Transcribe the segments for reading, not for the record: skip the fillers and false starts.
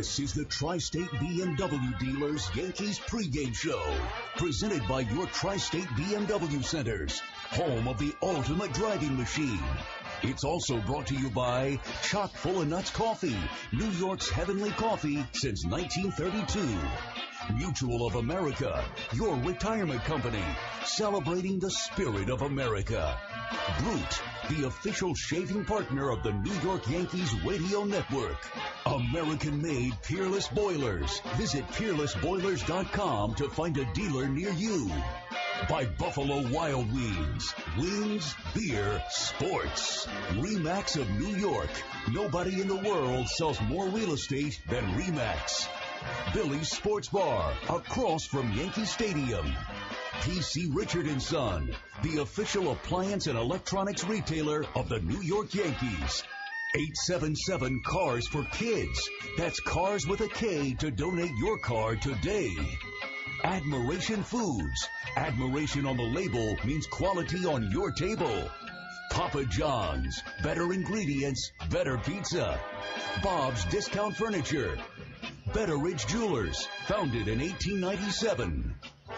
This is the Tri-State BMW Dealers Yankees pregame show, presented by your Tri-State BMW Centers, home of the ultimate driving machine. It's also brought to you by Chock Full of Nuts Coffee, New York's heavenly coffee since 1932. Mutual of America, your retirement company, celebrating the spirit of America. Brute, the official shaving partner of the New York Yankees radio network. American-made Peerless Boilers. Visit peerlessboilers.com to find a dealer near you. By Buffalo Wild Wings. Wings, beer, sports. RE/MAX of New York. Nobody in the world sells more real estate than RE/MAX. Billy's Sports Bar, across from Yankee Stadium. P.C. Richard & Son, the official appliance and electronics retailer of the New York Yankees. 877 Cars for Kids. That's Cars with a K to donate your car today. Admiration Foods. Admiration on the label means quality on your table. Papa John's. Better ingredients, better pizza. Bob's Discount Furniture. Betteridge Jewelers, founded in 1897.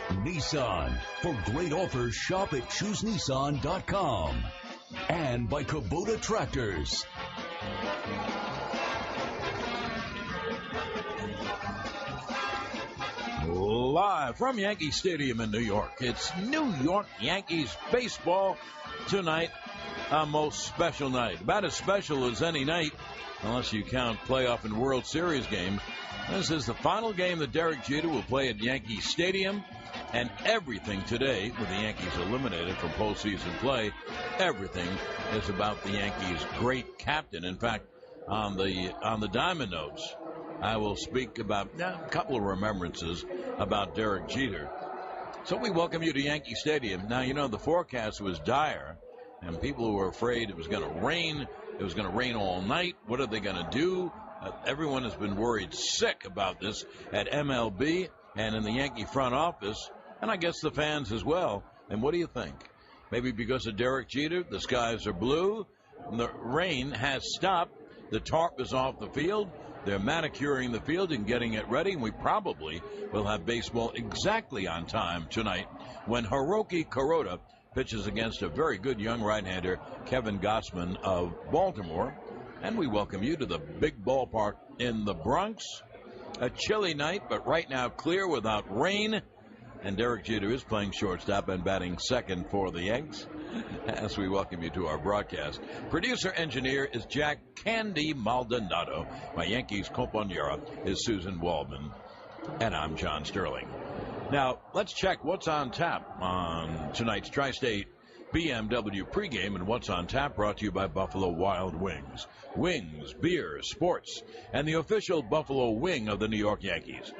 Nissan. For great offers, shop at choosenissan.com. And by Kubota Tractors. Live from Yankee Stadium in New York, it's New York Yankees baseball tonight, a most special night. About as special as any night, unless you count playoff and World Series games. This is the final game that Derek Jeter will play at Yankee Stadium, and everything today, with the Yankees eliminated from postseason play, everything is about the Yankees' great captain. In fact, on the Diamond Notes, I will speak about a couple of remembrances about Derek Jeter. So we welcome you to Yankee Stadium. Now, you know, the forecast was dire, and people were afraid it was going to rain. It was going to rain all night. What are they going to do? Everyone has been worried sick about this at MLB and in the Yankee front office, and I guess the fans as well. And what do you think? Maybe because of Derek Jeter, the skies are blue, the rain has stopped, the tarp is off the field, they're manicuring the field and getting it ready, and we probably will have baseball exactly on time tonight when Hiroki Kuroda pitches against a very good young right-hander, Kevin Gossman of Baltimore. And we welcome you to the big ballpark in the Bronx. A chilly night, but right now clear without rain. And Derek Jeter is playing shortstop and batting second for the Yanks as we welcome you to our broadcast. Producer-engineer is Jack Candy Maldonado. My Yankees compañera is Suzyn Waldman. And I'm John Sterling. Now, let's check what's on tap on tonight's Tri-State BMW pregame, and what's on tap brought to you by Buffalo Wild Wings. Wings, beer, sports, and the official Buffalo wing of the New York Yankees.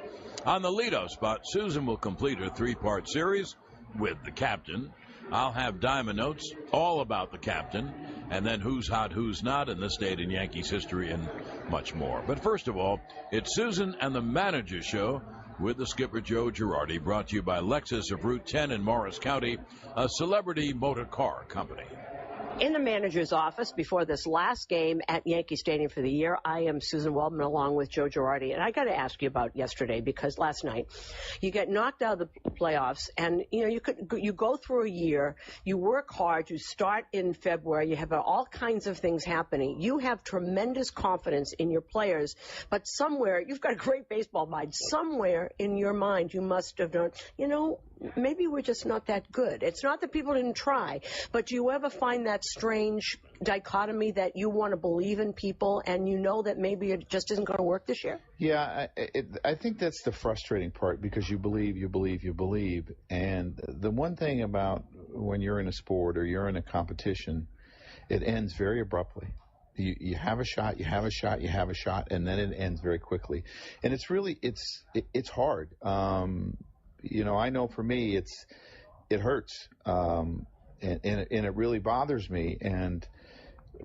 On the leadoff spot, Suzyn will complete her three-part series with the captain. I'll have Diamond Notes all about the captain, and then who's hot, who's not in this date in Yankees history, and much more. But first of all, it's Suzyn and the Manager Show with the skipper, Joe Girardi, brought to you by Lexus of Route 10 in Morris County, a celebrity motor car company. In the manager's office before this last game at Yankee Stadium for the year, I am Suzyn Waldman along with Joe Girardi. And I got to ask you about yesterday, because last night you get knocked out of the playoffs, and you go through a year, you work hard, you start in February, you have all kinds of things happening. You have tremendous confidence in your players, but somewhere, you've got a great baseball mind. Somewhere in your mind you must have done, maybe we're just not that good. It's not that people didn't try, but do you ever find that strange dichotomy that you want to believe in people and you know that maybe it just isn't going to work this year? Yeah, I think that's the frustrating part, because you believe. And the one thing about when you're in a sport or you're in a competition, it ends very abruptly. You have a shot, and then it ends very quickly. And it's really, it's hard. I know for me, it hurts. And it really bothers me. And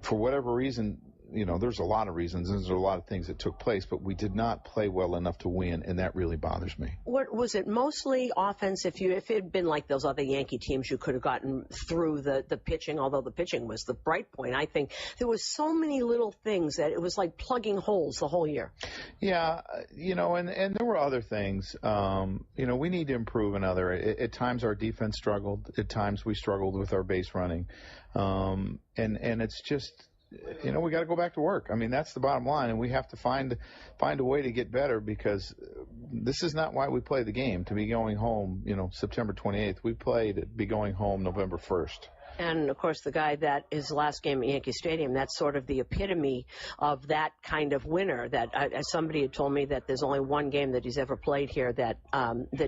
for whatever reason, there's a lot of reasons. There's a lot of things that took place, but we did not play well enough to win, and that really bothers me. What was it? Mostly offense. If it had been like those other Yankee teams, you could have gotten through the pitching, although the pitching was the bright point. I think there was so many little things that it was like plugging holes the whole year. Yeah, and there were other things. We need to improve in other. At times our defense struggled. At times we struggled with our base running. And it's just, we got to go back to work. I mean, that's the bottom line, and we have to find a way to get better, because this is not why we play the game, to be going home, September 28th. We played to be going home November 1st. And, of course, the guy that his last game at Yankee Stadium, that's sort of the epitome of that kind of winner. That somebody had told me that there's only one game that he's ever played here that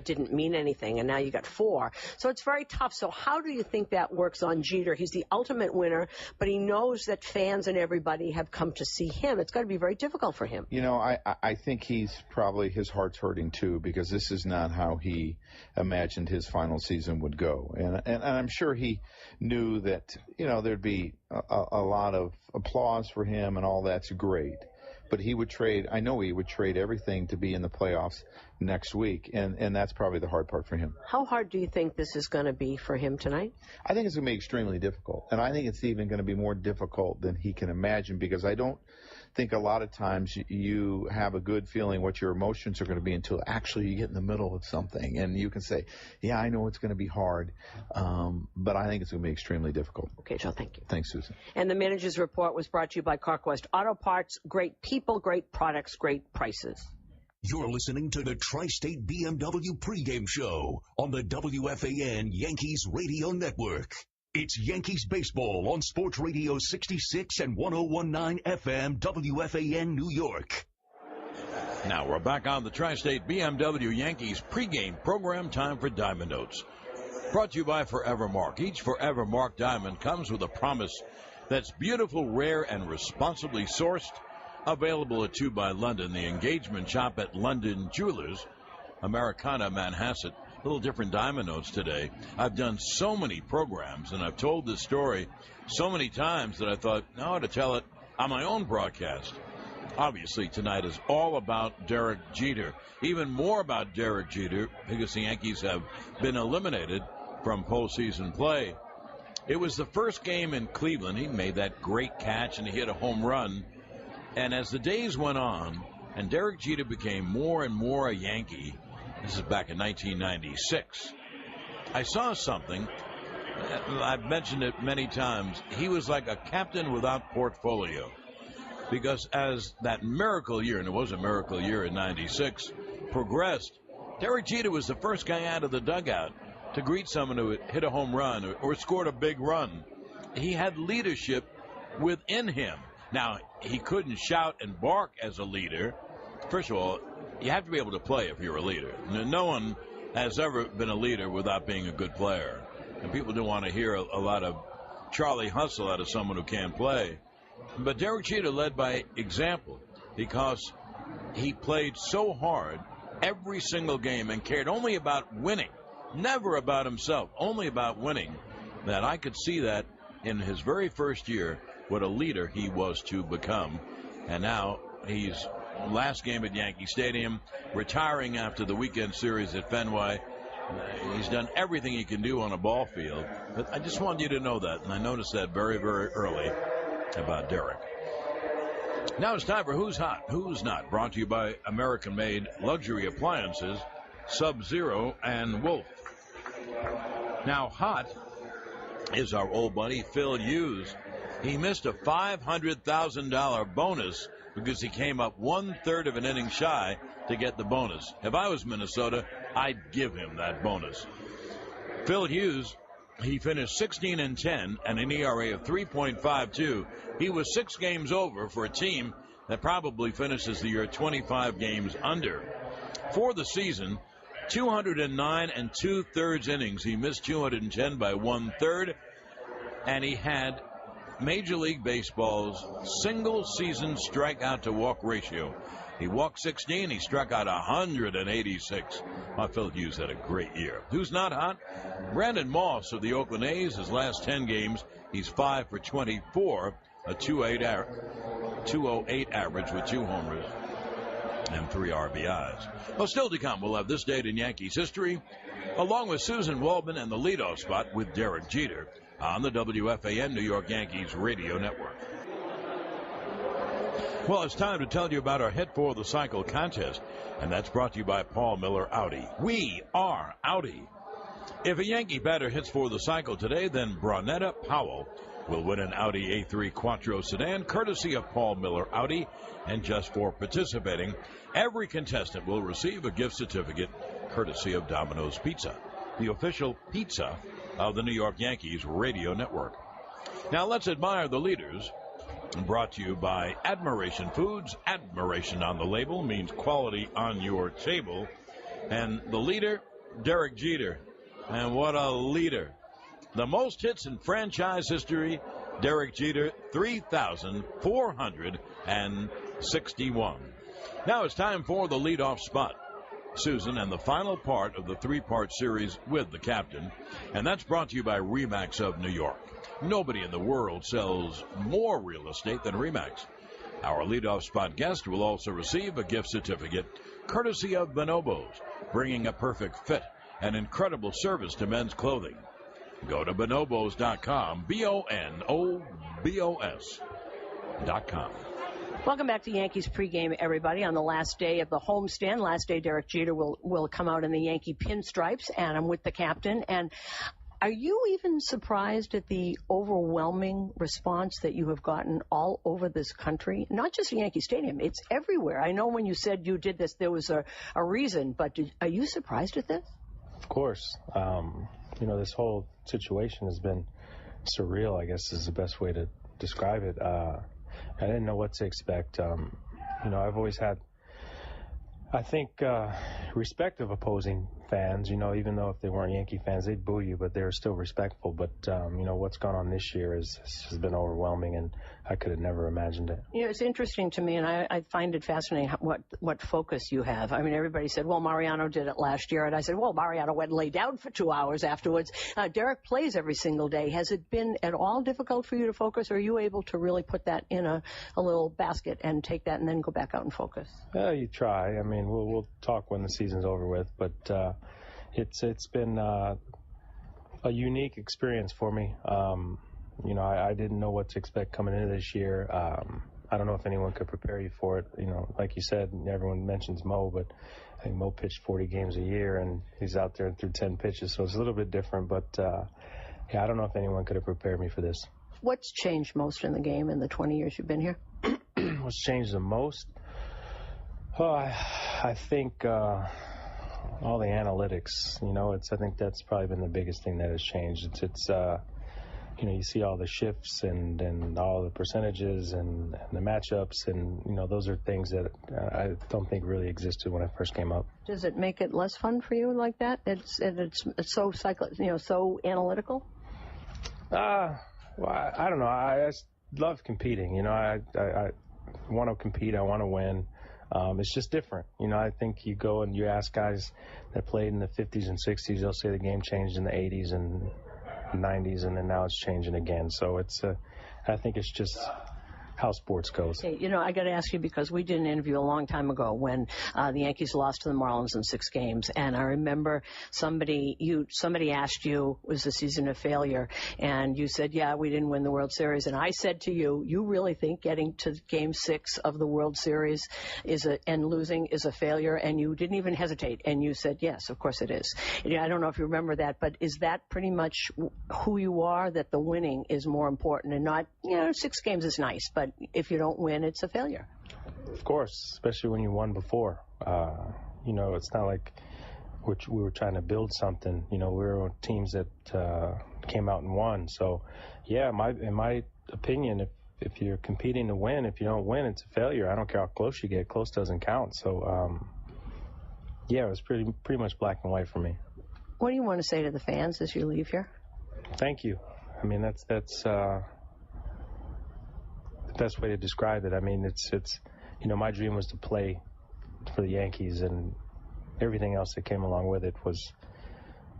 didn't mean anything, and now you got 4. So it's very tough. So how do you think that works on Jeter? He's the ultimate winner, but he knows that fans and everybody have come to see him. It's got to be very difficult for him. I think his heart's hurting, too, because this is not how he imagined his final season would go. And I'm sure he knew that, there'd be a lot of applause for him, and all that's great. But he would trade everything to be in the playoffs next week, and that's probably the hard part for him. How hard do you think this is going to be for him tonight? I think it's going to be extremely difficult, and I think it's even going to be more difficult than he can imagine, because I don't think a lot of times you have a good feeling what your emotions are going to be until actually you get in the middle of something, and you can say, yeah, I know it's going to be hard, but I think it's going to be extremely difficult. Okay, Joe, thank you. Thanks, Susan. And the manager's report was brought to you by CarQuest Auto Parts. Great people, great products, great prices. You're listening to the Tri-State BMW pregame show on the WFAN Yankees Radio Network. It's Yankees baseball on Sports Radio 66 and 101.9 FM WFAN New York. Now we're back on the Tri-State BMW Yankees pregame program. Time for Diamond Notes. Brought to you by Forever Mark. Each Forever Mark diamond comes with a promise that's beautiful, rare, and responsibly sourced. Available at 2 by London, the engagement shop at London Jewelers, Americana, Manhasset. Little different Diamond Notes today. I've done so many programs, and I've told this story so many times that I thought, I ought to tell it on my own broadcast. Obviously, tonight is all about Derek Jeter. Even more about Derek Jeter, because the Yankees have been eliminated from postseason play. It was the first game in Cleveland. He made that great catch, and he hit a home run. And as the days went on, and Derek Jeter became more and more a Yankee, this is back in 1996, I saw something. I've mentioned it many times. He was like a captain without portfolio. Because as that miracle year, and it was a miracle year in 96, progressed, Derek Jeter was the first guy out of the dugout to greet someone who hit a home run or scored a big run. He had leadership within him. Now, he couldn't shout and bark as a leader. First of all, you have to be able to play if you're a leader. No one has ever been a leader without being a good player. And people don't want to hear a lot of Charlie hustle out of someone who can't play. But Derek Jeter led by example, because he played so hard every single game and cared only about winning, never about himself, only about winning, that I could see that in his very first year, what a leader he was to become. And now he's last game at Yankee Stadium, retiring after the weekend series at Fenway. He's done everything he can do on a ball field. But I just wanted you to know that, and I noticed that very, very early about Derek. Now it's time for Who's Hot, Who's Not, brought to you by American-made luxury appliances, Sub-Zero and Wolf. Now hot is our old buddy Phil Hughes. He missed a $500,000 bonus because he came up 1/3 of an inning shy to get the bonus. If I was Minnesota, I'd give him that bonus. Phil Hughes, he finished 16-10 and an ERA of 3.52. He was 6 games over for a team that probably finishes the year 25 games under. For the season, 209 2/3 innings. He missed 210 by 1/3, and he had Major League Baseball's single-season strikeout-to-walk ratio. He walked 16. He struck out 186. Phil Hughes had a great year. Who's not hot? Brandon Moss of the Oakland A's. His last 10 games, he's 5 for 24, a 2.8 .208 average with 2 homers and 3 RBIs. Well, still to come, we'll have this date in Yankees history, along with Suzyn Waldman and the leadoff spot with Derek Jeter on the WFAN New York Yankees radio network. Well, it's time to tell you about our Hit for the Cycle contest, and that's brought to you by Paul Miller Audi. We are Audi. If a Yankee batter hits for the cycle today, then Bronetta Powell will win an Audi A3 Quattro sedan, courtesy of Paul Miller Audi. And just for participating, every contestant will receive a gift certificate, courtesy of Domino's Pizza, the official pizza of the New York Yankees radio network. Now let's admire the leaders. Brought to you by Admiration Foods. Admiration on the label means quality on your table. And the leader, Derek Jeter. And what a leader. The most hits in franchise history, Derek Jeter, 3,461. Now it's time for the leadoff spot. Suzyn, and the final part of the 3-part series with the captain. And that's brought to you by RE/MAX of New York. Nobody in the world sells more real estate than RE/MAX. Our leadoff spot guest will also receive a gift certificate, courtesy of Bonobos, bringing a perfect fit and incredible service to men's clothing. Go to bonobos.com, BONOBOS.com. Welcome back to Yankees pregame, everybody. On the last day of the homestand, last day Derek Jeter will come out in the Yankee pinstripes, and I'm with the captain. And are you even surprised at the overwhelming response that you have gotten all over this country? Not just at Yankee Stadium, it's everywhere. I know when you said you did this, there was a reason, but are you surprised at this? Of course. This whole situation has been surreal, I guess is the best way to describe it. I didn't know what to expect. I've always had, I think, respect of opposing fans, even though if they weren't Yankee fans, they'd boo you, but they were still respectful. But, what's gone on this year has been overwhelming, and I could have never imagined it. It's interesting to me, and I find it fascinating what focus you have. I mean, everybody said, well, Mariano did it last year, and I said, well, Mariano went and lay down for 2 hours afterwards. Derek plays every single day. Has it been at all difficult for you to focus, or are you able to really put that in a little basket and take that and then go back out and focus? You try. I mean, we'll talk when the season's over with, but it's been a unique experience for me. I didn't know what to expect coming into this year. I don't know if anyone could prepare you for it. Like you said, everyone mentions Mo, but I think Mo pitched 40 games a year, and he's out there and threw 10 pitches, so it's a little bit different. But, I don't know if anyone could have prepared me for this. What's changed most in the game in the 20 years you've been here? What's changed the most? Oh, I think all the analytics. I think that's probably been the biggest thing that has changed. It's you see all the shifts and all the percentages and the matchups, and those are things that I don't think really existed when I first came up. Does it make it less fun for you like that? It's so so analytical. Well, I don't know. I just love competing. I want to compete. I want to win. It's just different. I think you go and you ask guys that played in the 50s and 60s, they'll say the game changed in the 80s and 90s, and then now it's changing again. So I think it's just how sports goes. Hey, I got to ask you, because we did an interview a long time ago when the Yankees lost to the Marlins in 6 games, and I remember somebody asked you, was the season a failure? And you said, yeah, we didn't win the World Series. And I said to you, you really think getting to Game 6 of the World Series and losing is a failure? And you didn't even hesitate, and you said, yes, of course it is. I don't know if you remember that, but is that pretty much who you are, that the winning is more important and not, 6 games is nice, but if you don't win, it's a failure. Of course, especially when you won before. It's not like we were trying to build something. We were teams that came out and won. So, yeah, in my opinion, if you're competing to win, if you don't win, it's a failure. I don't care how close you get. Close doesn't count. So, it was pretty much black and white for me. What do you want to say to the fans as you leave here? Thank you. I mean, that's the best way to describe it. I mean, it's my dream was to play for the Yankees, and everything else that came along with it was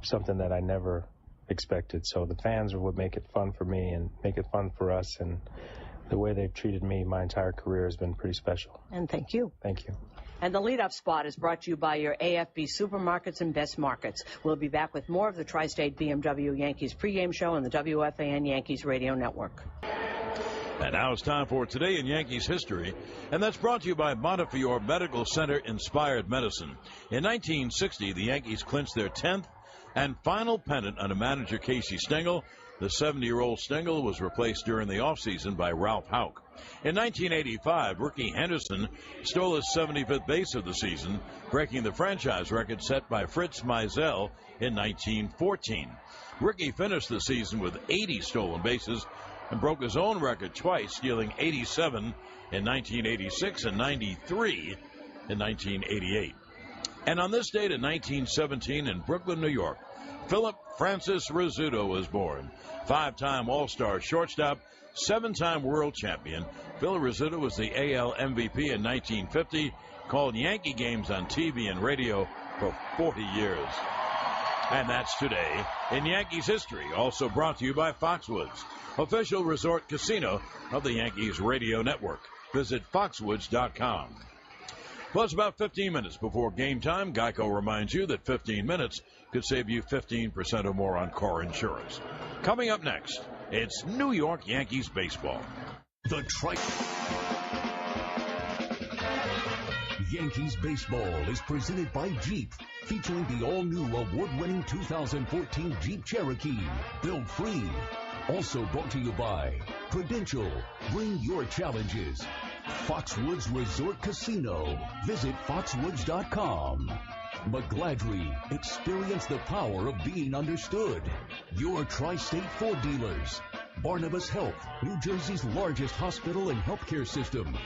something that I never expected. So the fans are what make it fun for me and make it fun for us, and the way they've treated me my entire career has been pretty special. And thank you. Thank you. And the lead-up spot is brought to you by your AFB Supermarkets and Best Markets. We'll be back with more of the Tri-State BMW Yankees pregame show on the WFAN Yankees Radio Network. And now it's time for Today in Yankees History, and that's brought to you by Montefiore Medical Center Inspired Medicine. In 1960, the Yankees clinched their 10th and final pennant under manager Casey Stengel. The 70-year-old Stengel was replaced during the offseason by Ralph Houck. In 1985, Rickey Henderson stole his 75th base of the season, breaking the franchise record set by Fritz Meisel in 1914. Rickey finished the season with 80 stolen bases and broke his own record twice, stealing 87 in 1986 and 93 in 1988. And on this date in 1917 in Brooklyn, New York, Philip Francis Rizzuto was born. 5-time All-Star shortstop, 7-time world champion. Phil Rizzuto was the AL MVP in 1950, called Yankee games on TV and radio for 40 years. And that's Today in Yankees History, also brought to you by Foxwoods, official resort casino of the Yankees radio network. Visit foxwoods.com. Plus, about 15 minutes before game time, Geico reminds you that 15 minutes could save you 15% or more on car insurance. Coming up next, it's New York Yankees baseball. The Yankees baseball is presented by Jeep, featuring the all-new award-winning 2014 Jeep Cherokee, built free. Also brought to you by Prudential, bring your challenges. Foxwoods Resort Casino, visit foxwoods.com. McGladrey, experience the power of being understood. Your Tri-State Ford dealers. Barnabas Health, New Jersey's largest hospital and healthcare system.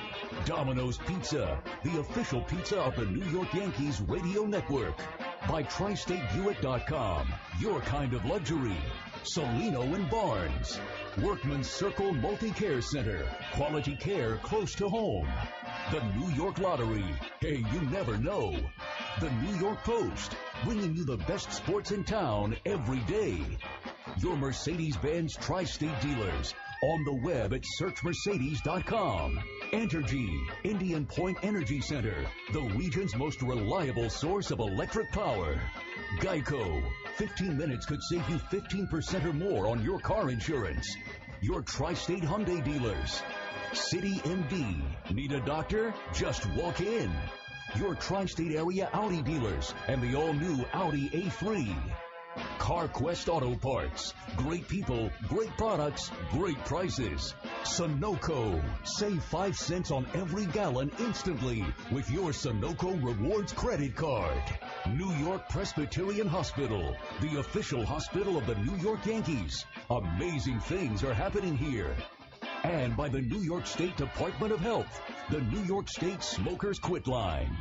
Domino's Pizza, the official pizza of the New York Yankees radio network. By TriStateBuick.com, your kind of luxury. Solino and Barnes. Workman's Circle Multi-Care Center, quality care close to home. The New York Lottery, hey, you never know. The New York Post, bringing you the best sports in town every day. Your Mercedes-Benz Tri-State dealers, on the web at searchmercedes.com. Entergy, Indian Point Energy Center, the region's most reliable source of electric power. Geico, 15 minutes could save you 15% or more on your car insurance. Your Tri-State Hyundai dealers. City MD, need a doctor? Just walk in. Your Tri-State area Audi dealers and the all-new Audi A3. CarQuest Auto Parts. Great people, great products, great prices. Sunoco. Save 5 cents on every gallon instantly with your Sunoco Rewards credit card. New York Presbyterian Hospital, the official hospital of the New York Yankees. Amazing things are happening here. And by the New York State Department of Health, the New York State Smokers Quit Line.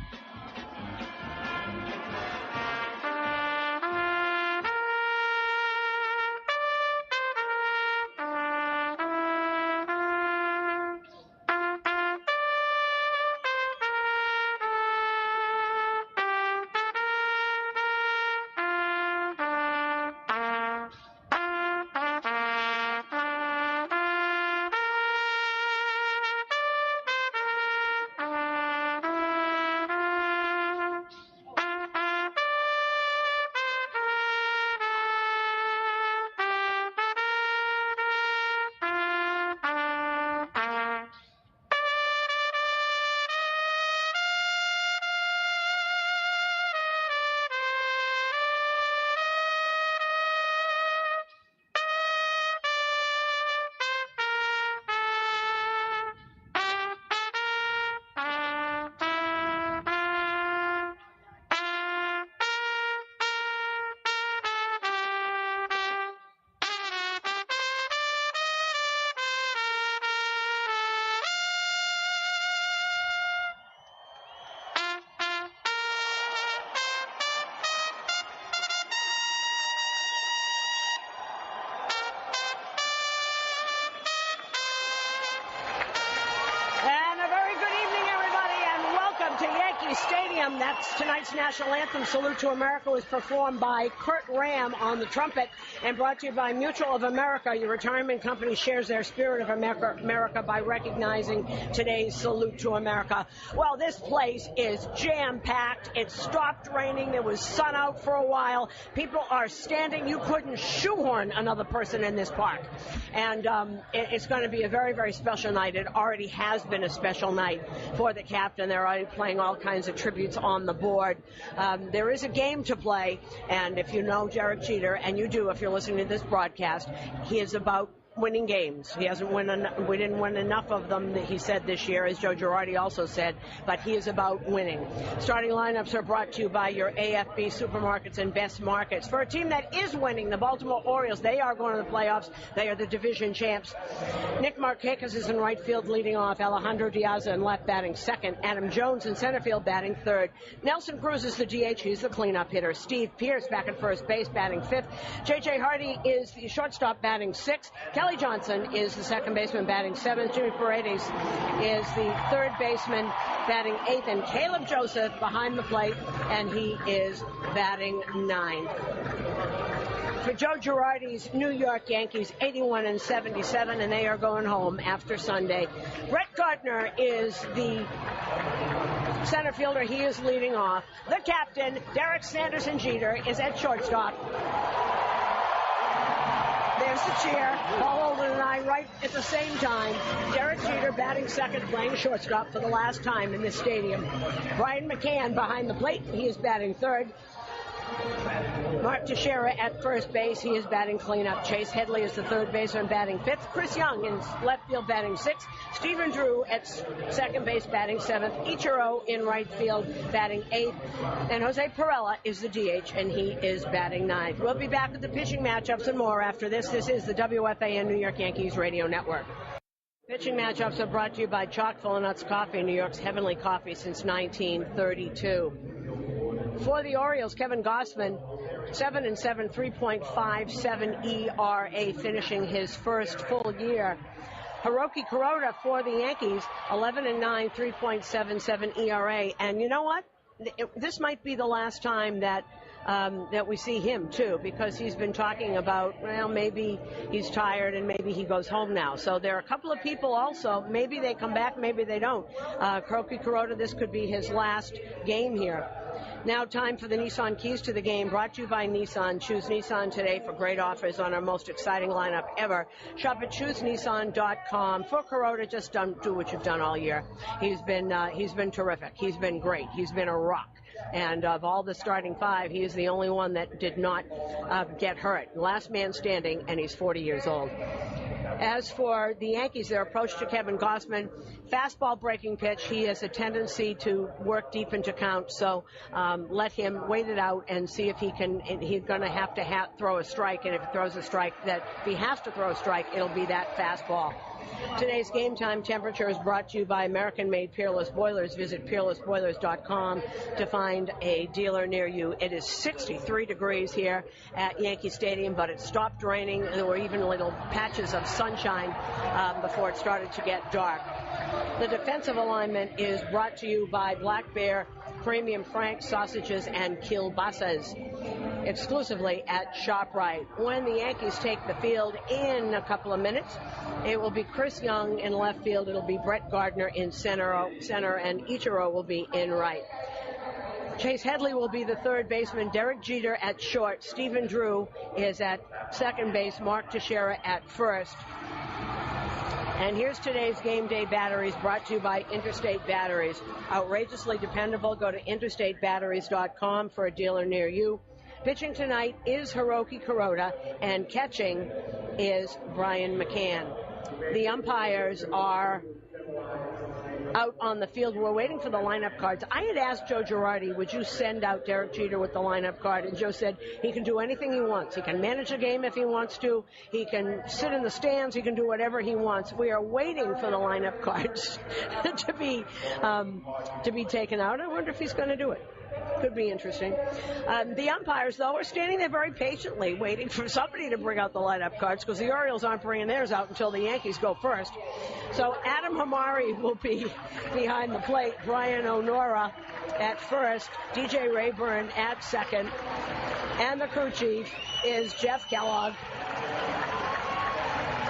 Yankee Stadium. That's tonight's national anthem, Salute to America, was performed by Kurt Ram on the trumpet and brought to you by Mutual of America. Your retirement company shares their spirit of America by recognizing today's Salute to America. Well, this place is jam-packed. It stopped raining. There was sun out for a while. People are standing. You couldn't shoehorn another person in this park. And it's going to be a very, very special night. It already has been a special night for the captain. They're already playing all kinds of tributes on the board. There is a game to play, and if you know Derek Jeter, and you do if you're listening to this broadcast, he is about winning games. He hasn't we didn't win enough of them, he said this year, as Joe Girardi also said, but he is about winning. Starting lineups are brought to you by your AFB supermarkets and best markets. For a team that is winning, the Baltimore Orioles, they are going to the playoffs. They are the division champs. Nick Markakis is in right field leading off. Alejandro Diaz in left batting second. Adam Jones in center field batting third. Nelson Cruz is the DH. He's the cleanup hitter. Steve Pearce back at first base batting fifth. J.J. Hardy is the shortstop batting sixth. Kelly Johnson is the second baseman batting seventh. Jimmy Paredes is the third baseman batting eighth. And Caleb Joseph behind the plate, and he is batting ninth. For Joe Girardi's New York Yankees, 81-77, and they are going home after Sunday. Brett Gardner is the center fielder. He is leading off. The captain, Derek Sanderson Jeter, is at shortstop. There's the chair. Paul Olden and I right at the same time. Derek Jeter batting second, playing shortstop for the last time in this stadium. Brian McCann behind the plate. He is batting third. Mark Teixeira at first base. He is batting cleanup. Chase Headley is the third baseman batting fifth. Chris Young in left field batting sixth. Stephen Drew at second base batting seventh. Ichiro in right field batting eighth. And Jose Perella is the DH, and he is batting ninth. We'll be back with the pitching matchups and more after this. This is the WFAN New York Yankees Radio Network. Pitching matchups are brought to you by Chalkful Nuts Coffee, New York's heavenly coffee since 1932. For the Orioles, Kevin Gossman, 7-7, 3.57 ERA, finishing his first full year. Hiroki Kuroda for the Yankees, 11-9, 3.77 ERA. And you know what? This might be the last time that we see him, too, because he's been talking about, well, maybe he's tired and maybe he goes home now. So there are a couple of people also, maybe they come back, maybe they don't. Hiroki Kuroda, this could be his last game here. Now time for the Nissan Keys to the Game, brought to you by Nissan. Choose Nissan today for great offers on our most exciting lineup ever. Shop at choosenissan.com. For Kuroda, just do what you've done all year. He's been terrific. He's been great. He's been a rock. And of all the starting five, he is the only one that did not get hurt. Last man standing, and he's 40 years old. As for the Yankees, their approach to Kevin Gossman, fastball breaking pitch. He has a tendency to work deep into count, so let him wait it out and see if he can. He's going to have to throw a strike, and if he throws a strike, if he has to throw a strike, it'll be that fastball. Today's game time temperature is brought to you by American-made Peerless Boilers. Visit peerlessboilers.com to find a dealer near you. It is 63 degrees here at Yankee Stadium, but it stopped raining. There were even little patches of sunshine before it started to get dark. The defensive alignment is brought to you by Black Bear Premium Frank Sausages and Kielbasa's, exclusively at ShopRite. When the Yankees take the field in a couple of minutes, it will be Chris Young in left field. It'll be Brett Gardner in center, and Ichiro will be in right. Chase Headley will be the third baseman. Derek Jeter at short. Stephen Drew is at second base. Mark Teixeira at first. And here's today's game day batteries, brought to you by Interstate Batteries. Outrageously dependable. Go to interstatebatteries.com for a dealer near you. Pitching tonight is Hiroki Kuroda, and catching is Brian McCann. The umpires are out on the field. We're waiting for the lineup cards. I had asked Joe Girardi, would you send out Derek Jeter with the lineup card? And Joe said he can do anything he wants. He can manage a game if he wants to. He can sit in the stands. He can do whatever he wants. We are waiting for the lineup cards to be taken out. I wonder if he's going to do it. Could be interesting. The umpires, though, are standing there very patiently, waiting for somebody to bring out the lineup cards, because the Orioles aren't bringing theirs out until the Yankees go first. So Adam Hamari will be behind the plate, Brian Onora at first, DJ Rayburn at second, and the crew chief is Jeff Kellogg,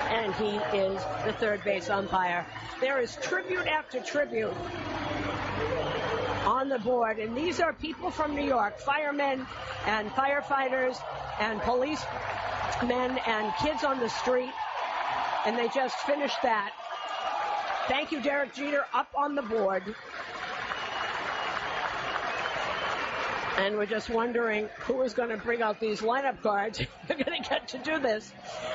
and he is the third base umpire. There is tribute after tribute on the board, and these are people from New York, firemen and firefighters and policemen and kids on the street, and they just finished that. Thank you, Derek Jeter, up on the board. And we're just wondering who is going to bring out these lineup cards. They're going to get to do this.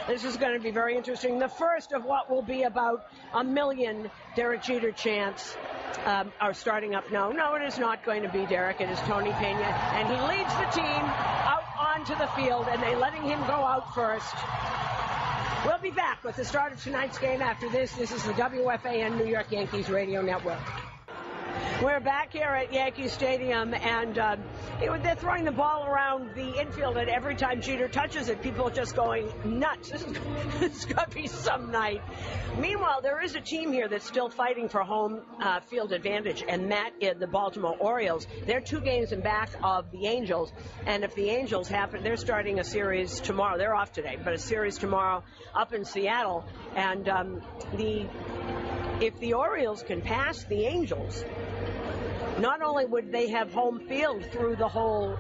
This is going to be very interesting. The first of what will be about 1 million Derek Jeter chants are starting up. No, it is not going to be Derek. It is Tony Pena. And he leads the team out onto the field, and they're letting him go out first. We'll be back with the start of tonight's game after this. This is the WFAN New York Yankees Radio Network. We're back here at Yankee Stadium, and they're throwing the ball around the infield, and every time Jeter touches it, people are just going nuts. This is going to be some night. Meanwhile, there is a team here that's still fighting for home field advantage, and that is the Baltimore Orioles. They're 2 games in back of the Angels, and if the Angels happen, they're starting a series tomorrow. They're off today, but a series tomorrow up in Seattle, and if the Orioles can pass the Angels, not only would they have home field through the whole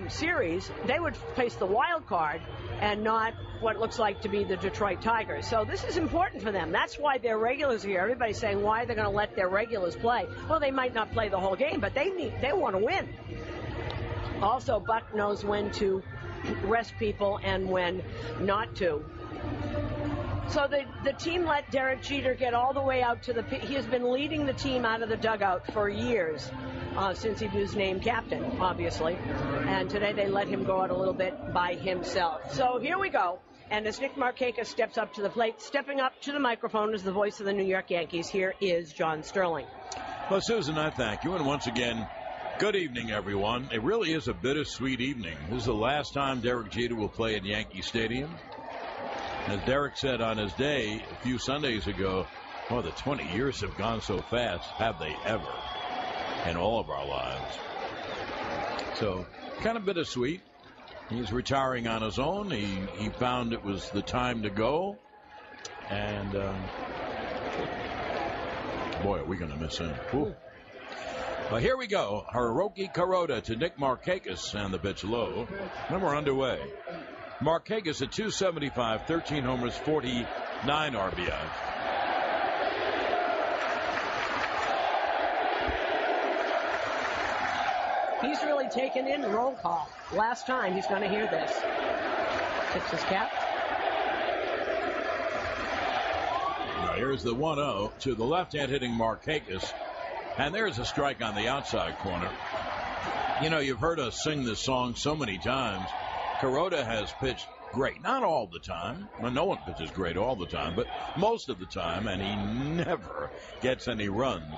series, they would face the wild card and not what looks like to be the Detroit Tigers. So this is important for them. That's why their regulars are here. Everybody's saying why they're going to let their regulars play. Well, they might not play the whole game, but they want to win. Also, Buck knows when to rest people and when not to. So the team let Derek Jeter get all the way out to the pit. He has been leading the team out of the dugout for years, since he was named captain, obviously. And today they let him go out a little bit by himself. So here we go. And as Nick Markakis steps up to the plate, stepping up to the microphone is the voice of the New York Yankees. Here is John Sterling. Well, Susan, I thank you. And once again, good evening, everyone. It really is a bittersweet evening. This is the last time Derek Jeter will play at Yankee Stadium. As Derek said on his day a few Sundays ago, the 20 years have gone so fast. Have they ever? In all of our lives. So, kind of bittersweet. He's retiring on his own. He found it was the time to go. And, boy, are we going to miss him. Ooh. Well, here we go. Hiroki Kuroda to Nick Markakis, and the pitch low. And we're underway. Markakis at 275, 13 homers, 49 RBI. He's really taken in roll call. Last time he's going to hear this. Tips his cap. Now here's the 1-0 to the left-hand hitting Markakis. And there's a strike on the outside corner. You know, you've heard us sing this song so many times. Kuroda has pitched great. Not all the time. Well, no one pitches great all the time, but most of the time, and he never gets any runs.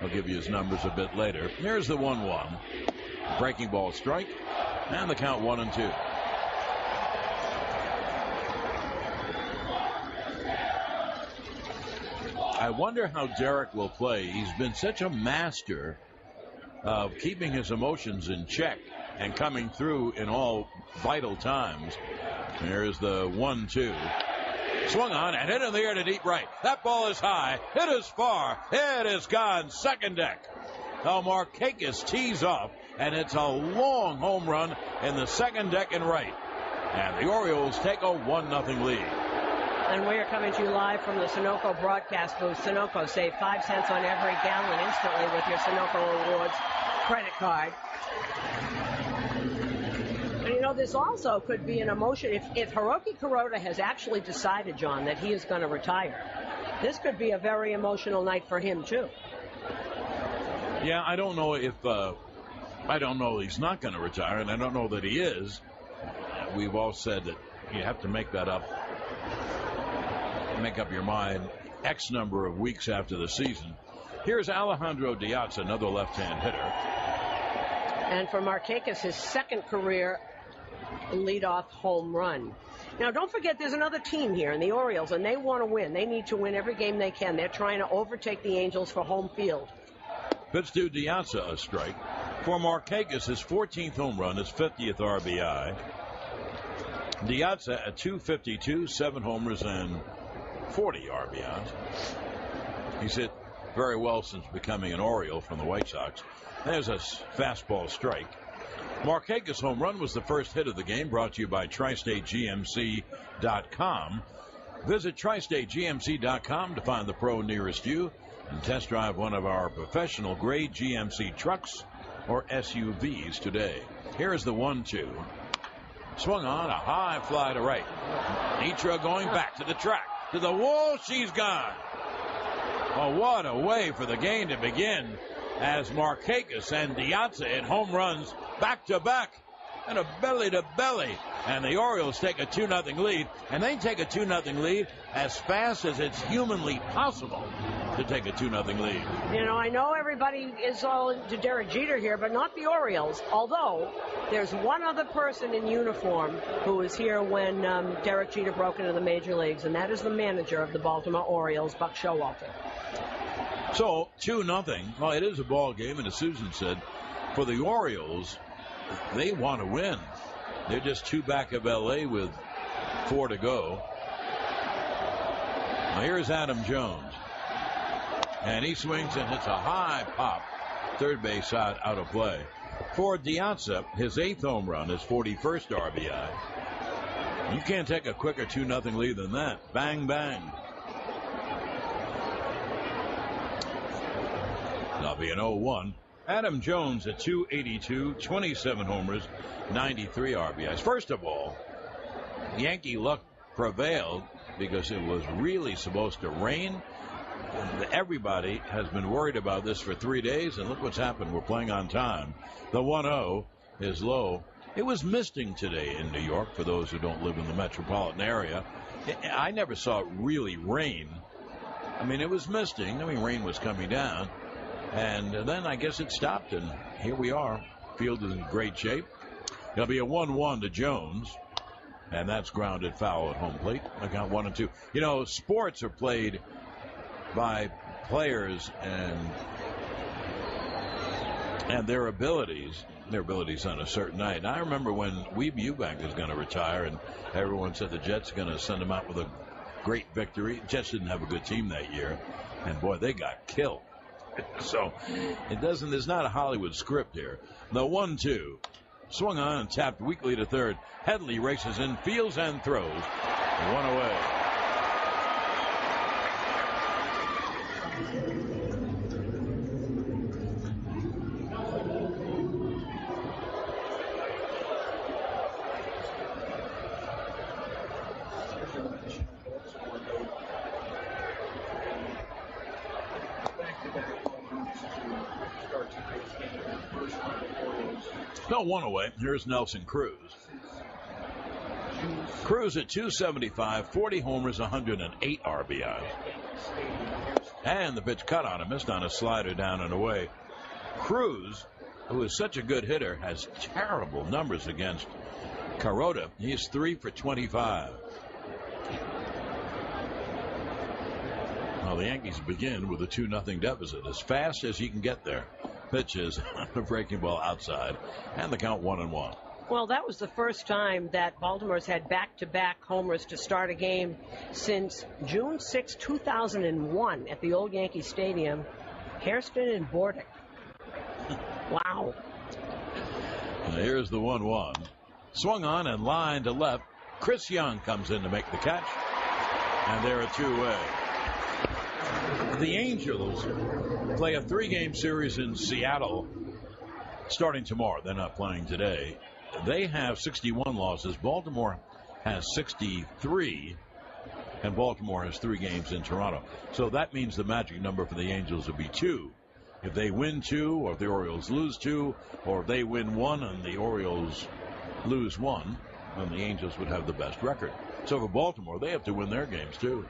I'll give you his numbers a bit later. Here's the 1-1. Breaking ball strike, and the count 1-2. I wonder how Derek will play. He's been such a master of keeping his emotions in check and coming through in all vital times. Here's the 1-2. Swung on and hit in the air to deep right. That ball is high. It is far. It is gone. Second deck. Now Markakis tees off, and it's a long home run in the second deck and right. And the Orioles take a 1-0 lead. And we are coming to you live from the Sunoco broadcast booth. Sunoco, save 5 cents on every gallon instantly with your Sunoco Rewards credit card. And you know, this also could be an emotion. If Hiroki Kuroda has actually decided, John, that he is going to retire, this could be a very emotional night for him, too. Yeah, I don't know if I don't know he's not going to retire, and I don't know that he is. We've all said that you have to make that up. Make up your mind X number of weeks after the season. Here's Alejandro Diaz, another left-hand hitter. And for Markakis, his second career leadoff home run. Now, don't forget, there's another team here in the Orioles, and they want to win. They need to win every game they can. They're trying to overtake the Angels for home field. Pitch to Diazza, a strike. For Markakis, his 14th home run, his 50th RBI. Diazza at .252, 7 homers and 40 RBIs. He's hit very well since becoming an Oriole from the White Sox. There's a fastball strike. Markakis' home run was the first hit of the game, brought to you by TriStateGMC.com. Visit TriStateGMC.com to find the pro nearest you and test drive one of our professional grade GMC trucks or SUVs today. Here is the 1-2. Swung on, a high fly to right. Nitra going back to the track, to the wall. She's gone. Oh, what a way for the game to begin, as Markakis and Diazza hit home runs back-to-back and a belly-to-belly. And the Orioles take a 2-0 lead, and they take a 2-0 lead as fast as it's humanly possible to take a 2-0 lead. You know, I know everybody is all into Derek Jeter here, but not the Orioles, although there's one other person in uniform who was here when Derek Jeter broke into the major leagues, and that is the manager of the Baltimore Orioles, Buck Showalter. So, 2-0. Well, it is a ball game, and as Susan said, for the Orioles, they want to win. They're just 2 back of L.A. with 4 to go. Now, here's Adam Jones. And he swings and hits a high pop. Third base side out of play. For Diazza, his 8th home run, his 41st RBI. You can't take a quicker 2-0 lead than that. Bang, bang. That'll be an 0-1. Adam Jones at .282, 27 homers, 93 RBIs. First of all, Yankee luck prevailed because it was really supposed to rain. And everybody has been worried about this for 3 days, and look what's happened. We're playing on time. The 1-0 is low. It was misting today in New York, for those who don't live in the metropolitan area. I never saw it really rain. I mean, it was misting. I mean, rain was coming down. And then I guess it stopped, and here we are. Field is in great shape. It'll be a 1-1 to Jones, and that's grounded foul at home plate. I count 1 and 2. You know, sports are played by players and their abilities on a certain night. And I remember when Weeb Eubank was going to retire, and everyone said the Jets are going to send him out with a great victory. Jets didn't have a good team that year, and boy, they got killed. So there's not a Hollywood script here. The 1-2 swung on and tapped weakly to third. Headley races in, fields and throws. 1 away. No, 1 away. Here's Nelson Cruz. Cruz at .275, 40 homers, 108 RBIs. And the pitch cut on him, missed on a slider down and away. Cruz, who is such a good hitter, has terrible numbers against Carota. He's 3 for 25. Well, the Yankees begin with a 2-0 deficit as fast as he can get there. Pitches a breaking ball outside, and the count 1-1. Well, that was the first time that Baltimore's had back-to-back homers to start a game since June 6, 2001 at the old Yankee Stadium. Hairston and Bordick. Wow. And here's the 1-1. Swung on and lined to left. Chris Young comes in to make the catch, and they're a 2-way. The Angels play a 3-game series in Seattle starting tomorrow. They're not playing today. They have 61 losses. Baltimore has 63, and Baltimore has 3 games in Toronto. So that means the magic number for the Angels will be 2. If they win 2, or if the Orioles lose 2, or if they win 1 and the Orioles lose 1, then the Angels would have the best record. So for Baltimore, they have to win their games too.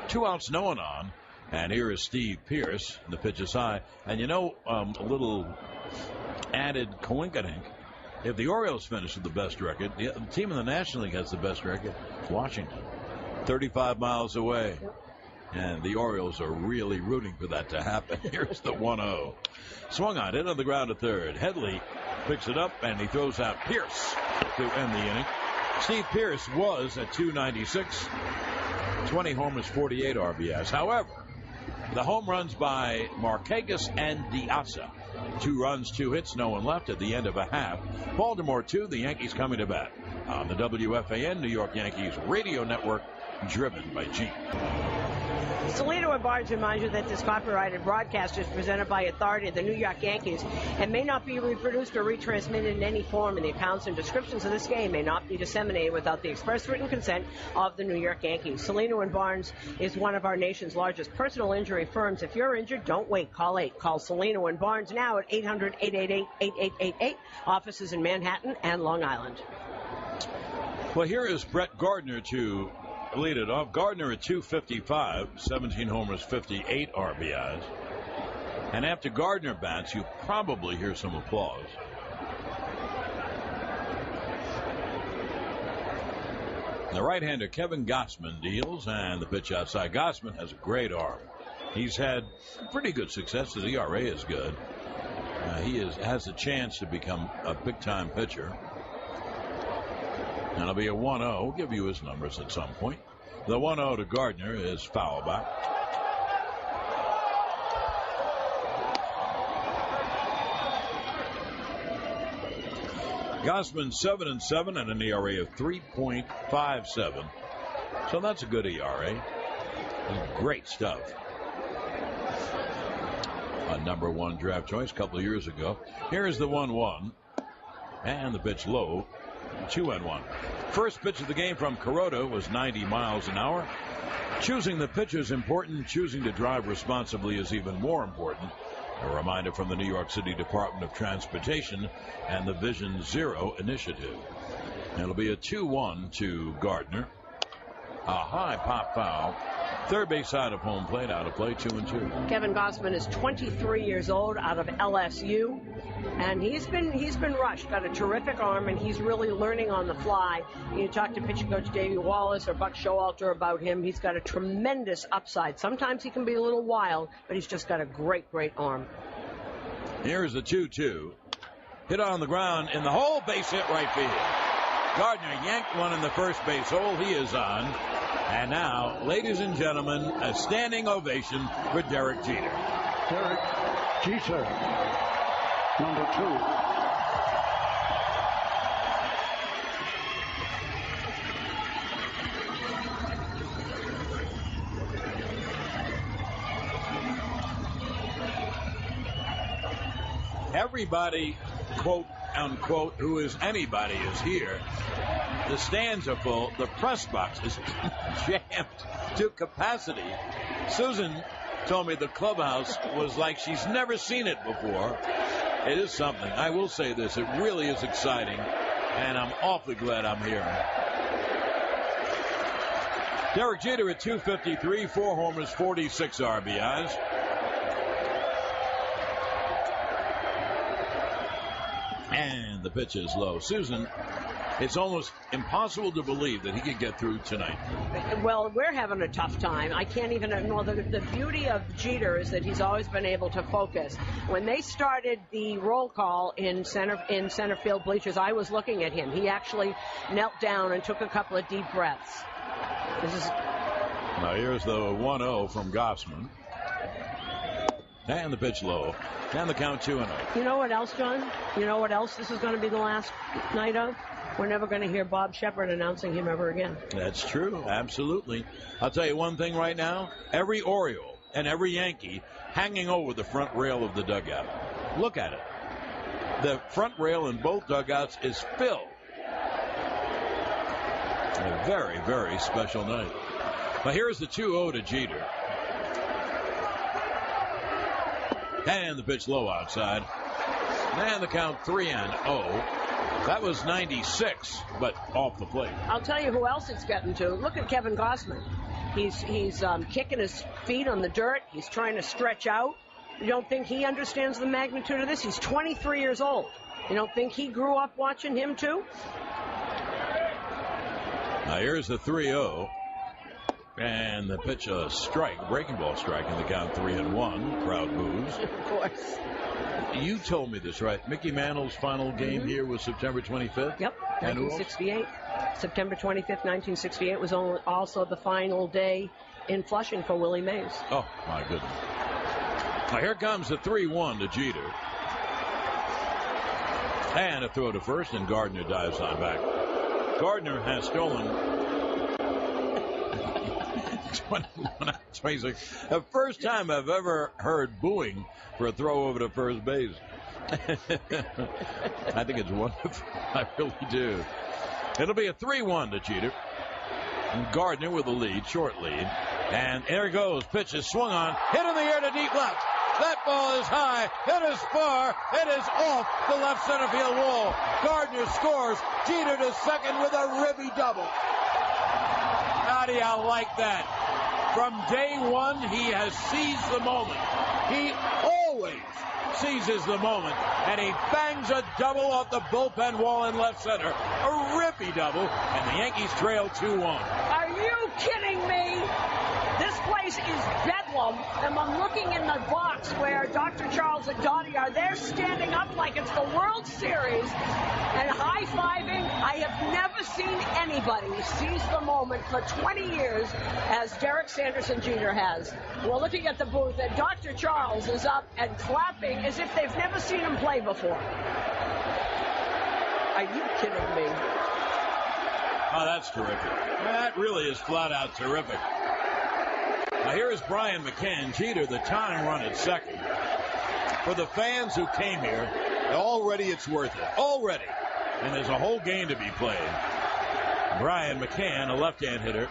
2 outs, no one on. And here is Steve Pearce. The pitch is high. And you know, a little added coinkydink. If the Orioles finish with the best record, the team in the National League has the best record. It's Washington, 35 miles away. And the Orioles are really rooting for that to happen. Here's the 1-0. Swung on, hit on the ground at third. Headley picks it up, and he throws out Pierce to end the inning. Steve Pierce was at 296, 20 homers, 48 RBIs. However, the home runs by Markakis and Diasa. 2 runs, 2 hits, no one left at the end of a half. Baltimore 2, the Yankees coming to bat on the WFAN New York Yankees radio network, driven by Jeep. Salino and Barnes remind you that this copyrighted broadcast is presented by authority of the New York Yankees and may not be reproduced or retransmitted in any form, and the accounts and descriptions of this game may not be disseminated without the express written consent of the New York Yankees. Salino and Barnes is one of our nation's largest personal injury firms. If you're injured, don't wait. Call 8. Call Salino and Barnes now at 800-888-8888. Offices in Manhattan and Long Island. Well, here is Brett Gardner to lead it off. Gardner at 255, 17 homers, 58 RBIs. And after Gardner bats, you probably hear some applause. The right-hander Kevin Gausman deals, and the pitch outside. Gausman has a great arm. He's had pretty good success. His ERA is good. He has a chance to become a big-time pitcher. And it'll be a 1-0. We'll give you his numbers at some point. The 1-0 to Gardner is foul back. Gausman 7-7 and an ERA of 3.57. So that's a good ERA. Great stuff. A number 1 draft choice a couple of years ago. Here is the 1-1. And the pitch low. 2-1. First pitch of the game from Kuroda was 90 miles an hour. Choosing the pitcher is important. Choosing to drive responsibly is even more important. A reminder from the New York City Department of Transportation and the Vision Zero initiative. It'll be a 2-1 to Gardner. A high pop foul. Third base side of home plate, out of play, 2-2. Kevin Gausman is 23 years old, out of LSU, and he's been rushed. Got a terrific arm, and he's really learning on the fly. You talk to pitching coach Davey Wallace or Buck Showalter about him. He's got a tremendous upside. Sometimes he can be a little wild, but he's just got a great arm. Here's the 2-2. Hit on the ground in the hole, base hit right field. Gardner yanked one in the first base hole. He is on. And now, ladies and gentlemen, a standing ovation for Derek Jeter. Derek Jeter, number 2. Everybody, quote unquote, who is anybody is here. The stands are full. The press box is jammed to capacity. Susan told me the clubhouse was like she's never seen it before. It is something. I will say this. It really is exciting, and I'm awfully glad I'm here. Derek Jeter at 253, 4 homers, 46 RBIs. And the pitch is low. Susan, it's almost impossible to believe that he could get through tonight. Well, we're having a tough time. I can't even know. The beauty of Jeter is that he's always been able to focus. When they started the roll call in center field bleachers, I was looking at him. He actually knelt down and took a couple of deep breaths. Now here's the 1-0 from Gausman. And the pitch low. And the count 2-0. You know what else, John? You know what else this is going to be the last night of? We're never going to hear Bob Shepard announcing him ever again. That's true. Absolutely. I'll tell you one thing right now. Every Oriole and every Yankee hanging over the front rail of the dugout. Look at it. The front rail in both dugouts is filled. A very, very special night. But here's the 2-0 to Jeter. And the pitch low outside. And the count 3-0. That was 96, but off the plate. I'll tell you who else it's getting to. Look at Kevin Gausman. He's kicking his feet on the dirt. He's trying to stretch out. You don't think he understands the magnitude of this? He's 23 years old. You don't think he grew up watching him, too? Now, here's the 3-0. And the pitch, a strike, breaking ball strike, in the count 3-1. Crowd boos. Of course. You told me this, right? Mickey Mantle's final game here was September 25th? Yep, 1968. September 25th, 1968 was also the final day in Flushing for Willie Mays. Oh, my goodness. Now, here comes the 3-1 to Jeter. And a throw to first, and Gardner dives on back. Gardner has stolen 26. The first time I've ever heard booing for a throw over to first base. I think it's wonderful. I really do. It'll be a 3-1 to Jeter. And Gardner with the lead, short lead. And there it goes. Pitch is swung on. Hit in the air to deep left. That ball is high. It is far. It is off the left center field wall. Gardner scores. Jeter to second with a ribby double. How do you like that? From day one, he has seized the moment. He always seizes the moment, and he bangs a double off the bullpen wall in left center. A rippy double, and the Yankees trail 2-1. Are you kidding me? This place is bedlam, and I'm looking in the box where Dr. Charles and Dottie are. They're standing up like it's the World Series and high-fiving. I have never seen anybody seize the moment for 20 years as Derek Sanderson Jr. has. We're looking at the booth, and Dr. Charles is up and clapping as if they've never seen him play before. Are you kidding me? Oh, that's terrific. That really is flat-out terrific. Now, here is Brian McCann. Jeter, the tying run at second. For the fans who came here, already it's worth it. Already. And there's a whole game to be played. Brian McCann, a left-hand hitter,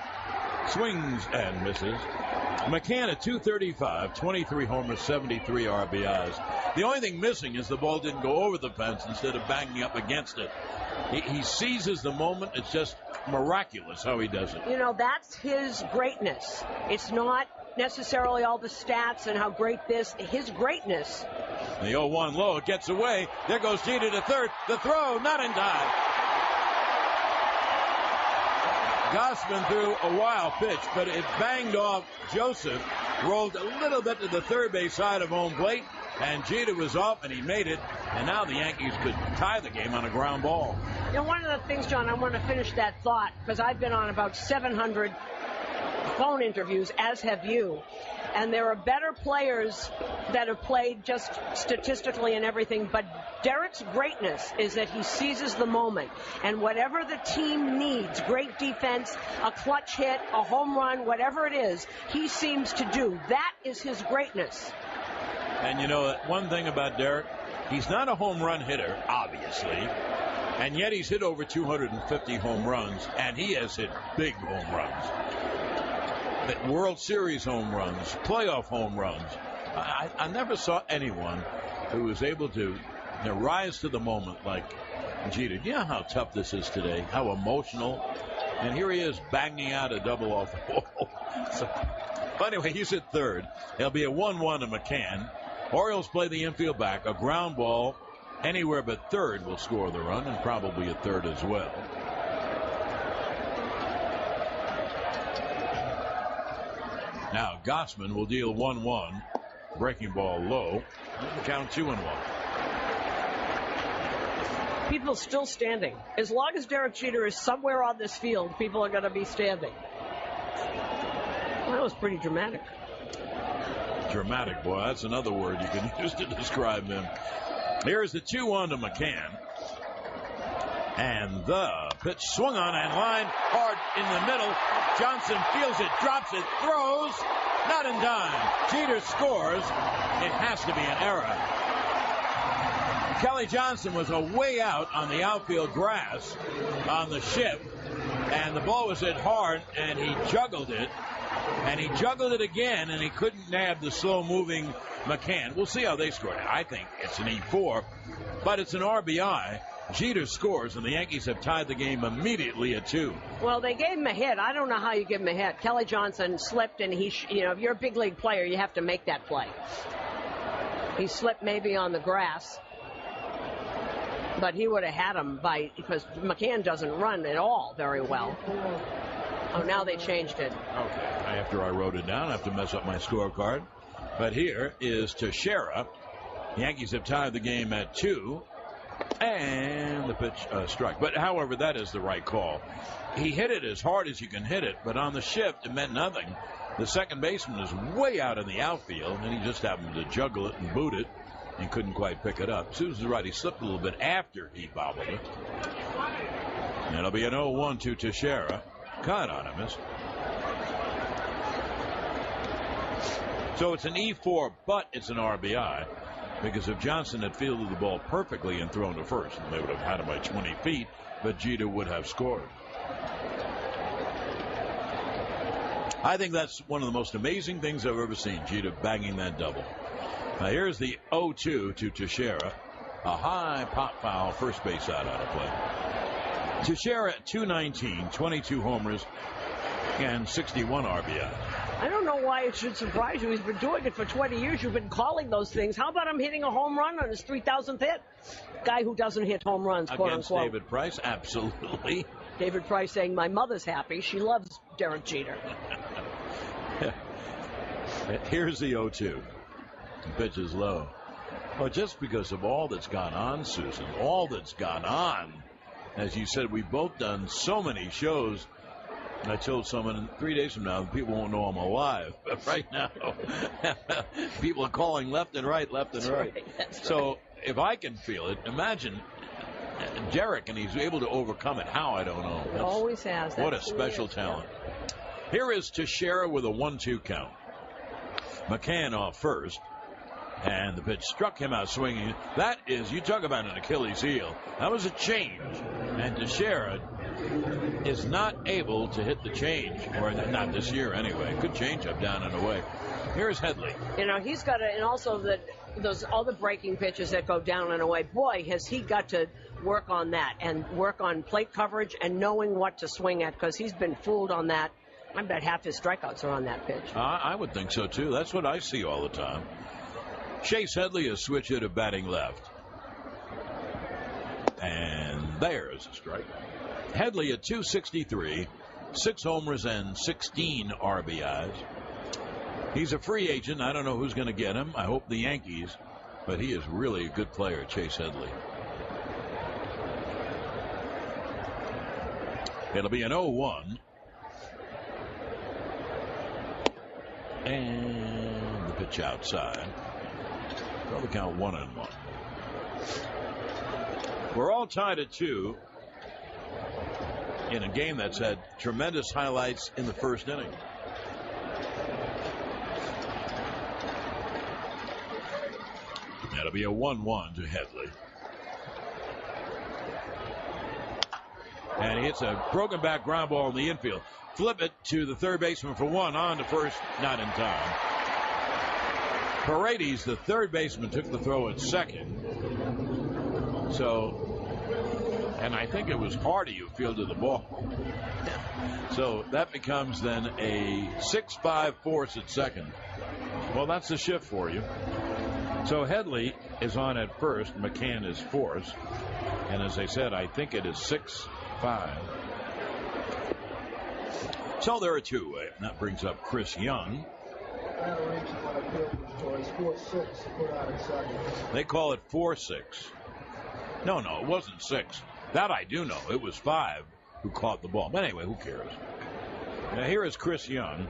swings and misses. McCann at .235, 23 homers, 73 RBIs. The only thing missing is the ball didn't go over the fence instead of banging up against it. He seizes the moment. It's just miraculous how he does it. You know, that's his greatness. It's not necessarily all the stats and how great his greatness. The 0-1 low, it gets away. There goes Jeter to third. The throw, not in time. Gausman threw a wild pitch, but it banged off Joseph, rolled a little bit to the third base side of home plate, and Jeter was off, and he made it. And now the Yankees could tie the game on a ground ball. You know, one of the things, John, I want to finish that thought, because I've been on about 700 phone interviews, as have you. And there are better players that have played just statistically and everything, but Derek's greatness is that he seizes the moment. And whatever the team needs, great defense, a clutch hit, a home run, whatever it is, he seems to do. That is his greatness. And you know, one thing about Derek, he's not a home run hitter, obviously, and yet he's hit over 250 home runs, and he has hit big home runs. World Series home runs, playoff home runs. I never saw anyone who was able to rise to the moment like Jeter. Do you know how tough this is today? How emotional? And here he is banging out a double off the wall. So, anyway, he's at third. There'll be a 1-1 to McCann. Orioles play the infield back. A ground ball anywhere but third will score the run, and probably at third as well. Now Gausman will deal 1-1. Breaking ball low. Count 2-1. People still standing. As long as Derek Jeter is somewhere on this field, people are going to be standing. Well, that was pretty dramatic. Dramatic, boy. That's another word you can use to describe him. Here's the 2-1 to McCann. And the pitch swung on and line hard in the middle. Johnson feels it, drops it, throws. Not in time. Jeter scores. It has to be an error. Kelly Johnson was a way out on the outfield grass on the ship. And the ball was hit hard, and he juggled it. And he juggled it again, and he couldn't nab the slow-moving McCann. We'll see how they score. I think it's an E4, but it's an RBI. Jeter scores, and the Yankees have tied the game immediately at 2. Well, they gave him a hit. I don't know how you give him a hit. Kelly Johnson slipped, and if you're a big league player, you have to make that play. He slipped maybe on the grass, but he would have had him because McCann doesn't run at all very well. Oh, now they changed it. Okay. After I wrote it down, I have to mess up my scorecard. But here is Teixeira. Yankees have tied the game at 2. And the pitch struck. But, however, that is the right call. He hit it as hard as you can hit it, but on the shift, it meant nothing. The second baseman is way out in the outfield, and he just happened to juggle it and boot it and couldn't quite pick it up. Suzyn's right. He slipped a little bit after he bobbled it. And it'll be an 0-1 to Teixeira. Caught on him. So it's an E4, but it's an RBI. Because if Johnson had fielded the ball perfectly and thrown to first, they would have had him by 20 feet, but Jeter would have scored. I think that's one of the most amazing things I've ever seen, Jeter bagging that double. Now here's the 0-2 to Teixeira. A high pop foul, first base out of play. Teixeira at 219, 22 homers, and 61 RBI. I don't know why it should surprise you. He's been doing it for 20 years. You've been calling those things. How about him hitting a home run on his 3,000th hit? Guy who doesn't hit home runs, quote against unquote. David Price, absolutely. David Price saying, my mother's happy. She loves Derek Jeter. Here's the 0-2. The pitch is low. Well, just because of all that's gone on, Suzyn, all that's gone on. As you said, we've both done so many shows. I told someone 3 days from now, people won't know I'm alive. But right now, people are calling left and right, left and right. So if I can feel it, imagine Derek, and he's able to overcome it. How, I don't know. He always has. What a special talent. Here is Teixeira with a 1-2 count. McCann off first. And the pitch struck him out swinging. That is, you talk about an Achilles heel. That was a change. And Teixeira is not able to hit the change, or not this year anyway. Good change up, down and away. Here's Headley. You know, he's got to, and also those other breaking pitches that go down and away. Boy, has he got to work on that and work on plate coverage and knowing what to swing at, because he's been fooled on that. I bet half his strikeouts are on that pitch. I would think so, too. That's what I see all the time. Chase Headley is switched to batting left. And there's a strike. Headley at 263, 6 homers and 16 RBIs. He's a free agent. I don't know who's going to get him. I hope the Yankees, but he is really a good player, Chase Headley. It'll be an 0-1. And the pitch outside. They'll count 1-1. We're all tied at 2 in a game that's had tremendous highlights in the first inning. That'll be a 1-1 to Headley. And he hits a broken back ground ball in the infield. Flip it to the third baseman for 1, on to first, not in time. Paredes, the third baseman, took the throw at second. So, and I think it was Hardy who fielded the ball. So that becomes then a 6-5 force at second. Well, that's the shift for you. So Headley is on at first. McCann is fourth. And as I said, I think it is 6-5. So there are 2. That brings up Chris Young. They call it 4-6. No, it wasn't 6. That I do know. It was 5 who caught the ball. But anyway, who cares? Now here is Chris Young.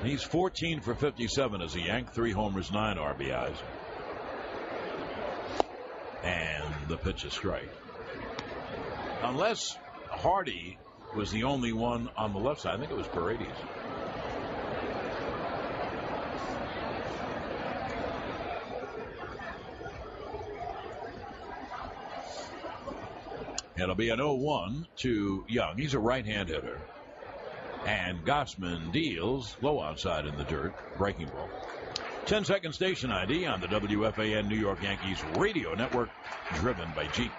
He's 14 for 57 as a Yank. 3 homers, 9 RBIs. And the pitch is strike. Unless Hardy was the only one on the left side. I think it was Paredes. It'll be an 0-1 to Young. He's a right-hand hitter. And Gossman deals low outside in the dirt. Breaking ball. 10-second station ID on the WFAN New York Yankees radio network, driven by Jeep.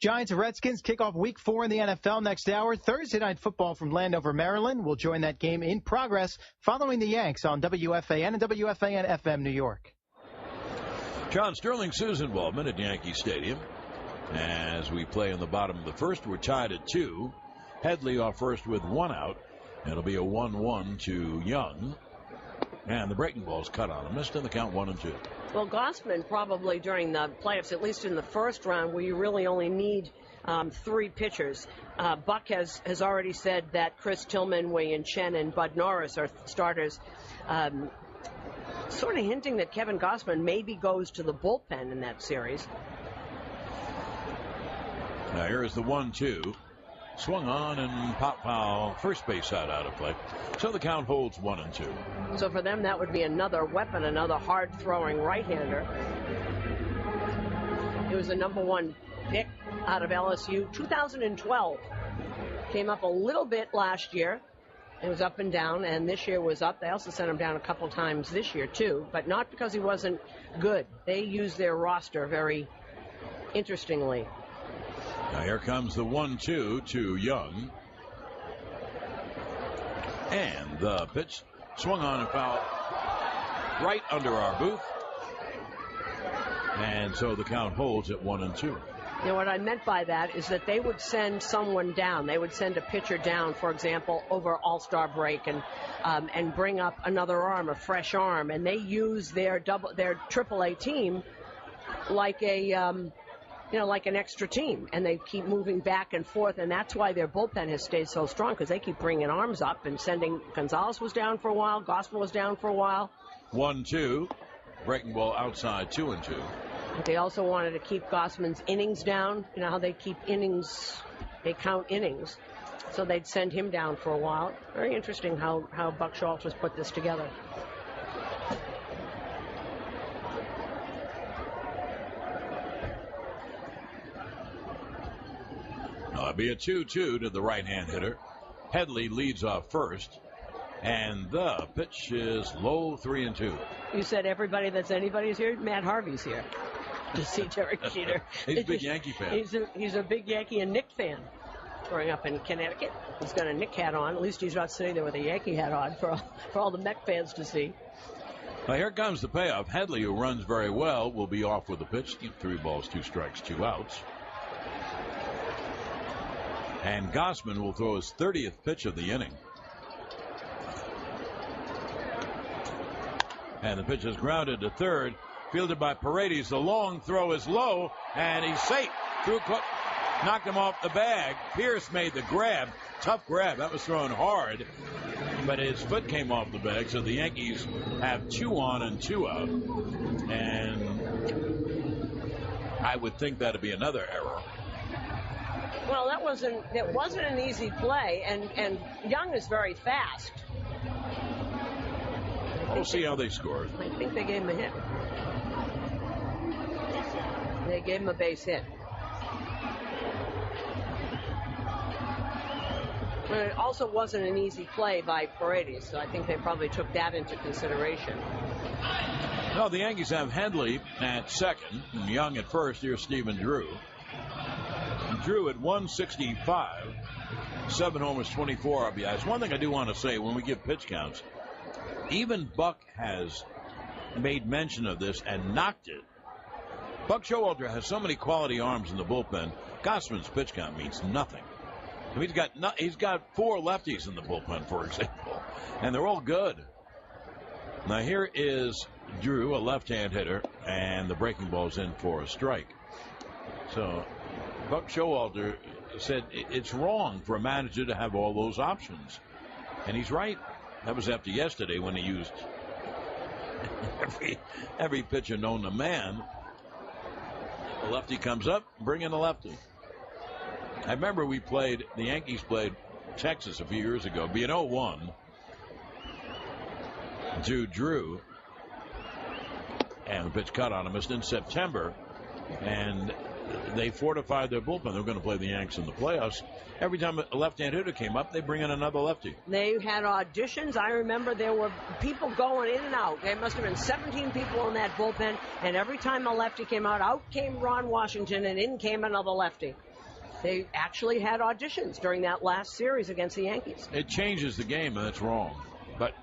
Giants and Redskins kick off Week 4 in the NFL next hour. Thursday Night Football from Landover, Maryland. We'll join that game in progress following the Yanks on WFAN and WFAN FM New York. John, Sterling, Suzyn Waldman at Yankee Stadium. As we play in the bottom of the first, we're tied at 2. Headley off first with 1 out. It'll be a 1-1 to Young. And the breaking ball's cut on him. Missed in the count 1-2. Well, Gossman probably during the playoffs, at least in the first round, where you really only need 3 pitchers. Buck has already said that Chris Tillman, Wei-Yin Chen, and Bud Norris are starters. Sort of hinting that Kevin Gossman maybe goes to the bullpen in that series. Now here is the 1-2. Swung on and pop foul. First base side out of play. So the count holds 1-2. So for them, that would be another weapon, another hard-throwing right-hander. He was the number 1 pick out of LSU. 2012. Came up a little bit last year. It was up and down, and this year was up. They also sent him down a couple times this year, too, but not because he wasn't good. They used their roster very interestingly. Now here comes the 1-2 to Young. And the pitch swung on and fouled right under our booth. And so the count holds at 1-2. You know, what I meant by that is that they would send someone down. They would send a pitcher down, for example, over All-Star break and bring up another arm, a fresh arm. And they use their AAA team like like an extra team. And they keep moving back and forth. And that's why their bullpen has stayed so strong, because they keep bringing arms up and sending. Gonzalez was down for a while. Gospel was down for a while. 1-2. Breaking ball outside, 2-2. They also wanted to keep Gossman's innings down. You know how they keep innings, they count innings. So they'd send him down for a while. Very interesting how Buck Showalter's put this together. It'll be a 2-2 to the right-hand hitter. Headley leads off first. And the pitch is low, 3-2. You said everybody that's anybody's here? Matt Harvey's here to see Derek Jeter. He's a big Yankee fan. He's a big Yankee and Knick fan. Growing up in Connecticut, he's got a Knick hat on. At least he's not sitting there with a Yankee hat on for all the Met fans to see. Now here comes the payoff. Headley, who runs very well, will be off with the pitch. 3 balls, 2 strikes, 2 outs. And Gossman will throw his 30th pitch of the inning. And the pitch is grounded to third. Fielded by Paredes. The long throw is low, and he's safe. Knocked him off the bag. Pierce made the grab. Tough grab. That was thrown hard. But his foot came off the bag, so the Yankees have 2 on and 2 out. And I would think that'd be another error. Well, it wasn't an easy play, and Young is very fast. We'll see how they score. I think they gave him a hit. They gave him a base hit. But it also wasn't an easy play by Paredes, so I think they probably took that into consideration. No, the Yankees have Headley at second, and Young at first. Here's Stephen Drew. Drew at 165, 7 homers, 24 RBIs. One thing I do want to say when we give pitch counts, even Buck has made mention of this and knocked it. Buck Showalter has so many quality arms in the bullpen. Gossman's pitch count means nothing. I mean, he's got 4 lefties in the bullpen, for example, and they're all good. Now here is Drew, a left-hand hitter, and the breaking ball's in for a strike. So Buck Showalter said it's wrong for a manager to have all those options, and he's right. That was after yesterday when he used every pitcher known to man. The lefty comes up, bring in a lefty. I remember the Yankees played Texas a few years ago, being 0-1 to Drew, and the pitch cut on him. It's in September, and they fortified their bullpen. They were going to play the Yanks in the playoffs. Every time a left-hand hitter came up, they bring in another lefty. They had auditions. I remember there were people going in and out. There must have been 17 people in that bullpen, and every time a lefty came out came Ron Washington, and in came another lefty. They actually had auditions during that last series against the Yankees. It changes the game, and that's wrong. But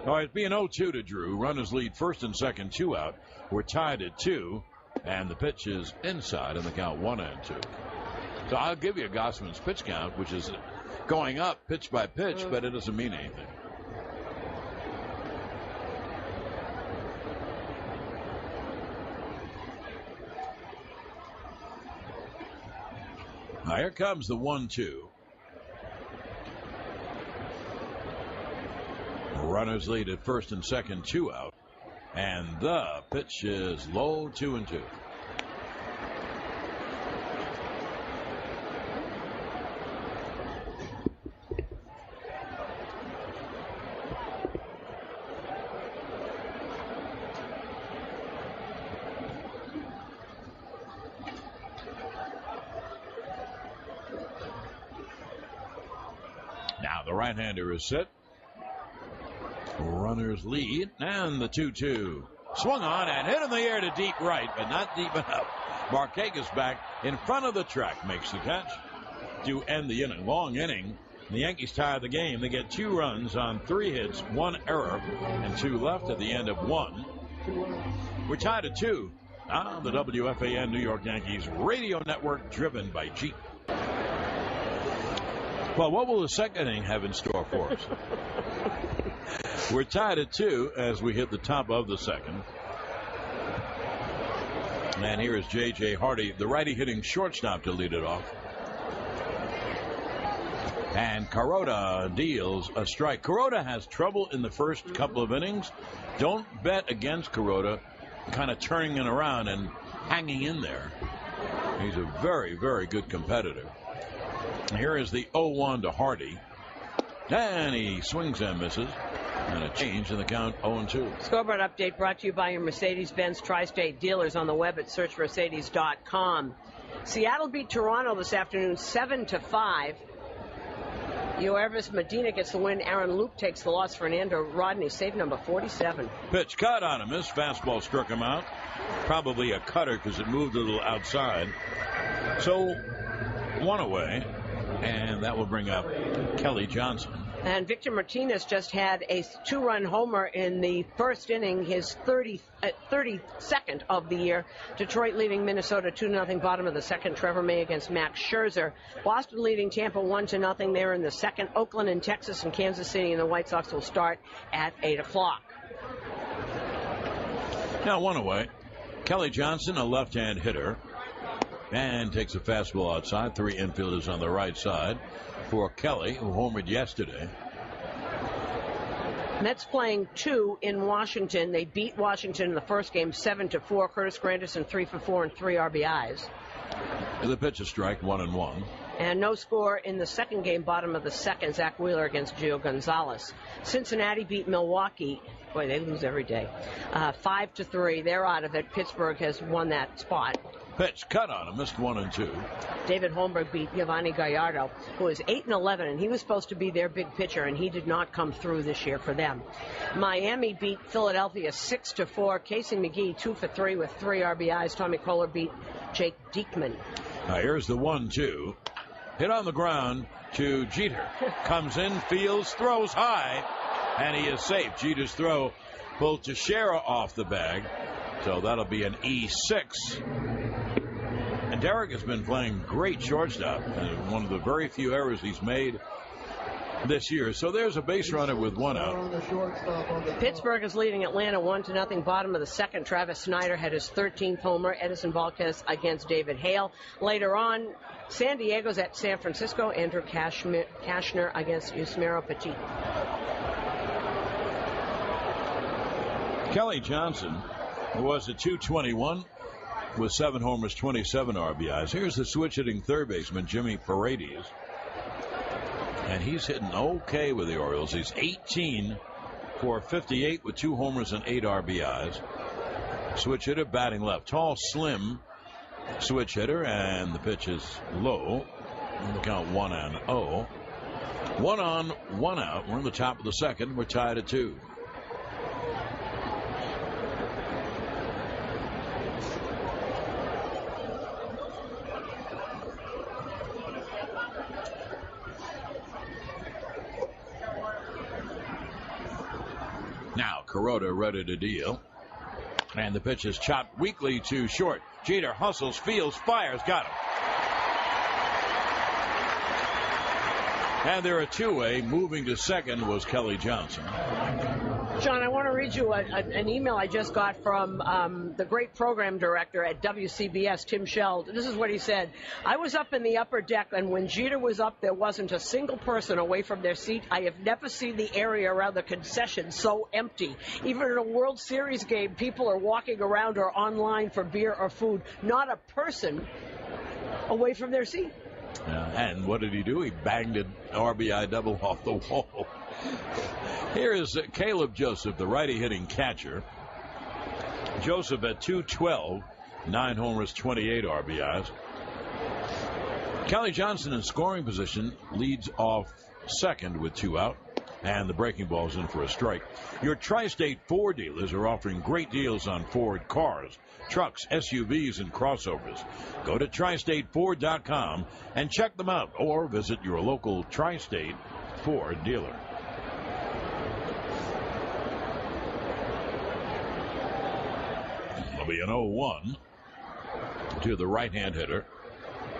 All right, being 0-2 to Drew. Runners lead first and second, 2 out. We're tied at 2, and the pitch is inside in the count 1-2. So I'll give you a Gossman's pitch count, which is going up pitch by pitch, but it doesn't mean anything. Now here comes the 1-2. Runners lead at first and second, 2 out. And the pitch is low, 2-2. Now the right-hander is set. Runners lead, and the 2-2. Swung on and hit in the air to deep right, but not deep enough. Marquez back in front of the track, makes the catch to end the inning. Long inning. The Yankees tie the game. They get 2 runs on 3 hits, 1 error, and 2 left at the end of 1. We're tied at 2 on the WFAN New York Yankees radio network, driven by Jeep. Well, what will the second inning have in store for us? We're tied at 2 as we hit the top of the second. And here is J.J. Hardy, the righty hitting shortstop, to lead it off. And Kuroda deals a strike. Kuroda has trouble in the first couple of innings. Don't bet against Kuroda kind of turning it around and hanging in there. He's a very, very good competitor. Here is the 0-1 to Hardy. And he swings and misses. And a change in the count, 0-2. Scoreboard update brought to you by your Mercedes-Benz Tri-State dealers on the web at searchmercedes.com. Seattle beat Toronto this afternoon 7-5. Yoervis Medina gets the win. Aaron Luke takes the loss. Fernando Rodney, save number 47. Pitch cut on him. His fastball struck him out. Probably a cutter because it moved a little outside. So 1 away. And that will bring up Kelly Johnson. And Victor Martinez just had a 2-run homer in the first inning, his 32nd of the year. Detroit leading Minnesota 2-0, bottom of the second. Trevor May against Max Scherzer. Boston leading Tampa 1-0 there in the second. Oakland and Texas and Kansas City, and the White Sox will start at 8 o'clock. Now 1 away. Kelly Johnson, a left-hand hitter, and takes a fastball outside. 3 infielders on the right side for Kelly, who homered yesterday. Mets playing 2 in Washington. They beat Washington in the first game 7-4. Curtis Granderson 3 for 4 and 3 RBIs. The pitch is strike, 1-1. And no score in the second game, bottom of the second. Zach Wheeler against Gio Gonzalez. Cincinnati beat Milwaukee. Boy, they lose every day. 5-3. They're out of it. Pittsburgh has won that spot. Pitch cut on him, missed 1-2. David Holmberg beat Giovanni Gallardo, who is 8-11, and he was supposed to be their big pitcher, and he did not come through this year for them. Miami beat Philadelphia 6-4. Casey McGee 2 for 3 with 3 RBIs. Tommy Kohler beat Jake Diekman. Now here's the 1-2. Hit on the ground to Jeter. Comes in, fields, throws high, and he is safe. Jeter's throw pulled Teixeira off the bag, so that'll be an E6. And Derek has been playing great shortstop, and one of the very few errors he's made this year. So there's a base runner with 1 out. Pittsburgh is leading Atlanta 1-0, bottom of the second. Travis Snyder had his 13th homer. Edison Valquez against David Hale. Later on, San Diego's at San Francisco. Andrew Kashner against Yusmeiro Petit. Kelly Johnson was at 221 with 7 homers, 27 RBIs. Here's the switch hitting third baseman, Jimmy Paredes. And he's hitting okay with the Orioles. He's 18 for 58 with 2 homers and 8 RBIs. Switch hitter batting left. Tall, slim switch hitter, and the pitch is low. The count 1-0. 1 on, 1 out. We're in the top of the second. We're tied at 2. Kuroda ready to deal. And the pitch is chopped weakly to short. Jeter hustles, fields, fires, got him. And they're a two-way. Moving to second was Kelly Johnson. John, I want to read you an email I just got from the great program director at WCBS, Tim Sheld. This is what he said. I was up in the upper deck, and when Jeter was up, there wasn't a single person away from their seat. I have never seen the area around the concession so empty. Even in a World Series game, people are walking around or online for beer or food. Not a person away from their seat. And what did he do? He banged an RBI double off the wall. Here is Caleb Joseph, the righty hitting catcher. Joseph at 212, 9 homers, 28 RBIs. Kelly Johnson in scoring position leads off second with 2 out. And the breaking ball is in for a strike. Your Tri-State Ford dealers are offering great deals on Ford cars, trucks, SUVs, and crossovers. Go to TriStateFord.com and check them out, or visit your local Tri-State Ford dealer. It'll be an 0-1 to the right-hand hitter.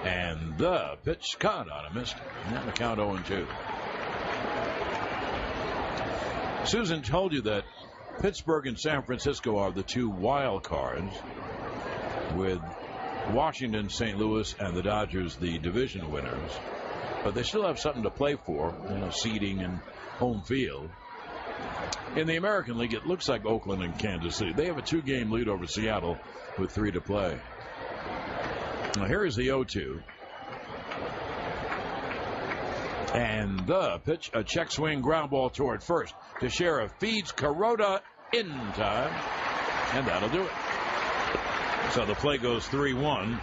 And the pitch caught on a missed. And the count 0-2. Susan told you that Pittsburgh and San Francisco are the 2 wild cards, with Washington, St. Louis, and the Dodgers the division winners. But they still have something to play for, seeding and home field. In the American League, it looks like Oakland and Kansas City. They have a 2-game lead over Seattle with 3 to play. Now here is the 0-2. And the pitch, a check swing ground ball toward first. Teixeira feeds Kuroda in time, and that'll do it. So the play goes 3-1.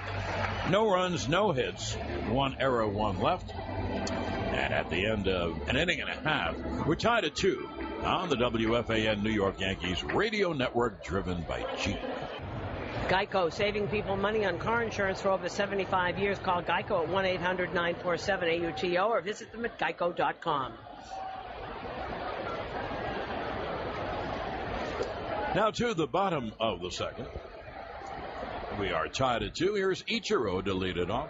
No runs, no hits, 1 error, 1 left. And at the end of an inning and a half, we're tied at 2 on the WFAN New York Yankees radio network, driven by Jeep. Geico, saving people money on car insurance for over 75 years. Call Geico at 1-800-947-AUTO or visit them at geico.com. Now to the bottom of the second. We are tied at 2. Here's Ichiro to lead it off.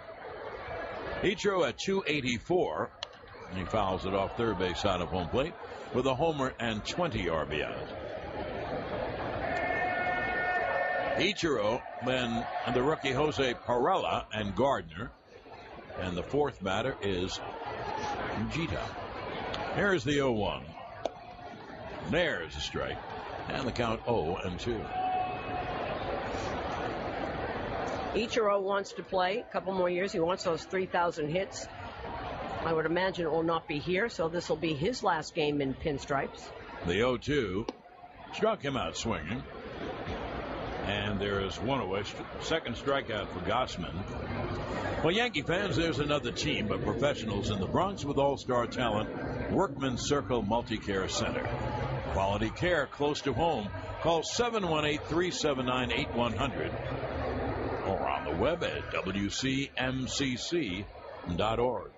Ichiro at 284. He fouls it off third base side of home plate with a homer and 20 RBIs. Ichiro, then the rookie Jose Perella and Gardner. And the fourth batter is Jeter. Here's the 0-1. There's a strike. And the count 0-2. Ichiro wants to play a couple more years. He wants those 3,000 hits. I would imagine it will not be here, so this will be his last game in pinstripes. The 0-2 struck him out swinging. And there is one away. Second strikeout for Gossman. Well, Yankee fans, there's another team of professionals in the Bronx with all-star talent. Workman Circle Multicare Center. Quality care close to home. Call 718-379-8100 or on the web at WCMCC.org.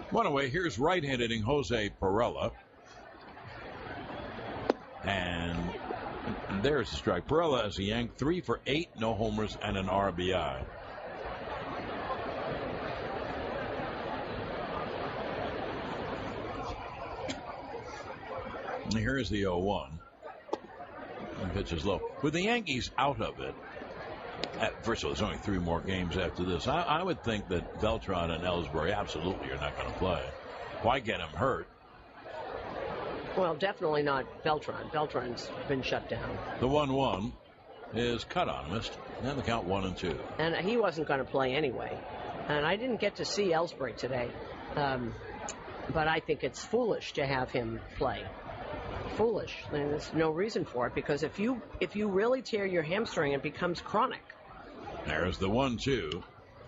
One away. Here's right-hand hitting Jose Perella. And there's a strike. Perella as a Yank, 3 for 8, no homers and an RBI. And here is the 0-1. And pitch is low. With the Yankees out of it, first of all, there's only 3 more games after this. I would think that Beltran and Ellsbury absolutely are not going to play. Why get him hurt? Well, definitely not Beltran. Beltran's been shut down. The 1-1 is cut on, missed. And the count 1-2. And he wasn't going to play anyway. And I didn't get to see Ellsbury today. But I think it's foolish to have him play. Foolish. And there's no reason for it, because if you really tear your hamstring, it becomes chronic. There's the 1-2.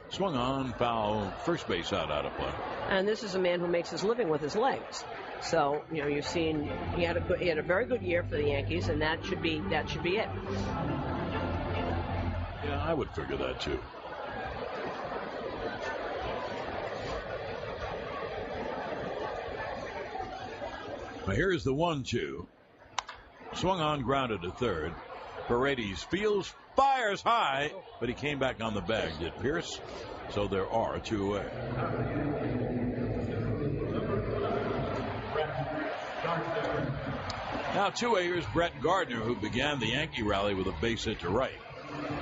Swung on, foul, first base out of play. And this is a man who makes his living with his legs. So, you've seen he had a very good year for the Yankees, and that should be it. Yeah, I would figure that too. Now here's the 1-2. Swung on, grounded to third. Paredes fields, fires high, but he came back on the bag, did Pierce. So there are 2 away. Now 2A, here's Brett Gardner, who began the Yankee rally with a base hit to right.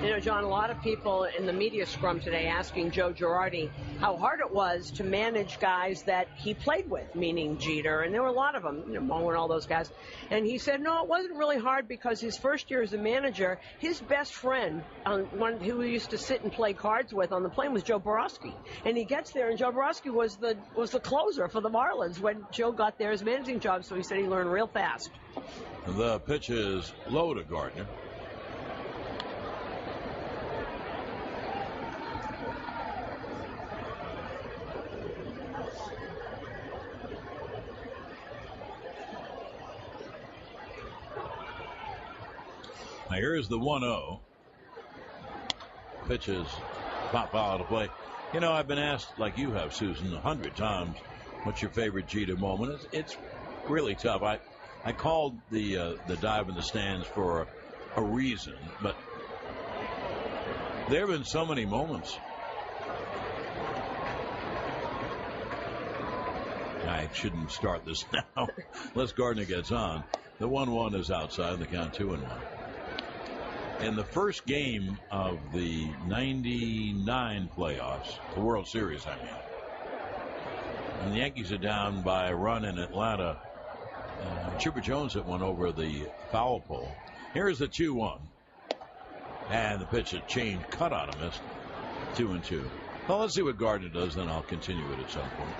You know, John, a lot of people in the media scrum today asking Joe Girardi how hard it was to manage guys that he played with, meaning Jeter, and there were a lot of them, you know, Mo and all those guys. And he said, no, it wasn't really hard because his first year as a manager, his best friend, one who he used to sit and play cards with on the plane, was Joe Borowski. And he gets there, and Joe Borowski was the closer for the Marlins when Joe got there his managing job, so he said he learned real fast. The pitch is low to Gardner. Now here's the 1-0. Pitches pop out of play. You know, I've been asked, like you have, Susan, 100 times, what's your favorite Jeter moment? It's really tough. I called the dive in the stands for a reason, but there have been so many moments. I shouldn't start this now unless Gardner gets on. The 1-1 is outside, the count 2-1. In the first game of the 99 playoffs, the World Series, I mean, and the Yankees are down by a run in Atlanta, Chipper Jones hit one over the foul pole. Here's the 2-1. And the pitch, a change cut on him, missed. 2-2. Well, let's see what Gardner does, then I'll continue it at some point.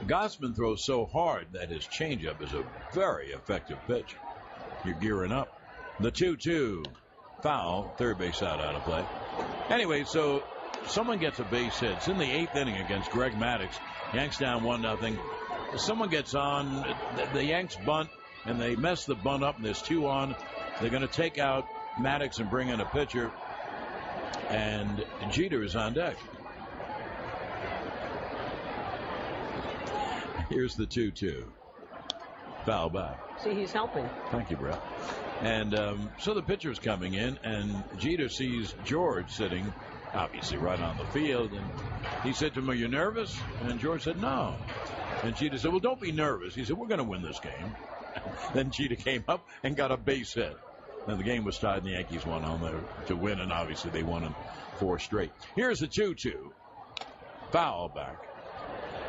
Gausman throws so hard that his changeup is a very effective pitch. You're gearing up. The 2-2. Foul. Third base out of play. Anyway, so someone gets a base hit. It's in the 8th inning against Greg Maddux. Yanks down 1-0. Someone gets on. The Yanks bunt, and they mess the bunt up, and there's 2 on. They're going to take out Maddux and bring in a pitcher. And Jeter is on deck. Here's the 2-2. Foul back. See, he's helping. Thank you, Brett. And so the pitcher's coming in, and Jeter sees George sitting, obviously, right on the field. And he said to him, are you nervous? And George said, no. And Jeter said, well, don't be nervous. He said, we're going to win this game. Then Jeter came up and got a base hit. And the game was tied, and the Yankees won on there to win, and obviously they won in 4 straight. Here's the 2-2. Foul back.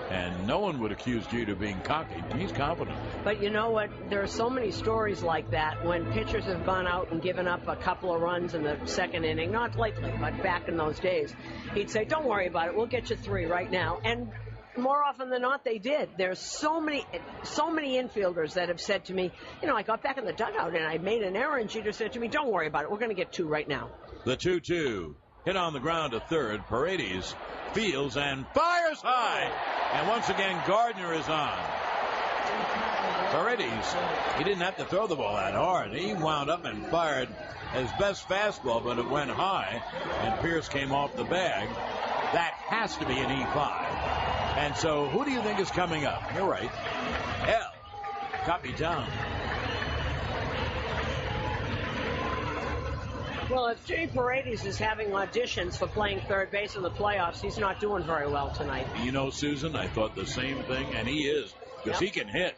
And no one would accuse Jeter of being cocky. He's confident. But you know what? There are so many stories like that when pitchers have gone out and given up a couple of runs in the second inning. Not lately, but back in those days. He'd say, don't worry about it. We'll get you 3 right now. And more often than not, they did. There's so many infielders that have said to me, you know, I got back in the dugout and I made an error, and Jeter said to me, don't worry about it. We're going to get 2 right now. The 2-2. Hit on the ground to third. Paredes fields and fires high. And once again, Gardner is on. Paredes, he didn't have to throw the ball that hard. He wound up and fired his best fastball, but it went high, and Pierce came off the bag. That has to be an E5. And so, who do you think is coming up? You're right. L. Capitan. Well, if Jay Paredes is having auditions for playing third base in the playoffs, he's not doing very well tonight. You know, Susan, I thought the same thing, and he is, because he can hit,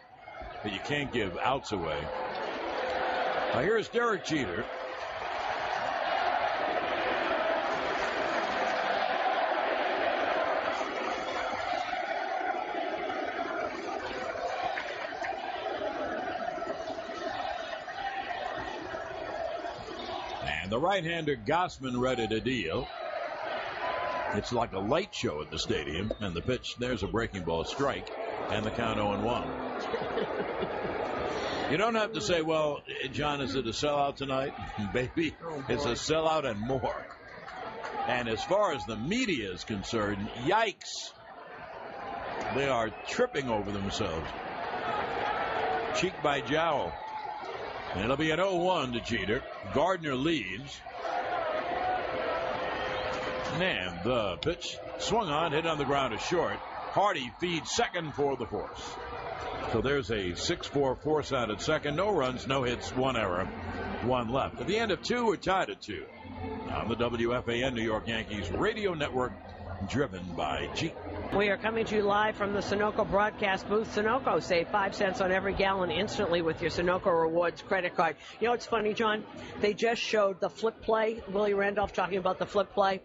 but you can't give outs away. Now, here's Derek Jeter. The right-hander Gausman ready to deal. It's like a light show at the stadium, and the pitch, there's a breaking ball strike, and the count 0-1. You don't have to say, well, John, is it a sellout tonight? Baby, it's a sellout and more. And as far as the media is concerned, yikes. They are tripping over themselves. Cheek by jowl. And it'll be an 0-1 to Jeter. Gardner leads. And the pitch swung on, hit on the ground is short. Hardy feeds second for the force. So there's a 6-4 force out at second. No runs, no hits, one error, one left. At the end of two, we're tied at 2. On the WFAN New York Yankees radio network, driven by Jeep. We are coming to you live from the Sunoco broadcast booth. Sunoco, save 5 cents on every gallon instantly with your Sunoco Rewards credit card. You know what's funny, John? They just showed the flip play. Willie Randolph talking about the flip play.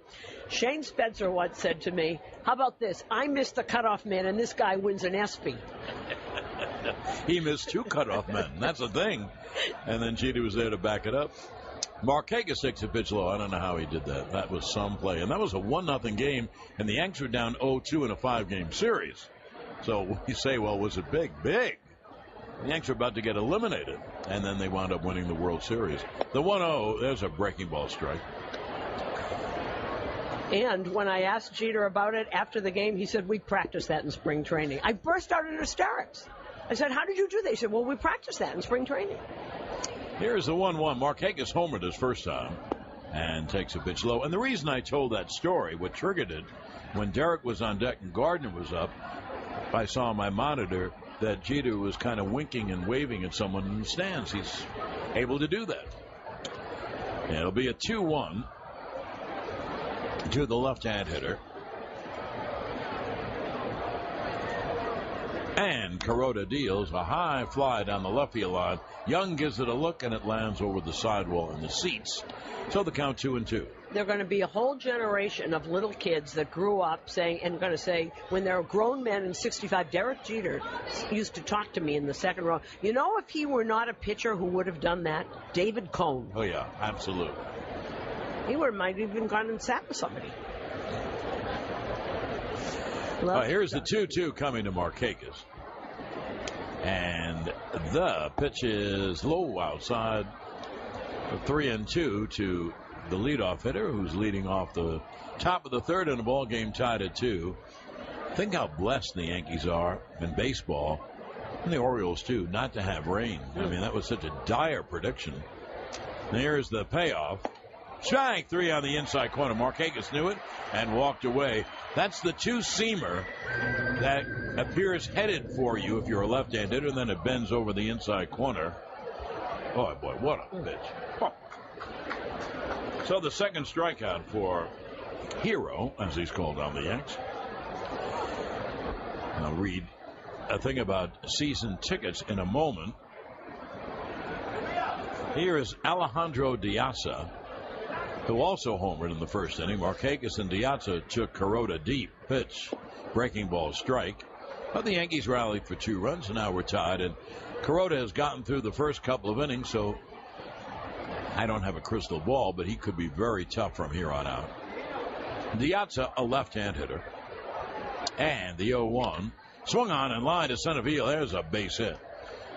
Shane Spencer once said to me, how about this? I missed the cutoff man, and this guy wins an ESPY. He missed 2 cutoff men. That's a thing. And then Jeter was there to back it up. Markakis takes a pitch low. I don't know how he did that. That was some play. And that was a 1-0 game, and the Yanks were down 0-2 in a 5-game series. So you say, well, was it big? Big. The Yanks were about to get eliminated, and then they wound up winning the World Series. The 1-0, there's a breaking ball strike. And when I asked Jeter about it after the game, he said, we practiced that in spring training. I burst out in hysterics. I said, how did you do that? He said, well, we practiced that in spring training. Here's the 1-1. Markakis homered his first time and takes a pitch low. And the reason I told that story, what triggered it, when Derek was on deck and Gardner was up, I saw on my monitor that Jeter was kind of winking and waving at someone in the stands. He's able to do that. And it'll be a 2-1 to the left-hand hitter. And Kuroda deals a high fly down the left field line. Young gives it a look, and it lands over the sidewall in the seats. So the count 2-2. They're going to be a whole generation of little kids that grew up saying, and going to say, when they're grown men in 65, Derek Jeter used to talk to me in the second row. You know, if he were not a pitcher, who would have done that? David Cone. Oh, yeah, absolutely. He might have even gone and sat with somebody. Here's the 2-2 coming to Markakis. And the pitch is low outside. 3-2 to the leadoff hitter, who's leading off the top of the third in a ball game tied at 2. Think how blessed the Yankees are in baseball, and the Orioles too, not to have rain. I mean, that was such a dire prediction. And here's the payoff. Strike 3 on the inside corner. Markakis knew it and walked away. That's the 2-seamer that appears headed for you if you're a left-handed, and then it bends over the inside corner. Oh, boy, what a pitch. Oh. So the second strikeout for Hero, as he's called on the Yanks. I'll read a thing about season tickets in a moment. Here is Alejandro Diaza, who also homered in the first inning. Markakis and Diaza took Kuroda deep. Pitch, breaking ball strike. But the Yankees rallied for 2 runs, and now we're tied. And Kuroda has gotten through the first couple of innings, so I don't have a crystal ball, but he could be very tough from here on out. Diaza, a left-hand hitter. And the 0-1. Swung on and line to center field. There's a base hit.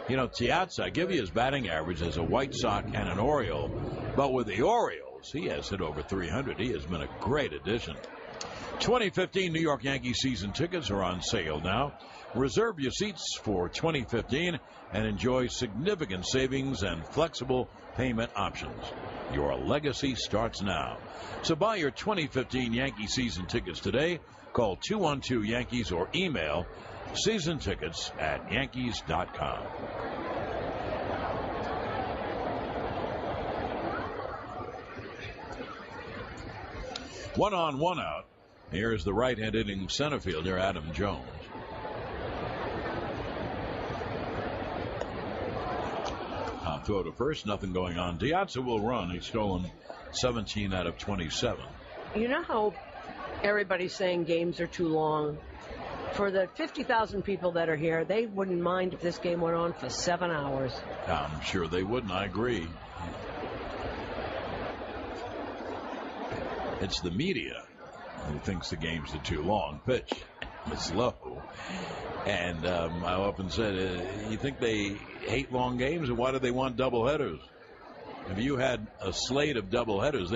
You know, Diaza, I give you his batting average as a White Sox and an Oriole. But with the Orioles, he has hit over 300. He has been a great addition. 2015 New York Yankees season tickets are on sale now. Reserve your seats for 2015 and enjoy significant savings and flexible payment options. Your legacy starts now. So buy your 2015 Yankee season tickets today. Call 212-YANKEES or email seasontickets@yankees.com. One on, one out. Here's the right-handed hitting center fielder, Adam Jones. Throw to first, nothing going on. Diaza will run. He's stolen 17 out of 27. You know how everybody's saying games are too long? For the 50,000 people that are here, they wouldn't mind if this game went on for 7 hours. I'm sure they wouldn't. I agree. It's the media who thinks the games are too long. Pitch is low. And I often said, you think they hate long games, and why do they want doubleheaders? If you had a slate of doubleheaders,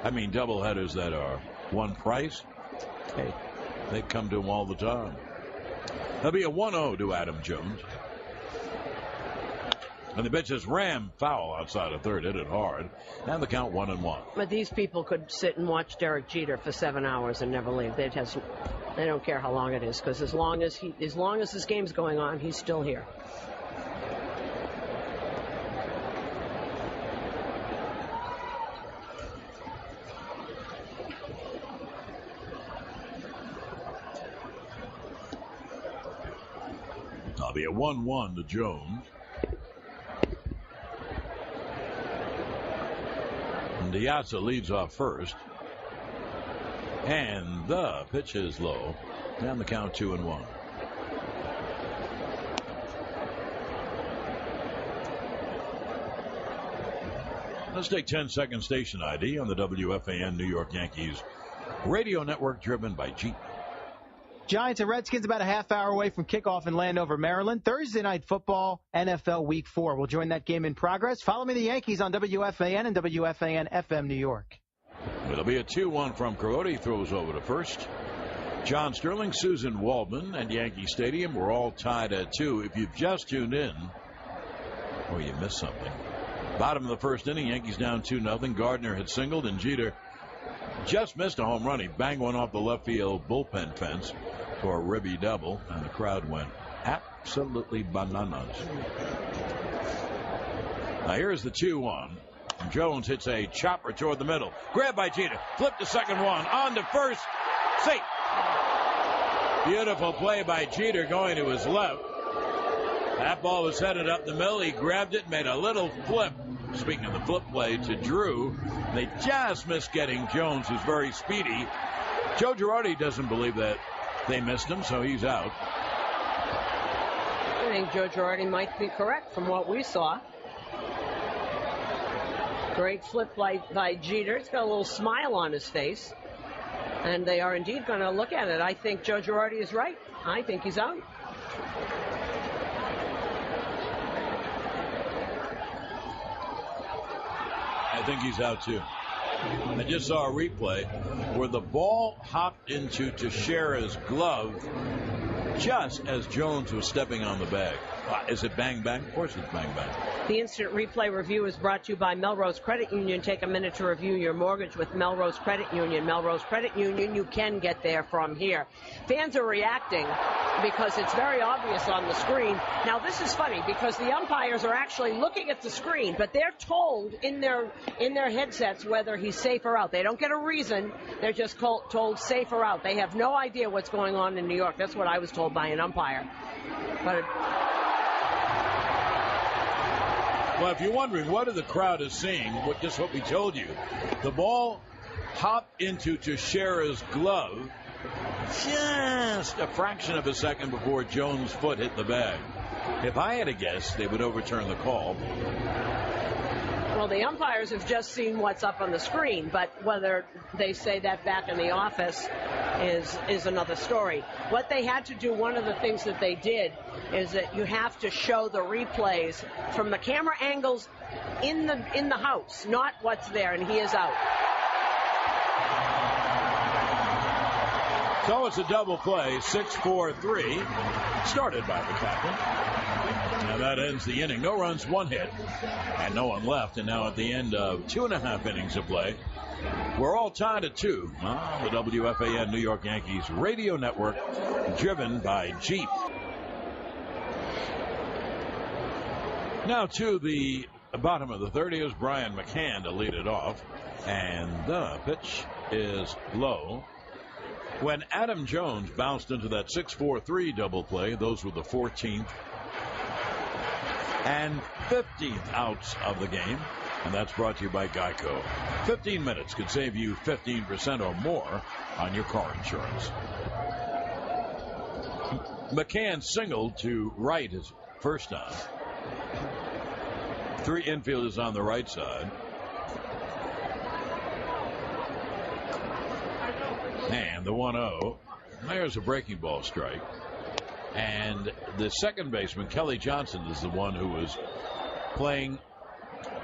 doubleheaders that are one price, they'd come to them all the time. There'll be a 1-0 to Adam Jones. And the pitch is Ram foul outside of third, hit it hard. And the count 1-1. But these people could sit and watch Derek Jeter for 7 hours and never leave. They don't care how long it is, because as long as this game's going on, he's still here. That'll be a 1-1 to Jones. And Diaz leads off first. And the pitch is low. And the count 2-1. Let's take 10-second station ID on the WFAN New York Yankees radio network, driven by Jeep. Giants and Redskins about a half hour away from kickoff in Landover, Maryland. Thursday night football, NFL Week 4. We'll join that game in progress. Follow me, the Yankees, on WFAN and WFAN FM New York. It'll be a 2-1 from Carodi. Throws over to first. John Sterling, Suzyn Waldman, and Yankee Stadium were all tied at 2. If you've just tuned in, or you missed something. Bottom of the first inning, Yankees down 2-0. Gardner had singled, and Jeter just missed a home run. He banged one off the left field bullpen fence for a ribby double, and the crowd went absolutely bananas. Now here's the 2-1. Jones hits a chopper toward the middle. Grabbed by Jeter. Flip to second one. On to first. Safe. Beautiful play by Jeter going to his left. That ball was headed up the middle. He grabbed it, made a little flip. Speaking of the flip play to Drew, they just missed getting Jones, who's very speedy. Joe Girardi doesn't believe that they missed him, so he's out. I think Joe Girardi might be correct from what we saw. Great flip by Jeter. He's got a little smile on his face. And they are indeed going to look at it. I think Joe Girardi is right. I think he's out. I think he's out too. I just saw a replay where the ball hopped into Teixeira's glove just as Jones was stepping on the bag. Is it bang bang? Of course it's bang bang. The instant replay review is brought to you by Melrose Credit Union. Take a minute to review your mortgage with Melrose Credit Union. Melrose Credit Union, you can get there from here. Fans are reacting because it's very obvious on the screen. Now, this is funny because the umpires are actually looking at the screen, but they're told in their headsets whether he's safe or out. They don't get a reason. They're just told safe or out. They have no idea what's going on in New York. That's what I was told by an umpire. But well, if you're wondering what the crowd is seeing, just what we told you. The ball hopped into Teixeira's glove just a fraction of a second before Jones' foot hit the bag. If I had to guess, they would overturn the call. Well, the umpires have just seen what's up on the screen, but whether they say that back in the office is another story. What they had to do, one of the things that they did, is that you have to show the replays from the camera angles in the house, not what's there, and he is out. So it's a double play, 6-4-3, started by the captain. And that ends the inning. No runs, one hit, and no one left. And now at the end of 2.5 innings of play, we're all tied at 2 on the WFAN New York Yankees radio network, driven by Jeep. Now to the bottom of the third. Here's Brian McCann to lead it off. And the pitch is low. When Adam Jones bounced into that 6-4-3 double play, those were the 14th and 15th outs of the game. And that's brought to you by Geico. 15 minutes could save you 15% or more on your car insurance. McCann singled to right his first time. 3 infielders on the right side. And the 1-0. There's a breaking ball strike. And the second baseman, Kelly Johnson, is the one who is playing.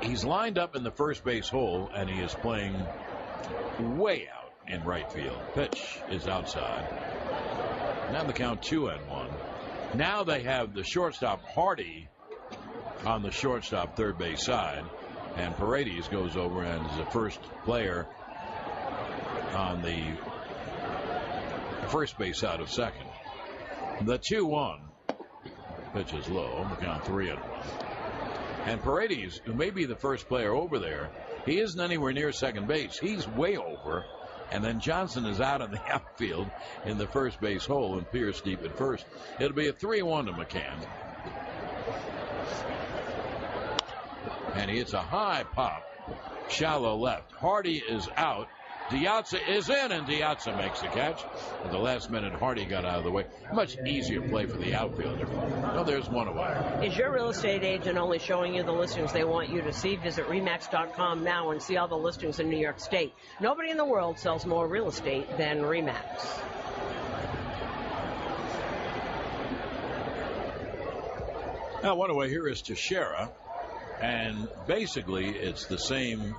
He's lined up in the first base hole, and he is playing way out in right field. Pitch is outside. Now the count 2-1. Now they have the shortstop, Hardy, on the shortstop third base side. And Paredes goes over and is the first player on the first base side of second. The 2-1 pitch is low. We count 3-1. And Paredes, who may be the first player over there, he isn't anywhere near second base. He's way over. And then Johnson is out in the outfield in the first base hole and Pierce deep at first. It'll be a 3-1 to McCann. And he hits a high pop, shallow left. Hardy is out. Diazza is in, and Diazza makes the catch. At the last minute, Hardy got out of the way. Much easier play for the outfielder. Well, there's one away. Is your real estate agent only showing you the listings they want you to see? Visit RE/MAX.com now and see all the listings in New York State. Nobody in the world sells more real estate than RE/MAX. Now, one away here is Teixeira. And basically, it's the same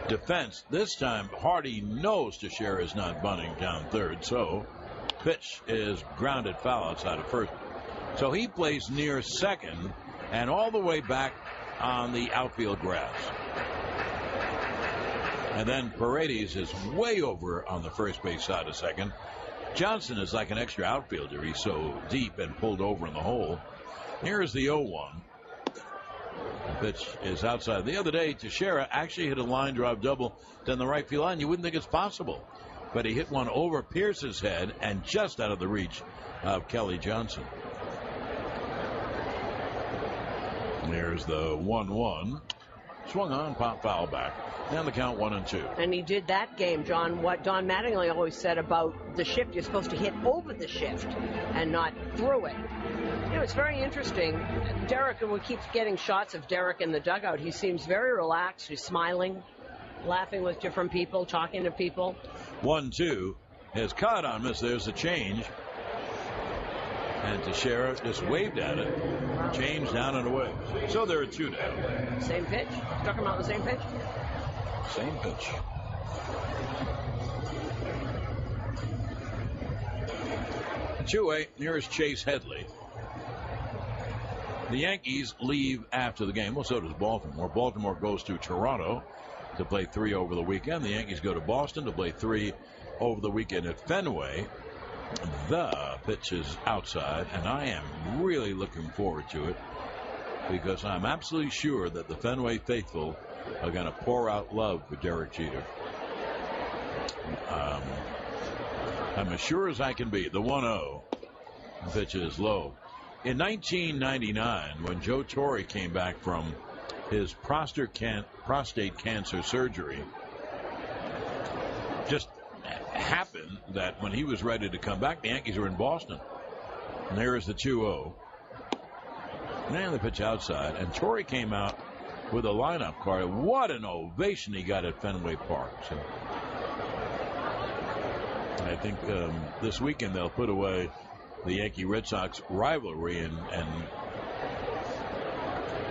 defense. This time, Hardy knows Teixeira is not bunting down third, so pitch is grounded foul outside of first. So he plays near second and all the way back on the outfield grass. And then Paredes is way over on the first base side of second. Johnson is like an extra outfielder. He's so deep and pulled over in the hole. Here's the 0-1. The pitch is outside. The other day, Teixeira actually hit a line drive double down the right field line. You wouldn't think it's possible. But he hit one over Pierce's head and just out of the reach of Kelly Johnson. There's the 1-1. Swung on, pop foul back. And the count 1-2. And he did that game, John, what Don Mattingly always said about the shift. You're supposed to hit over the shift and not through it. You know, it's very interesting. Derek, and we keep getting shots of Derek in the dugout. He seems very relaxed. He's smiling, laughing with different people, talking to people. 1-2. His cut on miss. There's a change. And Teixeira just waved at it. Change down and away. So there are 2 down. Same pitch? Talking about the same pitch? Same pitch. Two-way, nearest Chase Headley. The Yankees leave after the game. Well, so does Baltimore. Baltimore goes to Toronto to play 3 over the weekend. The Yankees go to Boston to play 3 over the weekend at Fenway. The pitch is outside, and I am really looking forward to it because I'm absolutely sure that the Fenway faithful are going to pour out love for Derek Jeter. I'm as sure as I can be. The 1-0. The pitch is low. In 1999, when Joe Torre came back from his prostate cancer surgery, just happened that when he was ready to come back, the Yankees were in Boston. And there is the 2-0. And the pitch outside. And Torre came out with a lineup card. What an ovation he got at Fenway Park. So I think this weekend they'll put away the Yankee-Red Sox rivalry and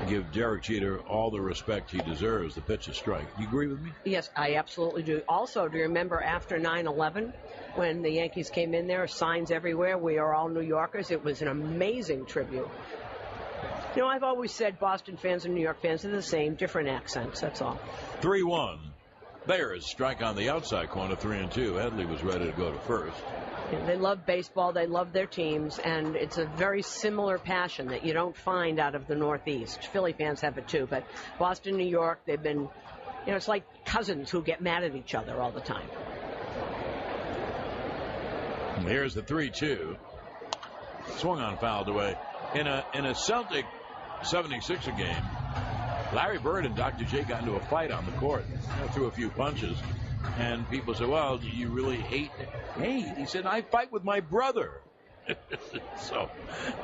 give Derek Jeter all the respect he deserves. The pitch is strike. Do you agree with me? Yes, I absolutely do. Also, do you remember after 9/11 when the Yankees came in there, signs everywhere, we are all New Yorkers? It was an amazing tribute. You know, I've always said Boston fans and New York fans are the same, different accents, that's all. 3-1. Bears strike on the outside corner, 3-2. Headley was ready to go to first. They love baseball, they love their teams, and it's a very similar passion that you don't find out of the Northeast. Philly fans have it too, but Boston, New York, they've been, you know, it's like cousins who get mad at each other all the time. And here's the 3-2. Swung on, fouled away. In a Celtic 76er game, Larry Bird and Dr. J got into a fight on the court. Threw a few punches. And people said, well, do you really hate? Hey, he said, I fight with my brother. So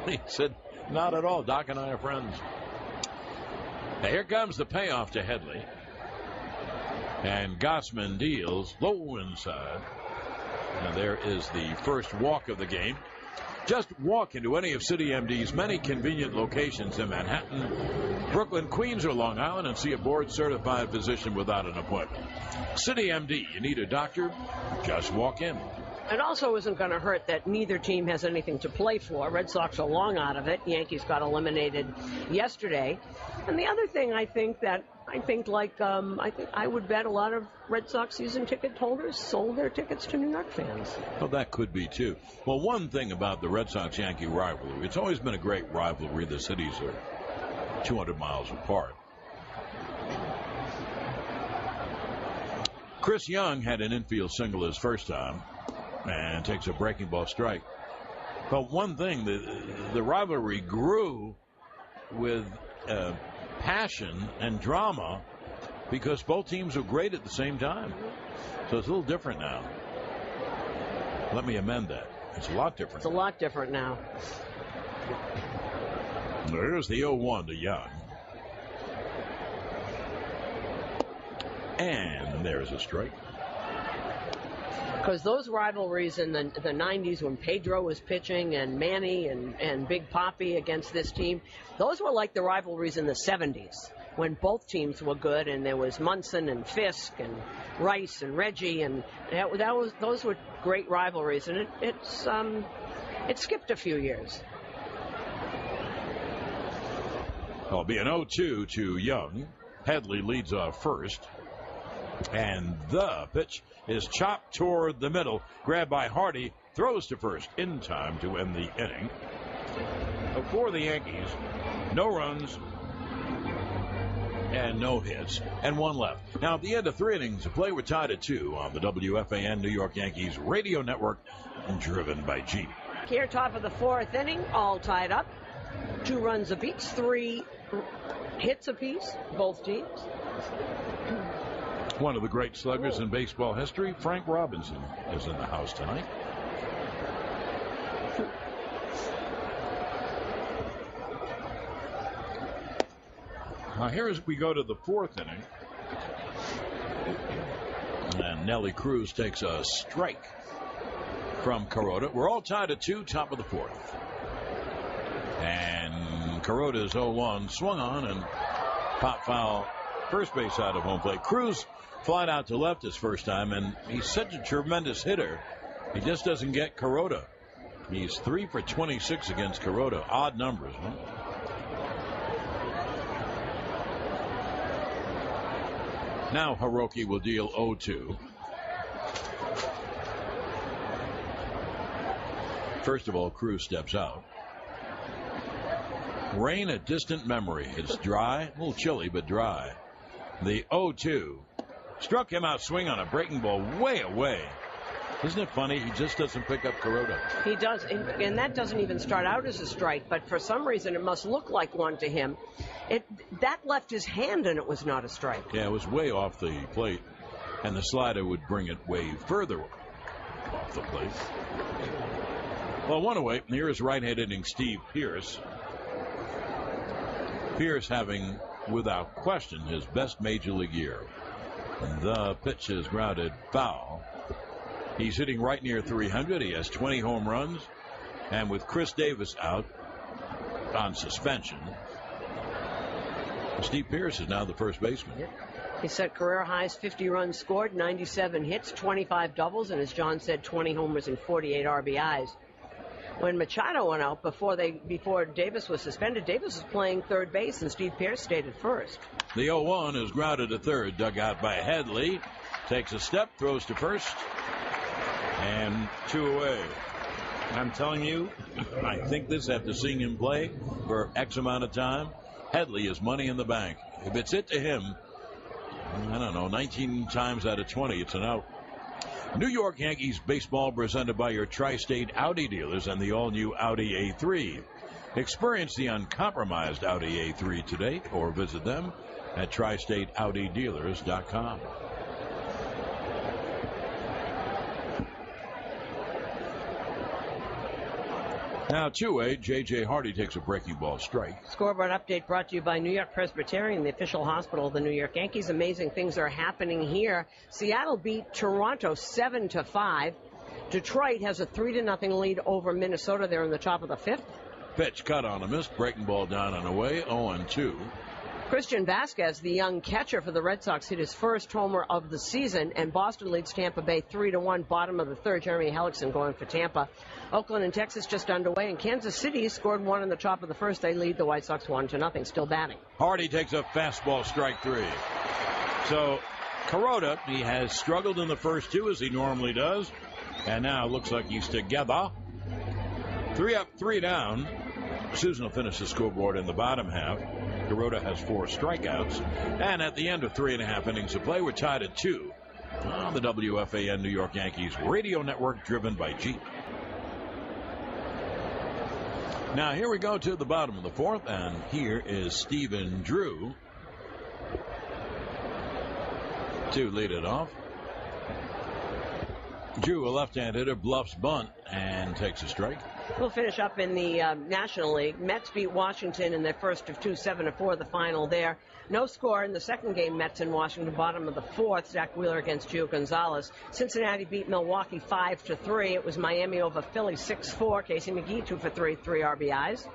he said, not at all. Doc and I are friends. Now here comes the payoff to Headley. And Gossman deals low inside. Now there is the first walk of the game. Just walk into any of City MD's many convenient locations in Manhattan, Brooklyn, Queens, or Long Island and see a board-certified physician without an appointment. City MD, you need a doctor? Just walk in. It also isn't going to hurt that neither team has anything to play for. Red Sox are long out of it. Yankees got eliminated yesterday. And the other thing I think I would bet a lot of Red Sox season ticket holders sold their tickets to New York fans. Well, that could be, too. Well, one thing about the Red Sox-Yankee rivalry, it's always been a great rivalry. The cities are 200 miles apart. Chris Young had an infield single his first time and takes a breaking ball strike. But one thing, the rivalry grew with passion and drama because both teams were great at the same time. So it's a little different now. Let me amend that. It's a lot different. It's a lot different now. There's the 0-1 to Young. And there's a strike. Because those rivalries in the 90s when Pedro was pitching and Manny and Big Papi against this team, those were like the rivalries in the 70s when both teams were good and there was Munson and Fisk and Rice and Reggie, and those were great rivalries, and it skipped a few years. It'll be an 0-2 to Young. Headley leads off first. And the pitch is chopped toward the middle. Grabbed by Hardy. Throws to first in time to end the inning. For the Yankees, no runs and no hits and one left. Now, at the end of 3 innings of play, we're tied at 2 on the WFAN New York Yankees radio network, driven by Jeep. Here, top of the 4th inning, all tied up. 2 runs apiece, 3 hits apiece, both teams. One of the great sluggers in baseball history, Frank Robinson, is in the house tonight. Now here as we go to the 4th inning, and Nelly Cruz takes a strike from Kuroda. We're all tied at 2, top of the 4th. And Kuroda's 0-1 swung on and pop foul first base out of home plate. Cruz flied out to left his first time, and he's such a tremendous hitter. He just doesn't get Kuroda. He's 3 for 26 against Kuroda. Odd numbers, huh? Now Hiroki will deal 0-2. First of all, Cruz steps out. Rain, a distant memory. It's dry, a little chilly, but dry. The 0-2 struck him out swing on a breaking ball way away. Isn't it funny? He just doesn't pick up Kuroda. He does, and that doesn't even start out as a strike, but for some reason it must look like one to him. That left his hand and it was not a strike. Yeah, it was way off the plate, and the slider would bring it way further off the plate. Well, one away. Here is right-hand hitting Steve Pearce. Pearce having, without question, his best major league year. The pitch is grounded foul. He's hitting right near 300. He has 20 home runs. And with Chris Davis out on suspension, Steve Pearce is now the first baseman. He set career highs, 50 runs scored, 97 hits, 25 doubles, and as John said, 20 homers and 48 RBIs. When Machado went out before Davis was suspended, Davis was playing third base and Steve Pearce stayed at first. The 0-1 is grounded to third, dug out by Headley. Takes a step, throws to first, and 2 away. I'm telling you, I think this after seeing him play for X amount of time, Headley is money in the bank. If it's it to him, I don't know, 19 times out of 20, it's an out. New York Yankees baseball presented by your Tri-State Audi dealers and the all-new Audi A3. Experience the uncompromised Audi A3 today or visit them at tristateaudidealers.com. Now 2-8, J.J. Hardy takes a breaking ball strike. Scoreboard update brought to you by New York Presbyterian, the official hospital of the New York Yankees. Amazing things are happening here. Seattle beat Toronto 7-5. Detroit has a 3-0 lead over Minnesota. They're in the top of the 5th. Pitch cut on a miss. Breaking ball down and away. 0-2. Christian Vasquez, the young catcher for the Red Sox, hit his first homer of the season, and Boston leads Tampa Bay 3-1, bottom of the third. Jeremy Hellickson going for Tampa. Oakland and Texas just underway, and Kansas City scored one in the top of the first. They lead the White Sox 1-0, still batting. Hardy takes a fastball, strike 3. So Kuroda, he has struggled in the first 2 as he normally does, and now it looks like he's together. 3 up, 3 down. Suzyn will finish the scoreboard in the bottom half. Kuroda has 4 strikeouts. And at the end of 3.5 innings of play, we're tied at 2 on the WFAN New York Yankees radio network, driven by Jeep. Now here we go to the bottom of the 4th, and here is Stephen Drew to lead it off. Drew, a left-hand hitter, bluffs bunt and takes a strike. We'll finish up in the National League. Mets beat Washington in their first of 2, 7-4, the final there. No score in the second game, Mets in Washington, bottom of the 4th. Zach Wheeler against Gio Gonzalez. Cincinnati beat Milwaukee 5-3. It was Miami over Philly 6-4. Casey McGee 2 for 3 RBIs.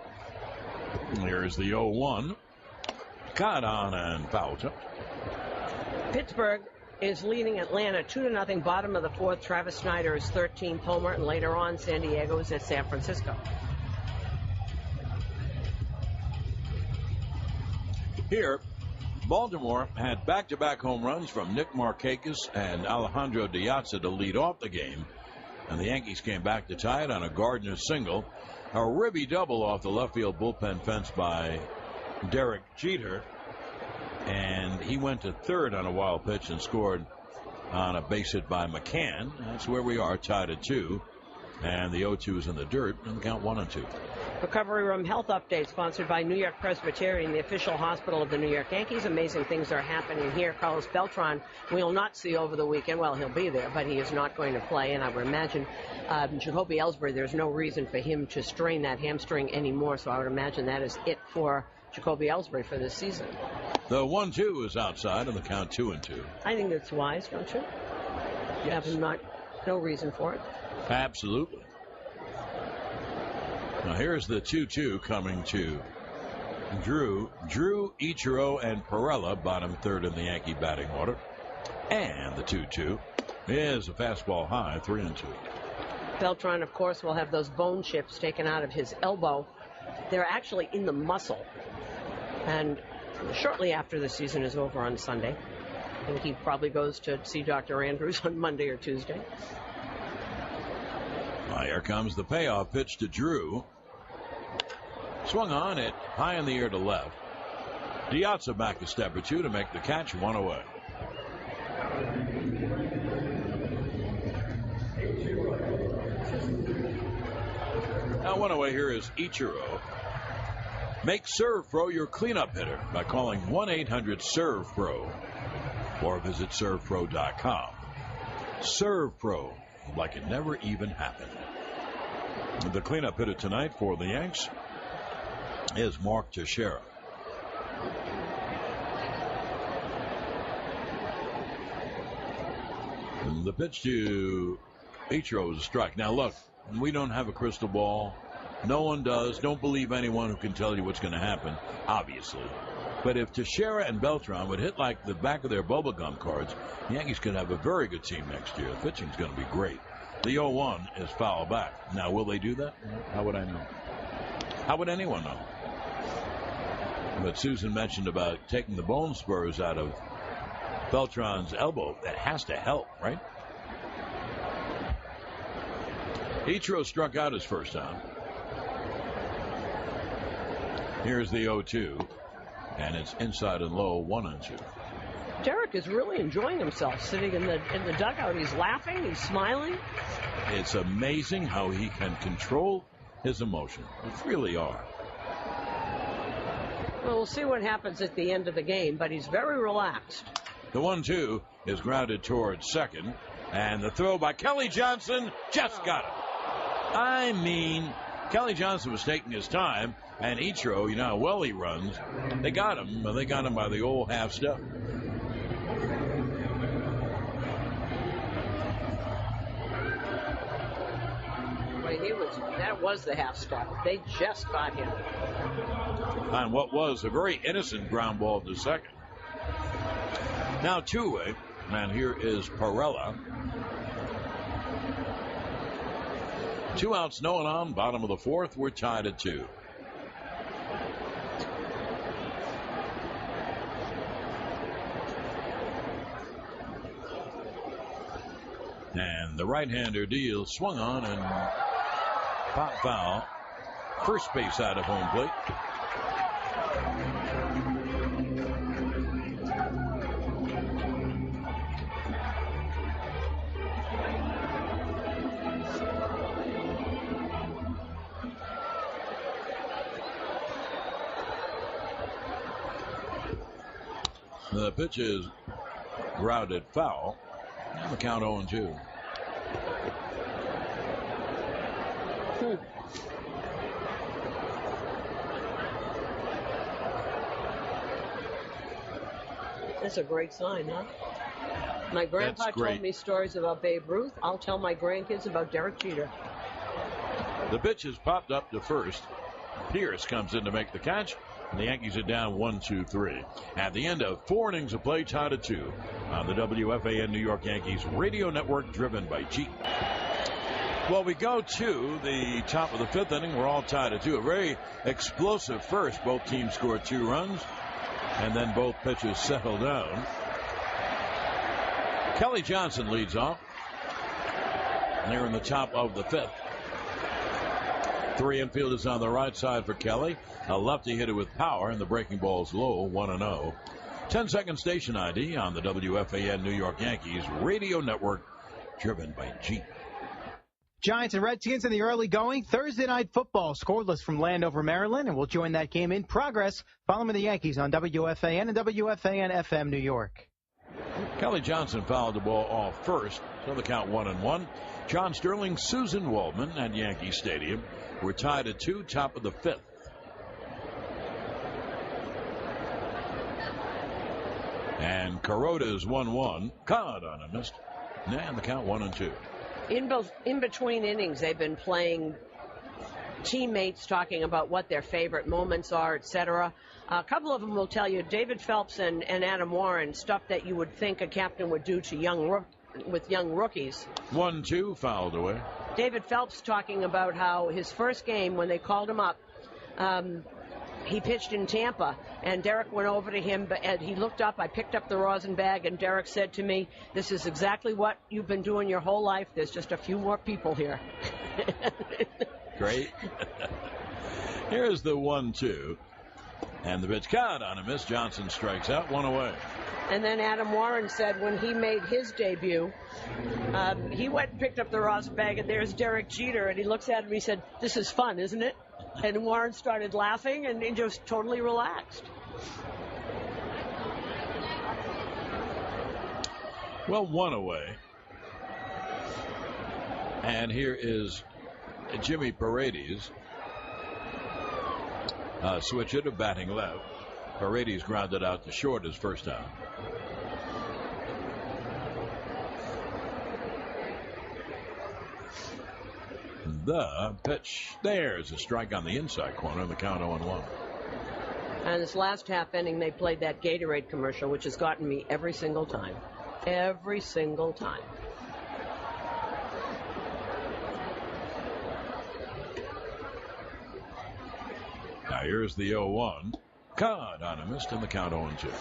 Here's the 0-1. Caught on and fouled up. Pittsburgh is leading Atlanta 2-0, bottom of the 4th. Travis Snyder is 13th homer, and later on San Diego is at San Francisco. Here, Baltimore had back-to-back home runs from Nick Markakis and Alejandro Diaz to lead off the game, and the Yankees came back to tie it on a Gardner single. A ribby double off the left field bullpen fence by Derek Jeter, and he went to third on a wild pitch and scored on a base hit by McCann. That's where we are, tied at 2. And the 0-2 is in the dirt, and count 1-2. Recovery Room Health Update, sponsored by New York Presbyterian, the official hospital of the New York Yankees. Amazing things are happening here. Carlos Beltran we will not see over the weekend. Well, he'll be there, but he is not going to play. And I would imagine Jacoby Ellsbury, there's no reason for him to strain that hamstring anymore. So I would imagine that is it for Jacoby Ellsbury for this season. The 1-2 is outside, and the count 2-2. I think that's wise, don't you? You have no reason for it. Absolutely. Now here's the 2-2 coming to Drew, Ichiro, and Perella, bottom third in the Yankee batting order. And the 2-2 is a fastball high, 3-2. Beltran, of course, will have those bone chips taken out of his elbow. They're actually in the muscle. And shortly after the season is over on Sunday, I think he probably goes to see Dr. Andrews on Monday or Tuesday. Here comes the payoff pitch to Drew. Swung on it, high in the air to left. Diaz back a step or two to make the catch, 1 away. Now 1 away here is Ichiro. Make ServPro your cleanup hitter by calling 1-800-ServPro or visit servpro.com. ServPro, like it never even happened. The cleanup hitter tonight for the Yanks is Mark Teixeira. And the pitch to Ichiro is a strike. Now look, we don't have a crystal ball. No one does. Don't believe anyone who can tell you what's going to happen, obviously. But if Teixeira and Beltran would hit like the back of their bubblegum cards, the Yankees could have a very good team next year. The pitching's going to be great. The 0-1 is foul back. Now, will they do that? How would I know? How would anyone know? But Suzyn mentioned about taking the bone spurs out of Beltran's elbow. That has to help, right? Ichiro struck out his first time. Here's the 0-2, and it's inside and low, 1-2. Derek is really enjoying himself sitting in the dugout. He's laughing, he's smiling. It's amazing how he can control his emotion. It really are. Well, we'll see what happens at the end of the game, but he's very relaxed. The 1-2 is grounded towards second, and the throw by Kelly Johnson just got it. I mean, Kelly Johnson was taking his time, and Ichiro, you know how well he runs. They got him, but they got him by the old half step. Well, he was that was the half stop. They just got him. On what was a very innocent ground ball to second. Now two-way, and here is Perella. 2 outs, no one on. Bottom of the fourth, we're tied at 2. And the right-hander deals, swung on and pop foul. First base out of home plate. The pitch is grounded foul. And the count 0-2. That's a great sign, huh? My grandpa told me stories about Babe Ruth. I'll tell my grandkids about Derek Jeter. The pitch is popped up to first. Pierce comes in to make the catch. And the Yankees are down 1-2-3. At the end of 4 innings of play, tied at 2 on the WFAN New York Yankees radio network, driven by Jeep. Well, we go to the top of the 5th inning. We're all tied at 2. A very explosive first. Both teams scored 2 runs, and then both pitches settle down. Kelly Johnson leads off. And they're in the top of the 5th. 3 infielders on the right side for Kelly. A lefty hitter with power, and the breaking ball's low, 1-0. 10-second station ID on the WFAN New York Yankees radio network, driven by Jeep. Giants and Redskins in the early going. Thursday night football, scoreless from Landover, Maryland, and we'll join that game in progress following the Yankees on WFAN and WFAN FM New York. Kelly Johnson fouled the ball off first, so the count 1-1. John Sterling, Suzyn Waldman at Yankee Stadium. We're tied at 2, top of the 5th. And Kuroda's 1-1. Caught on a missed. And the count 1-2. In between innings, they've been playing teammates talking about what their favorite moments are, etc. A couple of them will tell you, David Phelps and Adam Warren, stuff that you would think a captain would do to young rookies. 1-2, fouled away. David Phelps talking about how his first game, when they called him up, he pitched in Tampa, and Derek went over to him, and he looked up. I picked up the rosin bag, and Derek said to me, "This is exactly what you've been doing your whole life. There's just a few more people here." Great. Here's the 1-2. And the pitch caught on a miss. Johnson strikes out, 1 away. And then Adam Warren said when he made his debut, he went and picked up the rosin bag, and there's Derek Jeter, and he looks at him and he said, "This is fun, isn't it?" And Warren started laughing, and he just totally relaxed. Well, 1 away. And here is Jimmy Paredes. Switch hitter batting left. Paredes grounded out to short his first time. The pitch. There's a strike on the inside corner, and the count 0-1. And this last half inning, they played that Gatorade commercial, which has gotten me every single time. Every single time. Now here's the 0-1. Caught on a missed, and the count 0-2.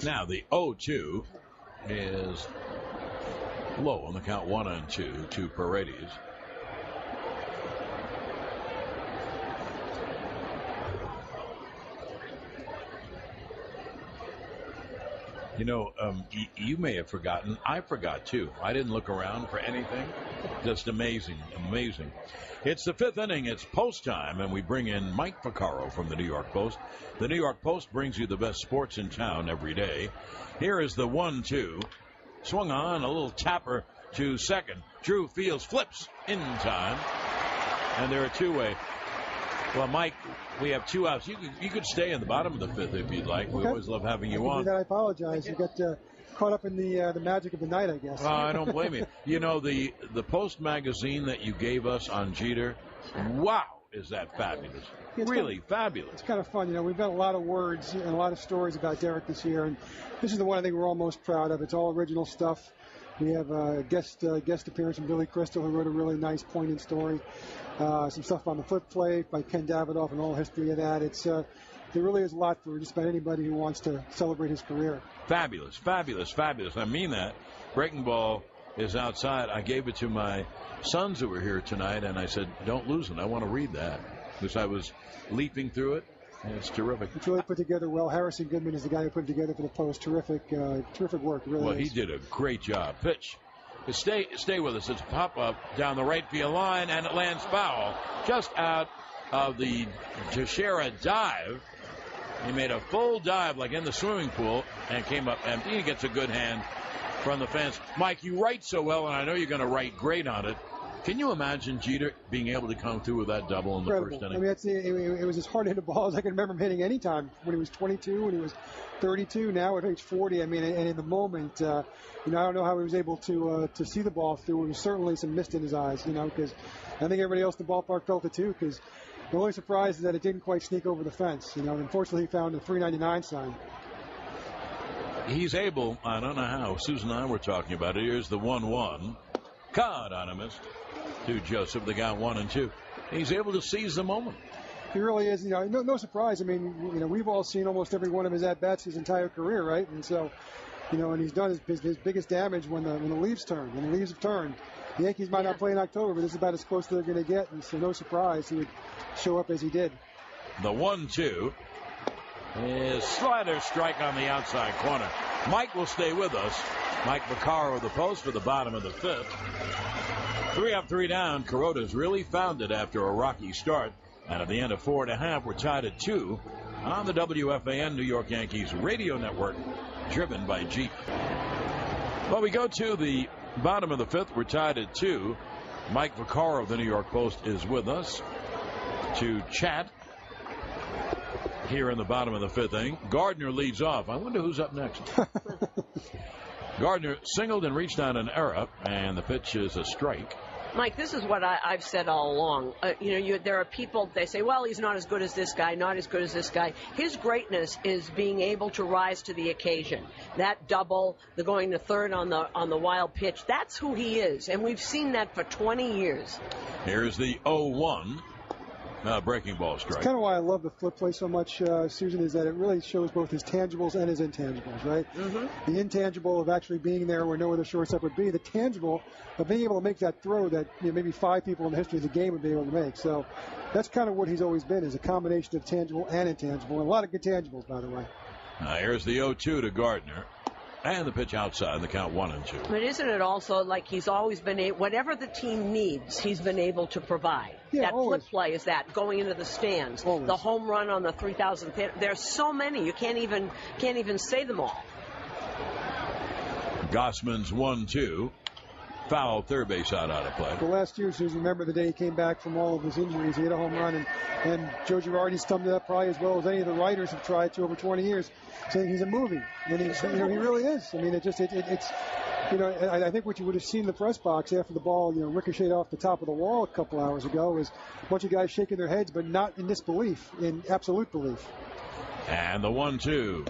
Now the 0-2 is low on the count 1-2 to Paredes. You know, you may have forgotten. I forgot, too. I didn't look around for anything. Just amazing, amazing. It's the 5th inning. It's post time, and we bring in Mike Vaccaro from the New York Post. The New York Post brings you the best sports in town every day. Here is the 1-2. Swung on, a little tapper to second. Drew Fields flips in time, and they're a two-way. Well, Mike, we have 2 outs. You could stay in the bottom of the fifth if you'd like. We always love having you on. I apologize. You got caught up in the magic of the night, I guess. I don't blame you. You know, the Post magazine that you gave us on Jeter, wow, is that fabulous. Really fabulous. It's kind of fun. You know, we've got a lot of words and a lot of stories about Derek this year, and this is the one I think we're all most proud of. It's all original stuff. We have a guest appearance from Billy Crystal, who wrote a really nice, poignant story. Some stuff on the flip play by Ken Davidoff and all the history of that. There really is a lot for just about anybody who wants to celebrate his career. Fabulous, fabulous, fabulous. I mean that. Breaking Ball is outside. I gave it to my sons who were here tonight, and I said, don't lose it. I want to read that. Because I was leaping through it, and it's terrific. It's really put together well. Harrison Goodman is the guy who put it together for the Post. Terrific work. Really well, he did a great job. Pitch. Stay with us. It's a pop-up down the right field line, and it lands foul. Just out of the Teixeira dive. He made a full dive like in the swimming pool and came up empty. He gets a good hand from the fence. Mike, you write so well, and I know you're going to write great on it. Can you imagine Jeter being able to come through with that double in the first inning? I mean, it was as hard to hit a ball as I can remember him hitting any time when he was 22, when he was 32, now at age 40. I mean, and in the moment, I don't know how he was able to see the ball through. There was certainly some mist in his eyes, because I think everybody else in the ballpark felt it too, because the only surprise is that it didn't quite sneak over the fence. Unfortunately, he found a 399 sign. He's able, I don't know how, Susan and I were talking about it. Here's the 1-1. Caught on a miss to Joseph. They got 1 and 2. He's able to seize the moment. He really is. No surprise. I mean, we've all seen almost every one of his at-bats his entire career, right? And so, and he's done his biggest damage when the leaves turn. When the leaves have turned. The Yankees might not play in October, but this is about as close as they're going to get. And so no surprise he would show up as he did. The 1-2 is slider strike on the outside corner. Mike will stay with us. Mike Vaccaro of the Post for the bottom of the fifth. 3 up, 3 down. Kuroda's really found it after a rocky start. And at the end of 4.5, we're tied at 2 on the WFAN New York Yankees radio network, driven by Jeep. Well, we go to the bottom of the fifth. We're tied at 2. Mike Vaccaro of the New York Post is with us to chat here in the bottom of the fifth inning. Gardner leads off. I wonder who's up next. Gardner singled and reached on an error, and the pitch is a strike. Mike, this is what I've said all along. There are people, they say, well, he's not as good as this guy, not as good as this guy. His greatness is being able to rise to the occasion. That double, the going to third on the wild pitch, that's who he is. And we've seen that for 20 years. Here's the 0-1. Breaking ball strike. It's kind of why I love the flip play so much, Susan, is that it really shows both his tangibles and his intangibles, right? Mm-hmm. The intangible of actually being there where no other shortstop would be. The tangible of being able to make that throw that maybe 5 people in the history of the game would be able to make. So that's kind of what he's always been, is a combination of tangible and intangible. And a lot of good tangibles, by the way. Here's the 0-2 to Gardner. And the pitch outside, the count 1 and 2. But isn't it also like he's always been whatever the team needs, he's been able to provide? Yeah, that always. Flip play is that, going into the stands. Always. The home run on the 3,000th hit. There's so many, you can't even say them all. Gossman's 1-2. Foul, third base out of play. The last year, Susan, remember the day he came back from all of his injuries. He hit a home run, and Joe Girardi summed it up probably as well as any of the writers have tried to over 20 years, saying he's a movie. And he really is. I mean, it's I think what you would have seen in the press box after the ball, ricocheted off the top of the wall a couple hours ago was a bunch of guys shaking their heads, but not in disbelief, in absolute belief. And the 1-2.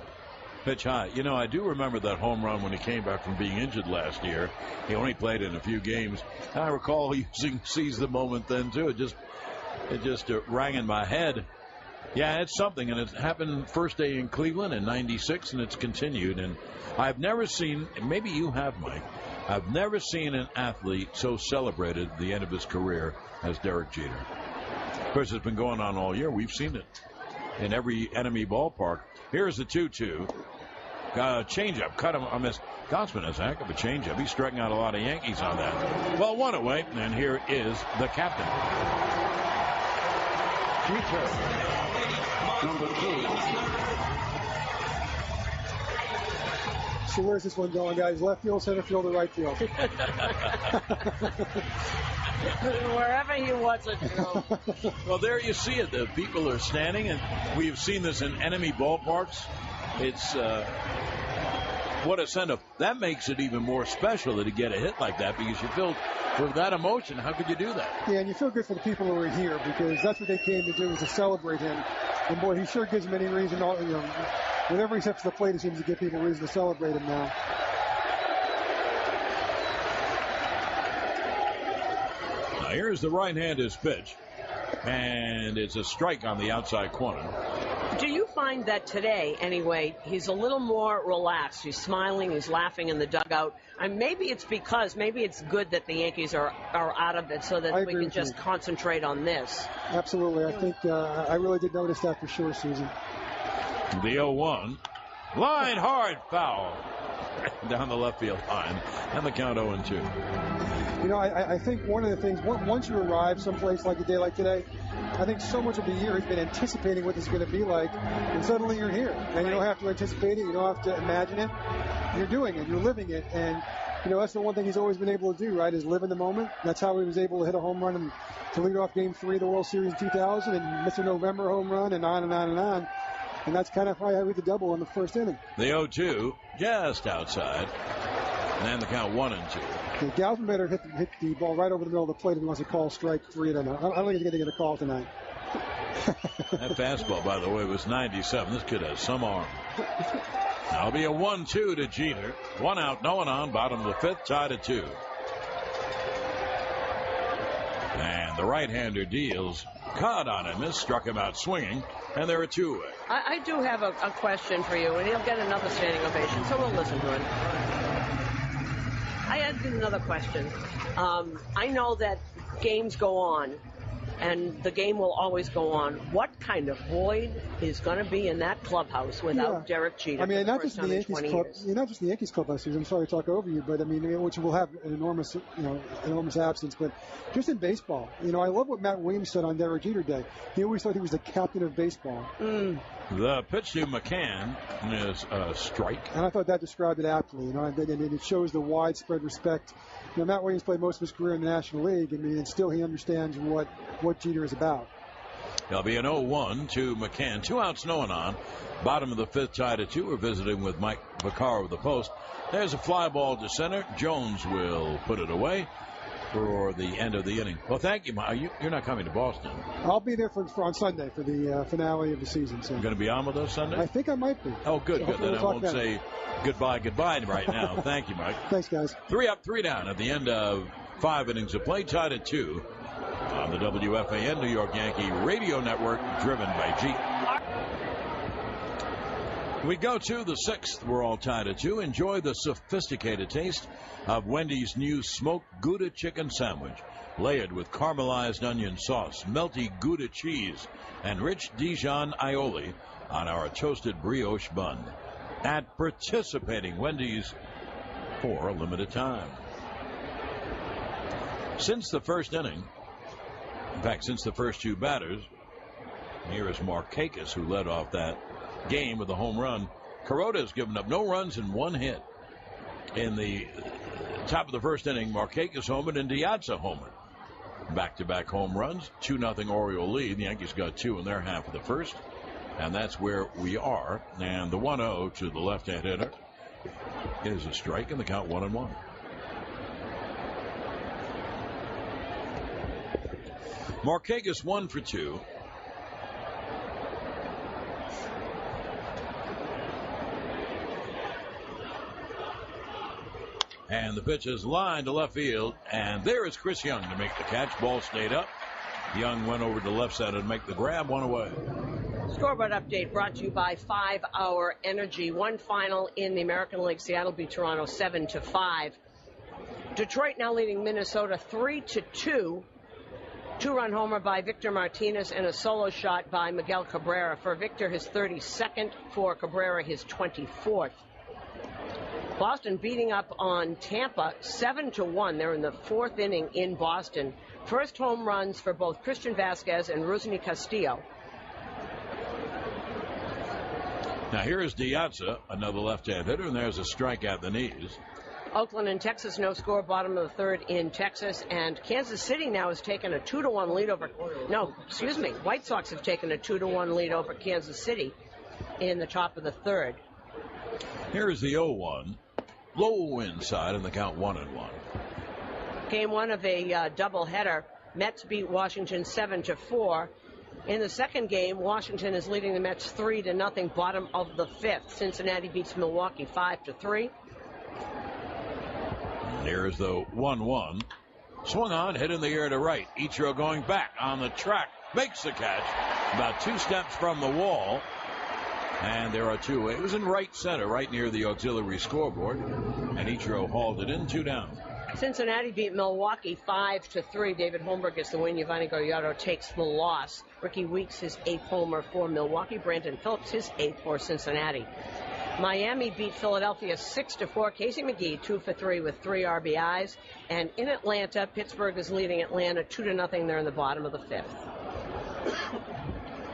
Pitch high. I do remember that home run when he came back from being injured last year. He only played in a few games. And I recall using seize the moment then too. It just rang in my head. Yeah, it's something, and it happened first day in Cleveland in '96, and it's continued. And I've never seen, maybe you have, Mike, I've never seen an athlete so celebrated at the end of his career as Derek Jeter. Of course, it's been going on all year. We've seen it in every enemy ballpark. Here's the 2-2. Changeup, cut him on this. Gossman has a heck of a changeup. He's striking out a lot of Yankees on that. Well, 1 away, and here is the captain. Jeter, number 2. So where's this one going, guys? Left field, center field, or right field? Wherever he wants it to go. Well, there you see it. The people are standing, and we've seen this in enemy ballparks. It's what a send-off. That makes it even more special to get a hit like that because you feel with that emotion. How could you do that? Yeah, and you feel good for the people who are here because that's what they came to do, is to celebrate him. And boy, he sure gives them any reason. Whenever he steps to the plate, he seems to give people reason to celebrate him now. Now here's the right-handed pitch, and it's a strike on the outside corner. Do you find that today, anyway, he's a little more relaxed? He's smiling, he's laughing in the dugout. And maybe it's good that the Yankees are out of it so that we can just concentrate on this. Absolutely. I think I really did notice that for sure, Susan. The 0-1. Line hard foul. Down the left field line. And the count 0-2. I think one of the things, once you arrive someplace like a day like today, I think so much of the year has been anticipating what this is going to be like, and suddenly you're here. And you don't have to anticipate it. You don't have to imagine it. You're doing it. You're living it. And, that's the one thing he's always been able to do, right, is live in the moment. That's how he was able to hit a home run and to lead off Game 3 of the World Series in 2000 and Mr. November home run and on and on and on. And that's kind of how he hit the double in the first inning. The 0-2 just outside. And the count 1-2. Okay, Galvin better hit the ball right over the middle of the plate if he wants to call strike 3. I don't think he's going to get a call tonight. That fastball, by the way, was 97. This kid has some arm. That'll be a 1-2 to Jeter. 1 out, no one on. Bottom of the 5th, tied at 2. And the right-hander deals. Caught on him. This struck him out swinging. And they're a 2-away. I do have a question for you, and he'll get another standing ovation, so we'll listen to it. I had another question. I know that games go on, and the game will always go on. What kind of void is going to be in that clubhouse without Derek Jeter? I mean, not just the Yankees clubhouse. I'm sorry to talk over you, but I mean, which will have an enormous absence. But just in baseball, I love what Matt Williams said on Derek Jeter Day. He always thought he was the captain of baseball. The pitch to McCann is a strike. And I thought that described it aptly, and it shows the widespread respect. Matt Williams played most of his career in the National League, and still he understands what Jeter is about. There'll be an 0-1 to McCann. 2 outs, no one on. Bottom of the 5th, tied at 2. We're visiting with Mike Vaccaro of the Post. There's a fly ball to center. Jones will put it away for the end of the inning. Well, thank you, Mike. You're not coming to Boston. I'll be there on Sunday for the finale of the season. So. You're going to be on with us Sunday? I think I might be. Oh, good. So good. Then I won't say goodbye right now. Thank you, Mike. Thanks, guys. 3 up, 3 down at the end of 5 innings of play, tied at 2 on the WFAN New York Yankee Radio Network, driven by Jeep. We go to the 6th. We're all tied at 2. Enjoy the sophisticated taste of Wendy's new smoked Gouda chicken sandwich, layered with caramelized onion sauce, melty Gouda cheese, and rich Dijon aioli on our toasted brioche bun. At participating Wendy's for a limited time. Since the first inning, in fact, since the first 2 batters, here is Markakis, who led off that game with a home run. Kuroda has given up no runs and 1 hit. In the top of the first inning, Markakis homered and Diazza homered. Back-to-back home runs, 2-0 Oriole lead. The Yankees got 2 in their half of the first, and that's where we are. And the 1-0 to the left-hand hitter is a strike, and the count 1-1. Markakis 1 for 2. And the pitch is lined to left field, and there is Chris Young to make the catch. Ball stayed up. Young went over to the left side and make the grab. 1 away. Scoreboard update brought to you by 5 Hour Energy. 1 final in the American League. Seattle beat Toronto 7-5. Detroit now leading Minnesota 3-2. 2-run homer by Victor Martinez and a solo shot by Miguel Cabrera. For Victor, his 32nd. For Cabrera, his 24th. Boston beating up on Tampa 7-1. They're in the 4th inning in Boston. First home runs for both Christian Vasquez and Rusney Castillo. Now here's Diazza, another left-hand hitter, and there's a strike at the knees. Oakland and Texas, no score, bottom of the third in Texas. And Kansas City now has taken a 2-1 lead over, White Sox have taken a 2-1 lead over Kansas City in the top of the third. Here's the 0-1. Low inside, and the count 1-1. Game one of a doubleheader. Mets beat Washington 7-4. In the second game, Washington is leading the Mets 3-0, bottom of the fifth. Cincinnati beats Milwaukee 5-3. Here's the 1-1. Swung on, hit in the air to right. Ichiro going back on the track. Makes the catch. About 2 steps from the wall. And there are 2. It was in right center, right near the auxiliary scoreboard. And Ichiro hauled it in, 2 down. Cincinnati beat Milwaukee 5-3. David Holmberg gets the win. Giovanni Gallardo takes the loss. Ricky Weeks, his 8th homer for Milwaukee. Brandon Phillips, his 8th for Cincinnati. Miami beat Philadelphia 6-4. Casey McGee 2 for 3 with 3 RBIs. And in Atlanta, Pittsburgh is leading Atlanta 2-0. They're in the bottom of the fifth.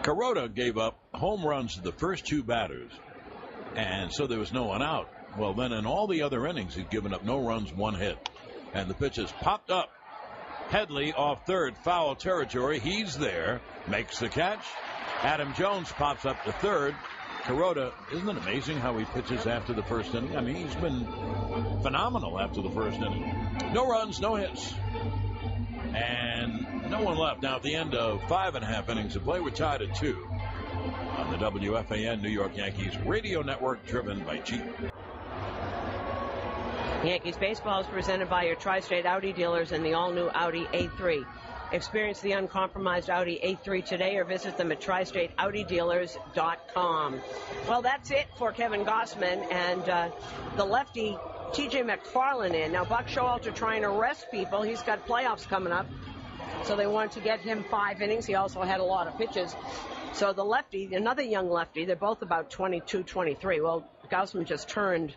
Kuroda gave up home runs to the first 2 batters, and so there was no one out. Well, then in all the other innings, he'd given up no runs, 1 hit. And the pitches popped up. Headley off third, foul territory. He's there, makes the catch. Adam Jones pops up to third. Kuroda, isn't it amazing how he pitches after the first inning? I mean, he's been phenomenal after the first inning. No runs, no hits. And no one left. Now, at the end of 5.5 innings of play, we're tied at 2 on the WFAN New York Yankees radio network, driven by Jeep. Yankees baseball is presented by your Tri-State Audi dealers and the all-new Audi A3. Experience the uncompromised Audi A3 today or visit them at tristateaudidealers.com. Well, that's it for Kevin Gossman and the lefty TJ McFarland in. Now, Buck Showalter trying to rest people. He's got playoffs coming up, so they wanted to get him 5 innings. He also had a lot of pitches. So the lefty, another young lefty, they're both about 22, 23. Well, Gossman just turned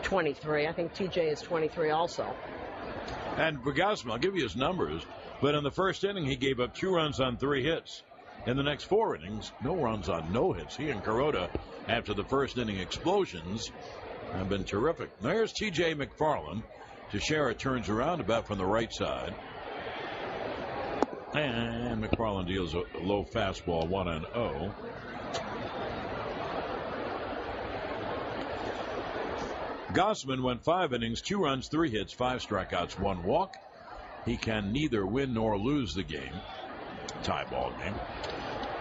23. I think TJ is 23 also. And for Gossman, I'll give you his numbers, but in the first inning, he gave up 2 runs on 3 hits. In the next 4 innings, no runs on no hits. He and Kuroda, after the first inning explosions, have been terrific. There's TJ McFarland. Teixeira turns around about from the right side. And McFarland deals a low fastball, 1-0. Gossman went 5 innings, 2 runs, 3 hits, 5 strikeouts, 1 walk. He can neither win nor lose the game. Tie ball game.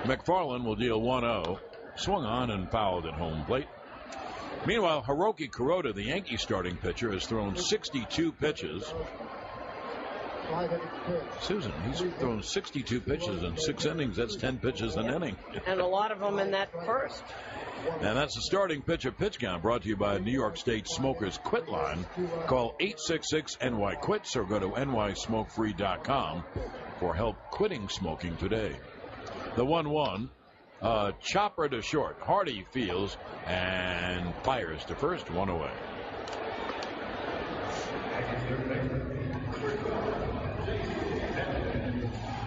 McFarland will deal 1-0. Swung on and fouled at home plate. Meanwhile, Hiroki Kuroda, the Yankee starting pitcher, has thrown 62 pitches. Susan, he's thrown 62 pitches in 6 innings. That's 10 pitches an inning. And a lot of them in that first. And that's the starting pitcher pitch count, brought to you by New York State Smokers Quit Line. Call 866-NY-QUITS or go to nysmokefree.com for help quitting smoking today. The 1-1, chopper to short. Hardy fields and fires to first, 1 away.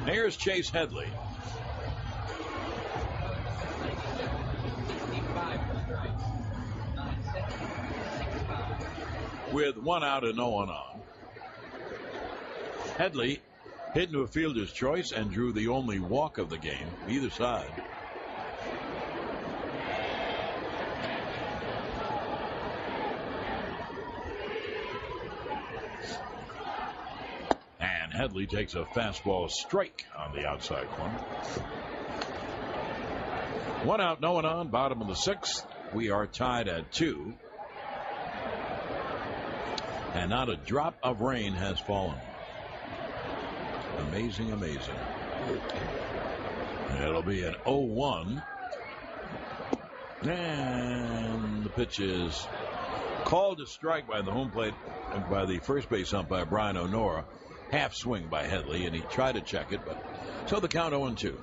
Here's Chase Headley. With 1 out and no one on. Headley hit into a fielder's choice and drew the only walk of the game, either side. And Headley takes a fastball strike on the outside corner. 1 out, no one on, bottom of the 6th. We are tied at 2. And not a drop of rain has fallen. Amazing, amazing. It'll be an 0-1. And the pitch is called a strike by the home plate, by the first base umpire, Brian O'Nora. Half swing by Headley, and he tried to check it, but so the count 0-2.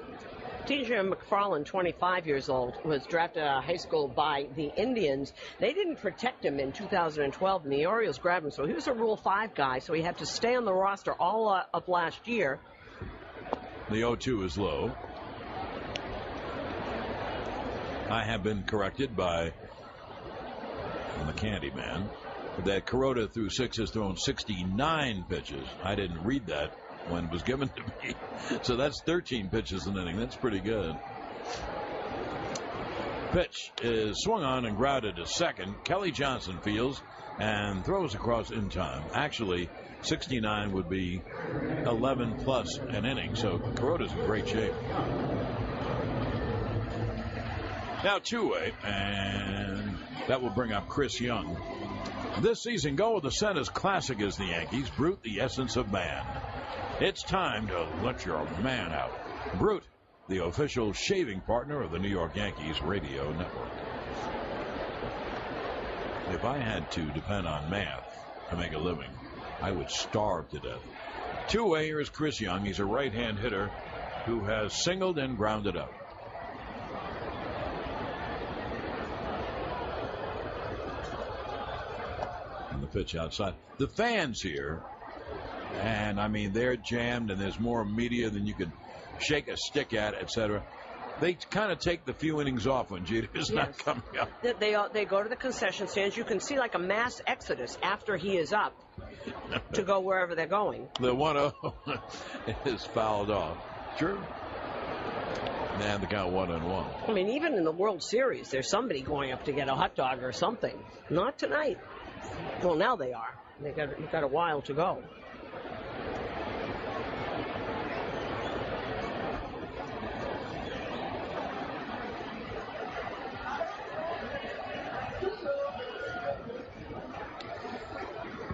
TJ McFarland, 25 years old, was drafted out of high school by the Indians. They didn't protect him in 2012, and the Orioles grabbed him. So he was a Rule 5 guy, so he had to stay on the roster all of last year. The 0-2 is low. I have been corrected by the Candy Man that Kuroda through 6 has thrown 69 pitches. I didn't read that when it was given to me. So that's 13 pitches an inning. That's pretty good. Pitch is swung on and grounded to second. Kelly Johnson fields and throws across in time. Actually, 69 would be 11 plus an inning. So Kuroda's in great shape. Now two-way, and that will bring up Chris Young. This season, go with the scent as classic as the Yankees. Brute, the essence of man. It's time to let your man out. Brute, the official shaving partner of the New York Yankees radio network. If I had to depend on math to make a living, I would starve to death. Two-way, here is Chris Young. He's a right-hand hitter who has singled and grounded up. Pitch outside. The fans here, and I mean, they're jammed, and there's more media than you can shake a stick at, etc. They kind of take the few innings off when Jeter's not coming up. They go to the concession stands. You can see like a mass exodus after he is up to go wherever they're going. The 1-0 is fouled off. True. And the count 1-1. I mean, even in the World Series, there's somebody going up to get a hot dog or something. Not tonight. Well, now they are. They've got a while to go.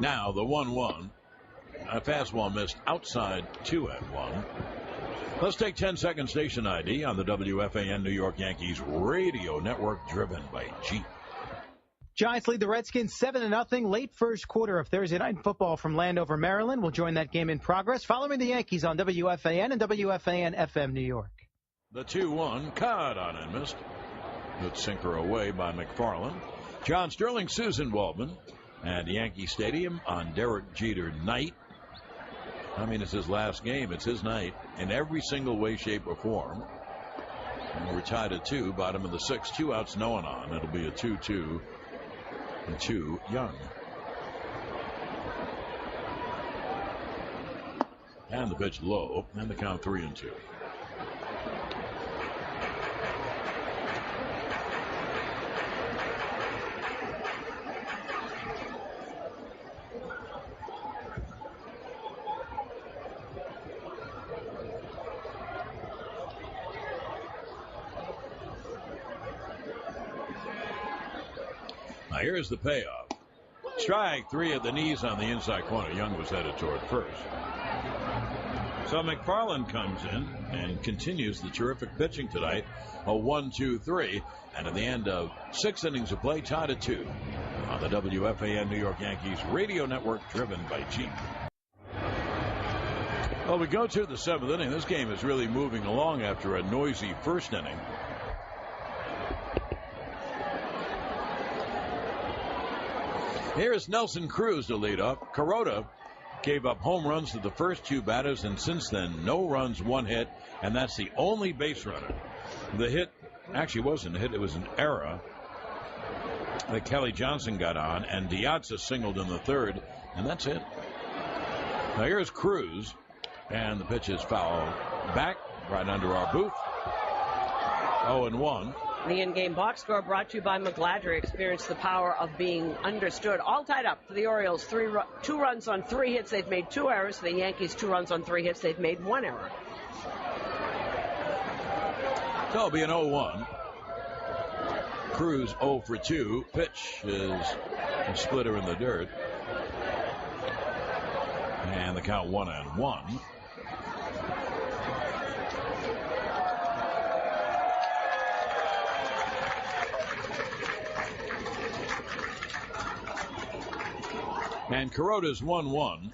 Now the 1-1. A fastball missed outside 2-1. Let's take 10-second station ID on the WFAN New York Yankees radio network, driven by Jeep. Giants lead the Redskins 7-0 late first quarter of Thursday night football from Landover, Maryland. We'll join that game in progress following the Yankees on WFAN and WFAN FM New York. The 2-1 caught on and missed. Good sinker away by McFarland. John Sterling, Suzyn Waldman at Yankee Stadium on Derek Jeter night. I mean, it's his last game. It's his night in every single way, shape, or form. And we're tied at 2, bottom of the 6th, 2 outs, no one on. It'll be a 2-2. And 2 Young. And the pitch low, and the count 3-2. Here's the payoff. Strike 3 at the knees on the inside corner. Young was headed toward first. So McFarland comes in and continues the terrific pitching tonight. A 1-2-3. And at the end of 6 innings of play, tied at 2 on the WFAN New York Yankees radio network, driven by Jeep. Well, we go to the 7th inning. This game is really moving along after a noisy first inning. Here's Nelson Cruz to lead up. Kuroda gave up home runs to the first 2 batters, and since then, no runs, 1 hit, and that's the only base runner. The hit actually wasn't a hit, it was an error that Kelly Johnson got on, and Diazza singled in the 3rd, and that's it. Now here's Cruz, and the pitch is fouled back right under our booth. 0-1. The in-game box score brought to you by McGladrey. Experience the power of being understood. All tied up for the Orioles. 2 runs on 3 hits. They've made 2 errors. The Yankees 2 runs on 3 hits. They've made 1 error. So it'll be an 0-1. Cruz 0 for 2. Pitch is a splitter in the dirt. And the count 1-1. And Kuroda's 1-1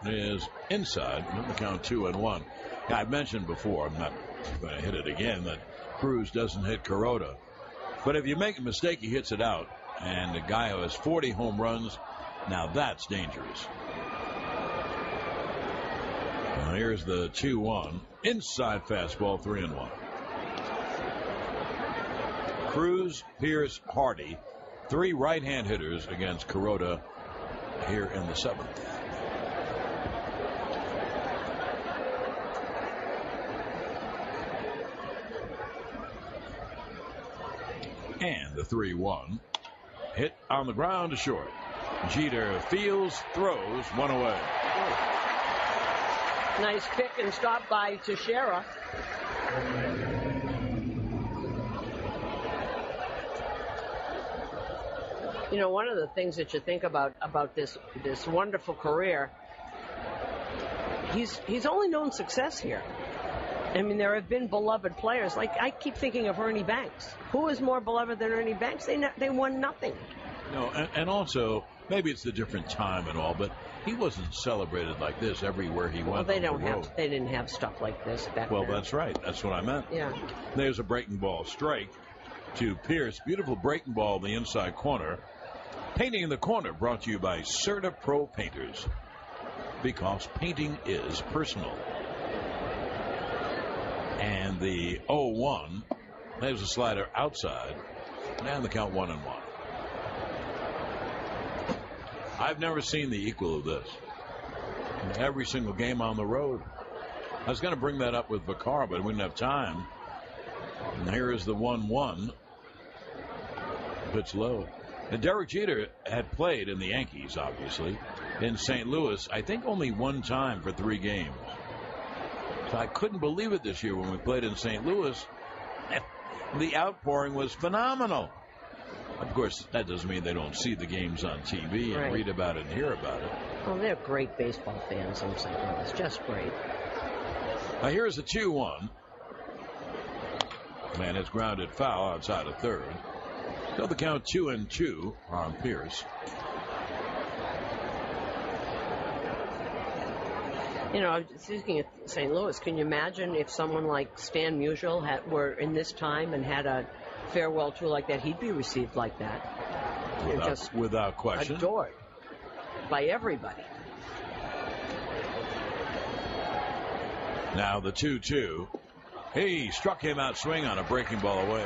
is inside. The count 2-1. I've mentioned before, I'm not going to hit it again, that Cruz doesn't hit Kuroda. But if you make a mistake, he hits it out. And a guy who has 40 home runs, now that's dangerous. Now here's the 2-1. Inside fastball, 3-1. Cruz, Pierce, Hardy. 3 right-hand hitters against Kuroda here in the 7th. And the 3-1. Hit on the ground to short. Jeter fields, throws, one away. Nice pick and stop by Teixeira. You know, one of the things that you think about this wonderful career, he's only known success here. I mean, there have been beloved players. Like, I keep thinking of Ernie Banks. Who is more beloved than Ernie Banks? They won nothing. No, and also, maybe it's a different time and all, but he wasn't celebrated like this everywhere he went. Well, they didn't have stuff like this back then. Well, that's right. That's what I meant. Yeah. There's a breaking ball strike to Pierce. Beautiful breaking ball in the inside corner. Painting in the corner brought to you by Serta Pro Painters, because painting is personal. And the 0-1, there's a slider outside, and the count 1-1. I've never seen the equal of this. Every single game on the road. I was going to bring that up with Vaccaro, but we didn't have time. And here is the 1-1. Pitch low. And Derek Jeter had played in the Yankees, obviously, in St. Louis, I think only one time for 3 games. So I couldn't believe it this year when we played in St. Louis. The outpouring was phenomenal. Of course, that doesn't mean they don't see the games on TV and read about it and hear about it. Oh, they're great baseball fans in St. Louis. Just great. Now here's the 2-1. Man, it's grounded foul outside of third. So the count 2-2 on Pierce. You know, speaking of St. Louis, can you imagine if someone like Stan Musial were in this time and had a farewell tour like that? He'd be received like that. Without question. Adored by everybody. Now the 2-2. He struck him out swing on a breaking ball away.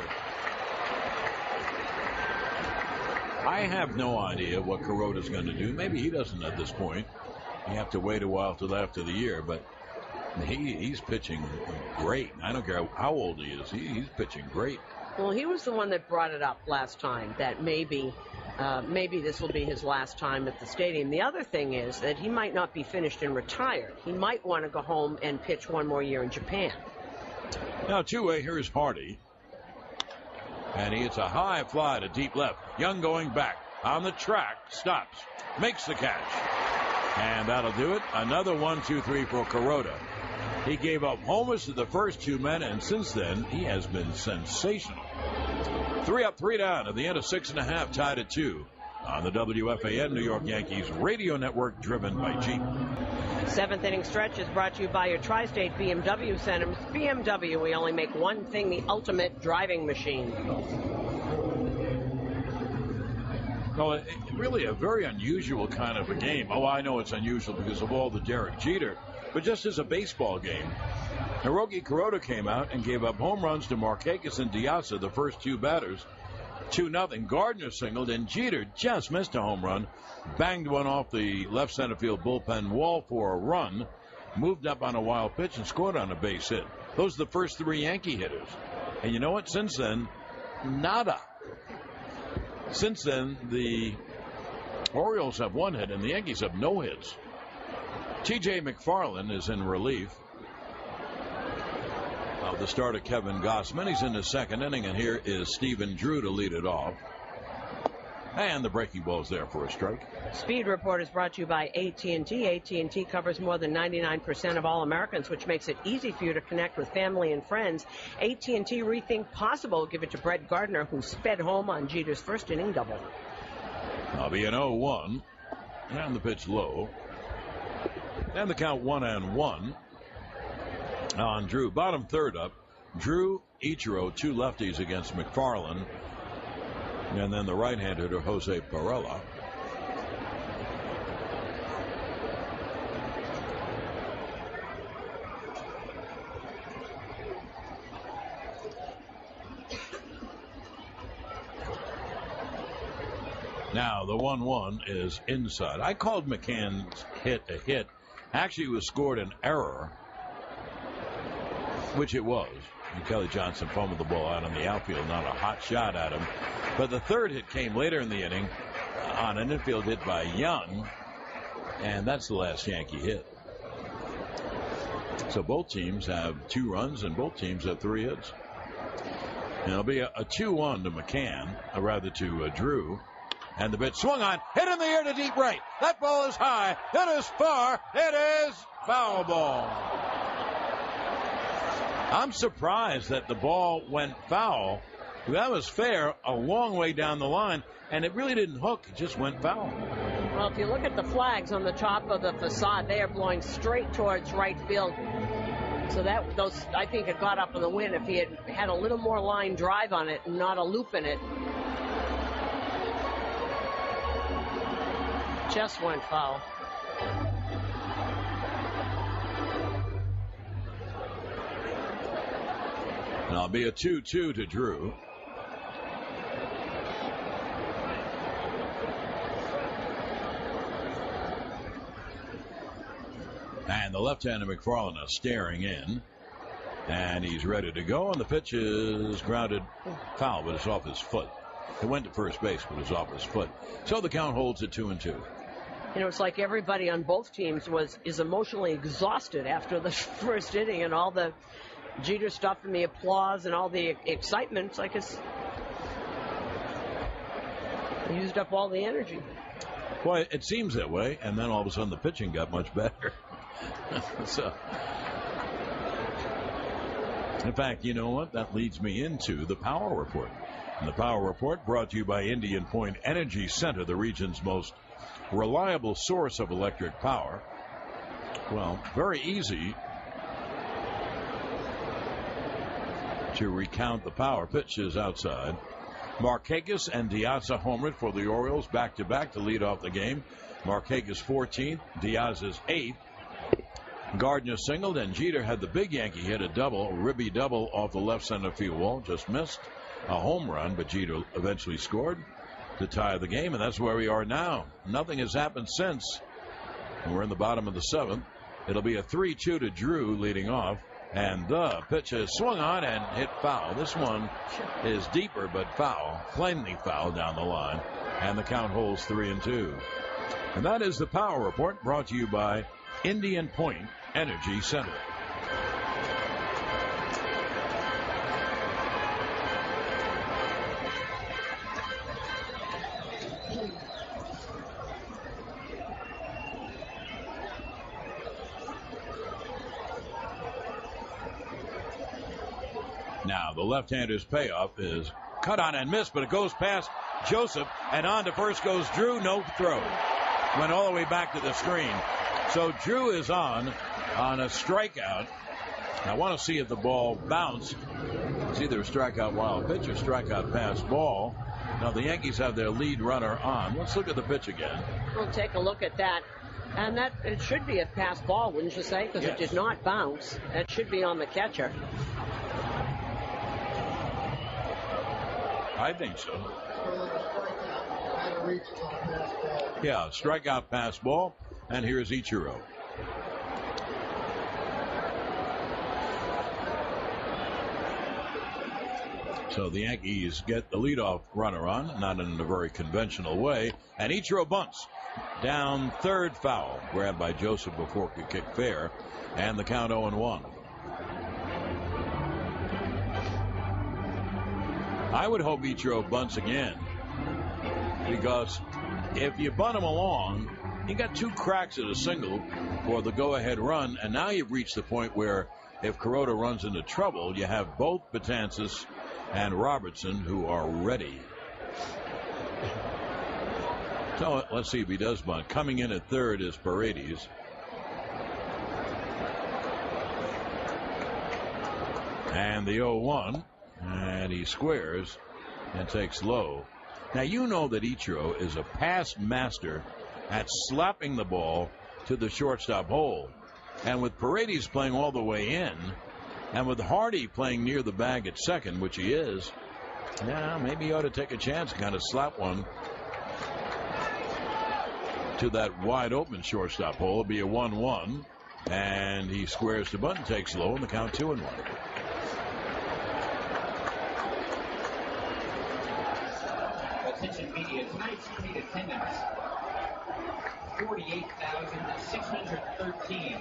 I have no idea what Kuroda's going to do. Maybe he doesn't at this point. You have to wait a while till after the year, but he's pitching great. I don't care how old he is. He's pitching great. Well, he was the one that brought it up last time, that maybe this will be his last time at the stadium. The other thing is that he might not be finished and retired. He might want to go home and pitch one more year in Japan. Now 2-way, here's Hardy. And he hits a high fly to deep left. Young going back on the track, stops, makes the catch. And that'll do it. Another 1-2-3 for Kuroda. He gave up homers to the first 2 men, and since then, he has been sensational. 3 up, 3 down at the end of 6.5, tied at 2 on the WFAN New York Yankees radio network, driven by Jeep. 7th inning stretch is brought to you by your Tri-State BMW Centers. BMW, we only make one thing, the ultimate driving machine. Well, really a very unusual kind of a game. Oh, I know it's unusual because of all the Derek Jeter, but just as a baseball game, Hiroki Kuroda came out and gave up home runs to Markakis and Diasa, the first 2 batters. 2-0. Gardner singled, and Jeter just missed a home run, banged one off the left center field bullpen wall for a run, moved up on a wild pitch and scored on a base hit. Those are the first 3 Yankee hitters. And you know what? Since then, nada. Since then, the Orioles have 1 hit and the Yankees have no hits. T.J. McFarland is in relief of the starter Kevin Gossman. He's in the 2nd inning, and here is Stephen Drew to lead it off. And the breaking ball is there for a strike. Speed Report is brought to you by AT&T. AT&T covers more than 99% of all Americans, which makes it easy for you to connect with family and friends. AT&T Rethink Possible. Give it to Brett Gardner, who sped home on Jeter's first inning double. I'll be an 0-1. And the pitch low. And the count 1-1 on Drew. Bottom third up. Drew, Ichiro, 2 lefties against McFarland. And then the right-hander to Jose Perella. Now, the 1-1 is inside. I called McCann's hit a hit. Actually, it was scored an error, which it was. And Kelly Johnson fumbled the ball out on the outfield, not a hot shot at him. But the third hit came later in the inning on an infield hit by Young, and that's the last Yankee hit. So both teams have 2 runs, and both teams have 3 hits. And it'll be a 2-1 to McCann, or rather to Drew. And the pitch swung on, hit in the air to deep right. That ball is high, it is far, it is foul ball. I'm surprised that the ball went foul. That was fair a long way down the line, and it really didn't hook, it just went foul. Well, if you look at the flags on the top of the facade, they are blowing straight towards right field. So those, I think, it got up in the wind. If he had a little more line drive on it and not a loop in it, just went foul. And it'll be a 2-2 to Drew. And the left-hander McFarland is staring in. And he's ready to go. And the pitch is grounded foul, but it's off his foot. It went to first base, but it's off his foot. So the count holds at 2-2. You know, it's like everybody on both teams is emotionally exhausted after the first inning and all the Jeter stuff and the applause and all the excitement. It's like it's used up all the energy. Well, it seems that way, and then all of a sudden the pitching got much better. So, in fact, you know what? That leads me into the Power Report. And the Power Report brought to you by Indian Point Energy Center, the region's most reliable source of electric power. Well, very easy to recount the power. Pitch is outside. Markakis and Diaz homered for the Orioles back-to-back to lead off the game. Markakis 14th, Diaz's 8th. Gardner singled, and Jeter had the big Yankee hit a double, ribby double off the left center field wall. Just missed a home run, but Jeter eventually scored to tie the game, and that's where we are now. Nothing has happened since. And we're in the bottom of the 7th. It'll be a 3-2 to Drew leading off. And the pitch is swung on and hit foul. This one is deeper, but foul. Plainly foul down the line. And the count holds 3-2. And that is the Power Report brought to you by Indian Point Energy Center. Now, the left-hander's payoff is cut on and missed, but it goes past Joseph, and on to first goes Drew. No throw. Went all the way back to the screen. So Drew is on a strikeout. I want to see if the ball bounced. It's either a strikeout wild pitch or strikeout pass ball. Now the Yankees have their lead runner on. Let's look at the pitch again. We'll take a look at that. And that it should be a pass ball, wouldn't you say? Because It did not bounce. That should be on the catcher. I think so. Yeah, strikeout pass ball. And here's Ichiro. So the Yankees get the leadoff runner on, not in a very conventional way. And Ichiro bunts. Down third, foul. Grabbed by Joseph before he could kick fair. And the count 0-1. I would hope Ichiro bunts again. Because if you bunt him along, you got 2 cracks at a single for the go-ahead run, and now you've reached the point where if Kuroda runs into trouble, you have both Betances and Robertson who are ready. So let's see if he does bunt. Coming in at third is Paredes. And the 0-1, and he squares and takes low. Now you know that Ichiro is a pass master at slapping the ball to the shortstop hole. And with Paredes playing all the way in, and with Hardy playing near the bag at second, which he is, maybe he ought to take a chance and kind of slap one to that wide open shortstop hole. It'll be a 1-1. And he squares to bunt and takes low in the count 2-1. Attention media, tonight's plate attendance 48,613.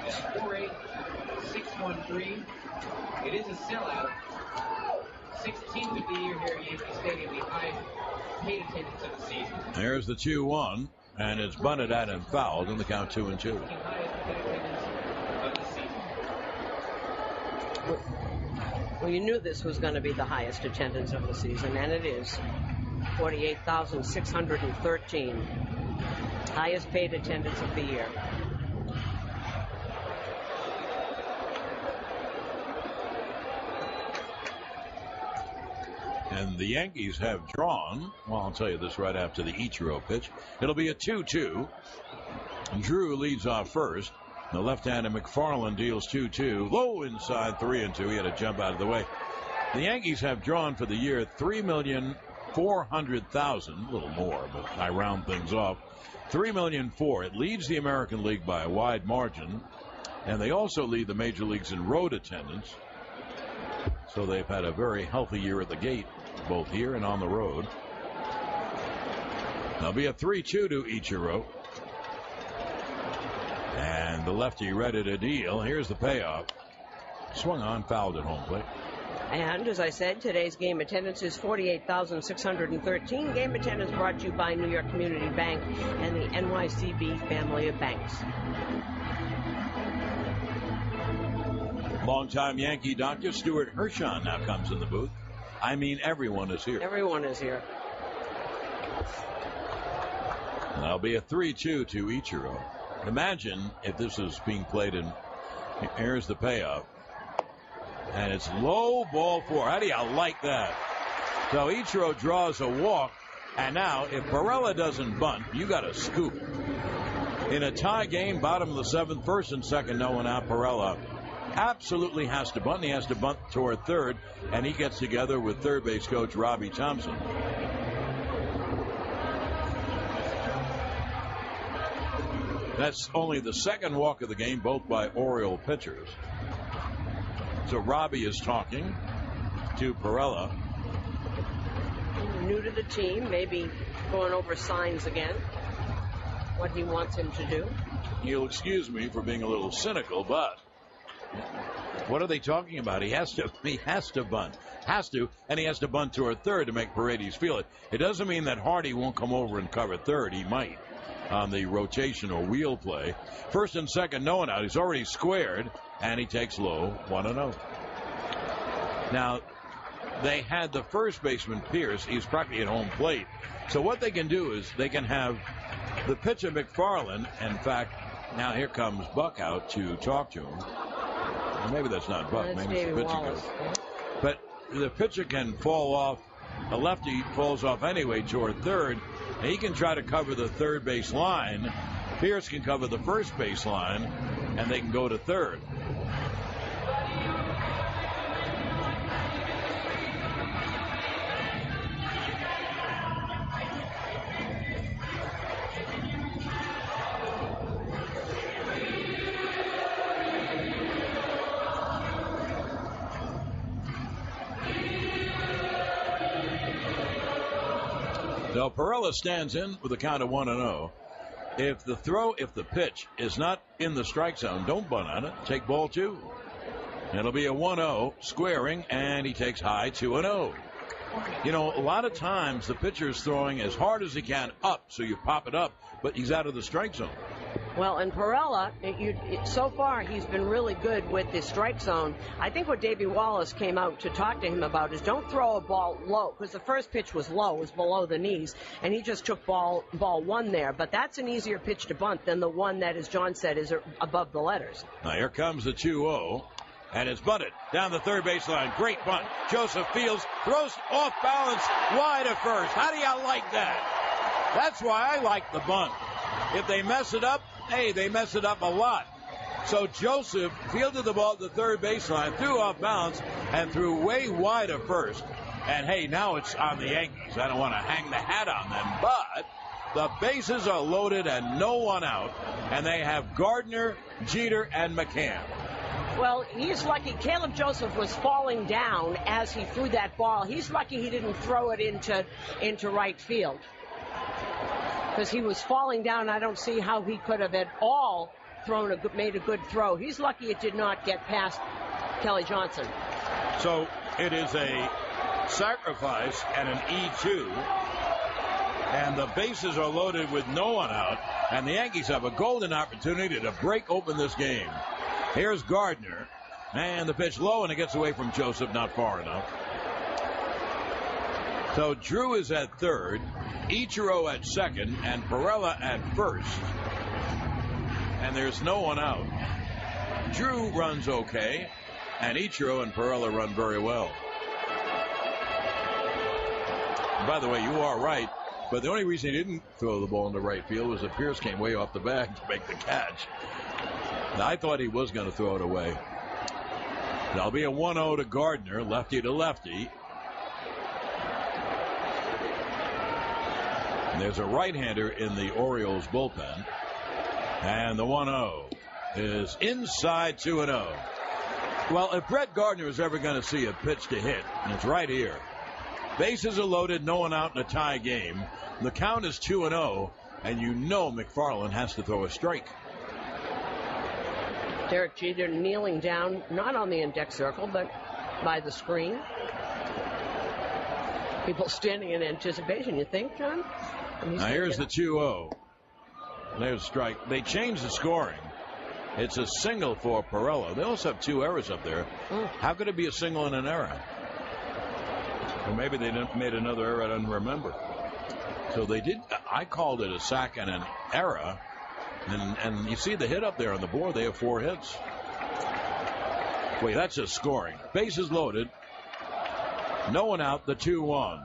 That's 48,613. It is a sellout. 16th of the year here at Yankee Stadium, the highest paid attendance of the season. There's the 2-1, and it's bunted at and fouled in the count 2-2. Well, you knew this was going to be the highest attendance of the season, and it is. 48,613. Highest paid attendance of the year. And the Yankees have drawn, well, I'll tell you this right after the Ichiro pitch. It'll be a 2-2. Drew leads off first. The left-hander McFarland deals 2-2. Low inside 3-2. He had to jump out of the way. The Yankees have drawn for the year 3,400,000, a little more, but I round things off. 3,000,004. It leads the American League by a wide margin, and they also lead the major leagues in road attendance. So they've had a very healthy year at the gate, both here and on the road. There'll be a 3-2 to Ichiro. And the lefty ready to deal. Here's the payoff. Swung on, fouled at home plate. And as I said, today's game attendance is 48,613. Game attendance brought to you by New York Community Bank and the NYCB family of banks. Longtime Yankee doctor Stuart Hershon now comes in the booth. I mean, everyone is here. Everyone is here. That'll be a 3-2 to Ichiro. Imagine if this is being played in. Here's the payoff. And it's low, ball 4. How do you like that? So Ichiro draws a walk. And now, if Pirela doesn't bunt, you got a scoop. In a tie game, bottom of the 7th, first and second, no one out. Pirela absolutely has to bunt. He has to bunt toward third. And he gets together with third base coach Robbie Thompson. That's only the second walk of the game, both by Oriole pitchers. So Robbie is talking to Pirela. New to the team, maybe going over signs again, what he wants him to do. You'll excuse me for being a little cynical, but what are they talking about? He has to bunt. And he has to bunt toward third to make Paredes feel it. It doesn't mean that Hardy won't come over and cover third. He might on the rotation or wheel play. First and second, no one out. He's already squared, and he takes low, 1-0. Now, they had the first baseman, Pierce. He's practically at home plate. So what they can do is they can have the pitcher, McFarland. In fact, now here comes Buck out to talk to him. Well, maybe that's not Buck. Maybe it's the pitcher coach. But the pitcher can fall off. The lefty falls off anyway toward third. And he can try to cover the third base line. Pierce can cover the first base line, and they can go to third. So Pirela stands in with a count of 1-0. If the pitch is not in the strike zone, don't bunt on it. Take ball 2. It'll be a 1-0 squaring, and he takes high 2-0. You know, a lot of times the pitcher is throwing as hard as he can up, so you pop it up, but he's out of the strike zone. Well, and Pirela, so far he's been really good with the strike zone. I think what Davey Wallace came out to talk to him about is don't throw a ball low, because the first pitch was low, was below the knees, and he just took ball 1 there. But that's an easier pitch to bunt than the one that, as John said, is above the letters. Now here comes the 2-0, and it's bunted down the third baseline. Great bunt. Joseph Fields throws off balance wide of first. How do you like that? That's why I like the bunt. If they mess it up, hey, they mess it up a lot. So Joseph fielded the ball at the third baseline, threw off balance, and threw way wide of first. And, hey, now it's on the Yankees. I don't want to hang the hat on them, but The bases are loaded and no one out. And they have Gardner, Jeter, and McCann. Well, he's lucky. Caleb Joseph was falling down as he threw that ball. He's lucky he didn't throw it into right field. Because he was falling down. I don't see how he could have at all made a good throw. He's lucky it did not get past Kelly Johnson. So it is a sacrifice and an E2. And the bases are loaded with no one out. And the Yankees have a golden opportunity to break open this game. Here's Gardner. And the pitch low, and it gets away from Joseph, not far enough. So Drew is at third, Ichiro at second, and Perella at first. And there's no one out. Drew runs okay, and Ichiro and Perella run very well. By the way, you are right, but the only reason he didn't throw the ball into right field was that Pierce came way off the bag to make the catch. Now, I thought he was going to throw it away. That'll be a 1-0 to Gardner, lefty to lefty. And there's a right-hander in the Orioles bullpen. And the 1-0 is inside 2-0. Well, if Brett Gardner is ever going to see a pitch to hit, and it's right here. Bases are loaded, no one out in a tie game. The count is 2-0, and you know McFarland has to throw a strike. Derek Jeter kneeling down, not on the index circle, but by the screen. People standing in anticipation, you think, John? Now here's the 2-0. There's a strike. They changed the scoring. It's a single for Perella. They also have 2 errors up there. How could it be a single and an error? Or maybe they made another error I don't remember. So they did. I called it a sack and an error. And you see the hit up there on the board. They have 4 hits. Wait, that's just scoring. Bases loaded. No one out. The 2-1.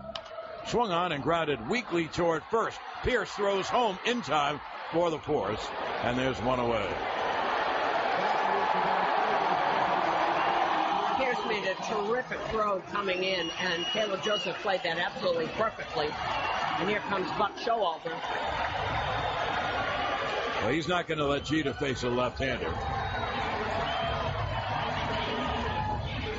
Swung on and grounded weakly toward first. Pierce throws home in time for the fourth. And there's one away. Pierce made a terrific throw coming in, and Caleb Joseph played that absolutely perfectly. And here comes Buck Showalter. Well, he's not going to let Jeter face a left-hander.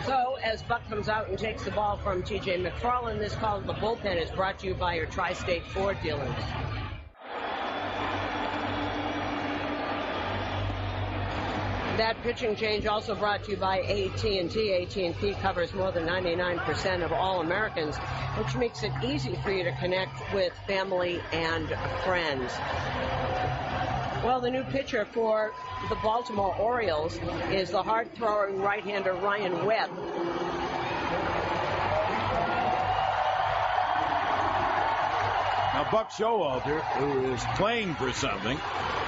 So, as Buck comes out and takes the ball from T.J. McFarland, this call of the bullpen is brought to you by your Tri-State Ford dealers. That pitching change also brought to you by AT&T. AT&T covers more than 99% of all Americans, which makes it easy for you to connect with family and friends. Well, the new pitcher for the Baltimore Orioles is the hard-throwing right-hander Ryan Webb. Now, Buck Showalter, who is playing for something,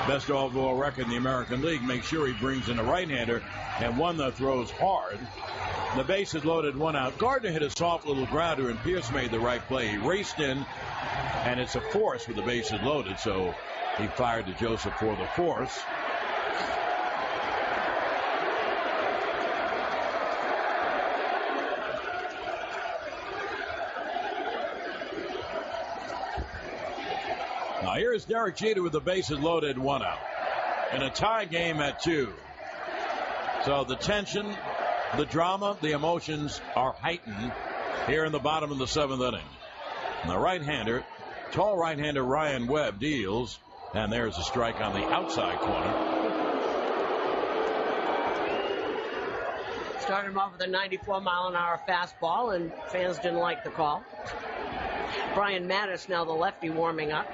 best overall record in the American League, makes sure he brings in a right-hander and one that throws hard. The base is loaded, 1 out. Gardner hit a soft little grounder, and Pierce made the right play. He raced in, and it's a force with the bases loaded, so he fired to Joseph for the force. Now here's Derek Jeter with the bases loaded, 1 out. In a tie game at 2. So the tension, the drama, the emotions are heightened here in the bottom of the 7th inning. And the right-hander, tall right-hander Ryan Webb deals, and there's a strike on the outside corner. Started him off with a 94-mile-an-hour fastball, and fans didn't like the call. Brian Mattis, now the lefty, warming up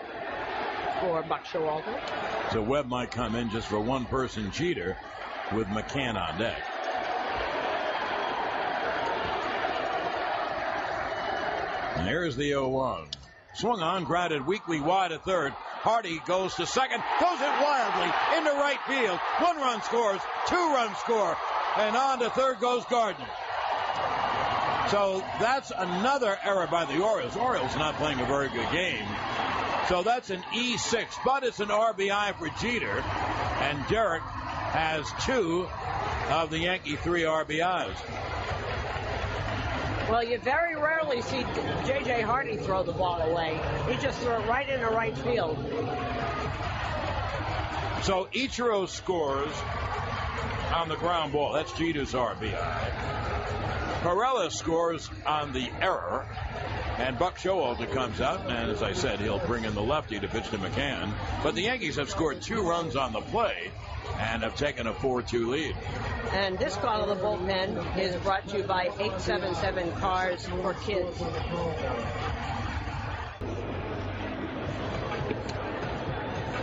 for Buck Showalter. So Webb might come in just for one person, Jeter, with McCann on deck. And here's the 0-1. Swung on, grounded weakly wide at third. Hardy goes to second, throws it wildly into right field. 1 run scores, 2 runs score, and on to third goes Gardner. So that's another error by the Orioles. Orioles not playing a very good game. So that's an E6, but it's an RBI for Jeter, and Derek has 2 of the Yankee 3 RBIs. Well, you very rarely see J.J. Hardy throw the ball away. He just threw it right into right field. So Ichiro scores on the ground ball. That's Jeter's RBI. Pirela scores on the error. And Buck Showalter comes out, and as I said, he'll bring in the lefty to pitch to McCann. But the Yankees have scored 2 runs on the play and have taken a 4-2 lead. And this call of the bullpen is brought to you by 877 Cars for Kids.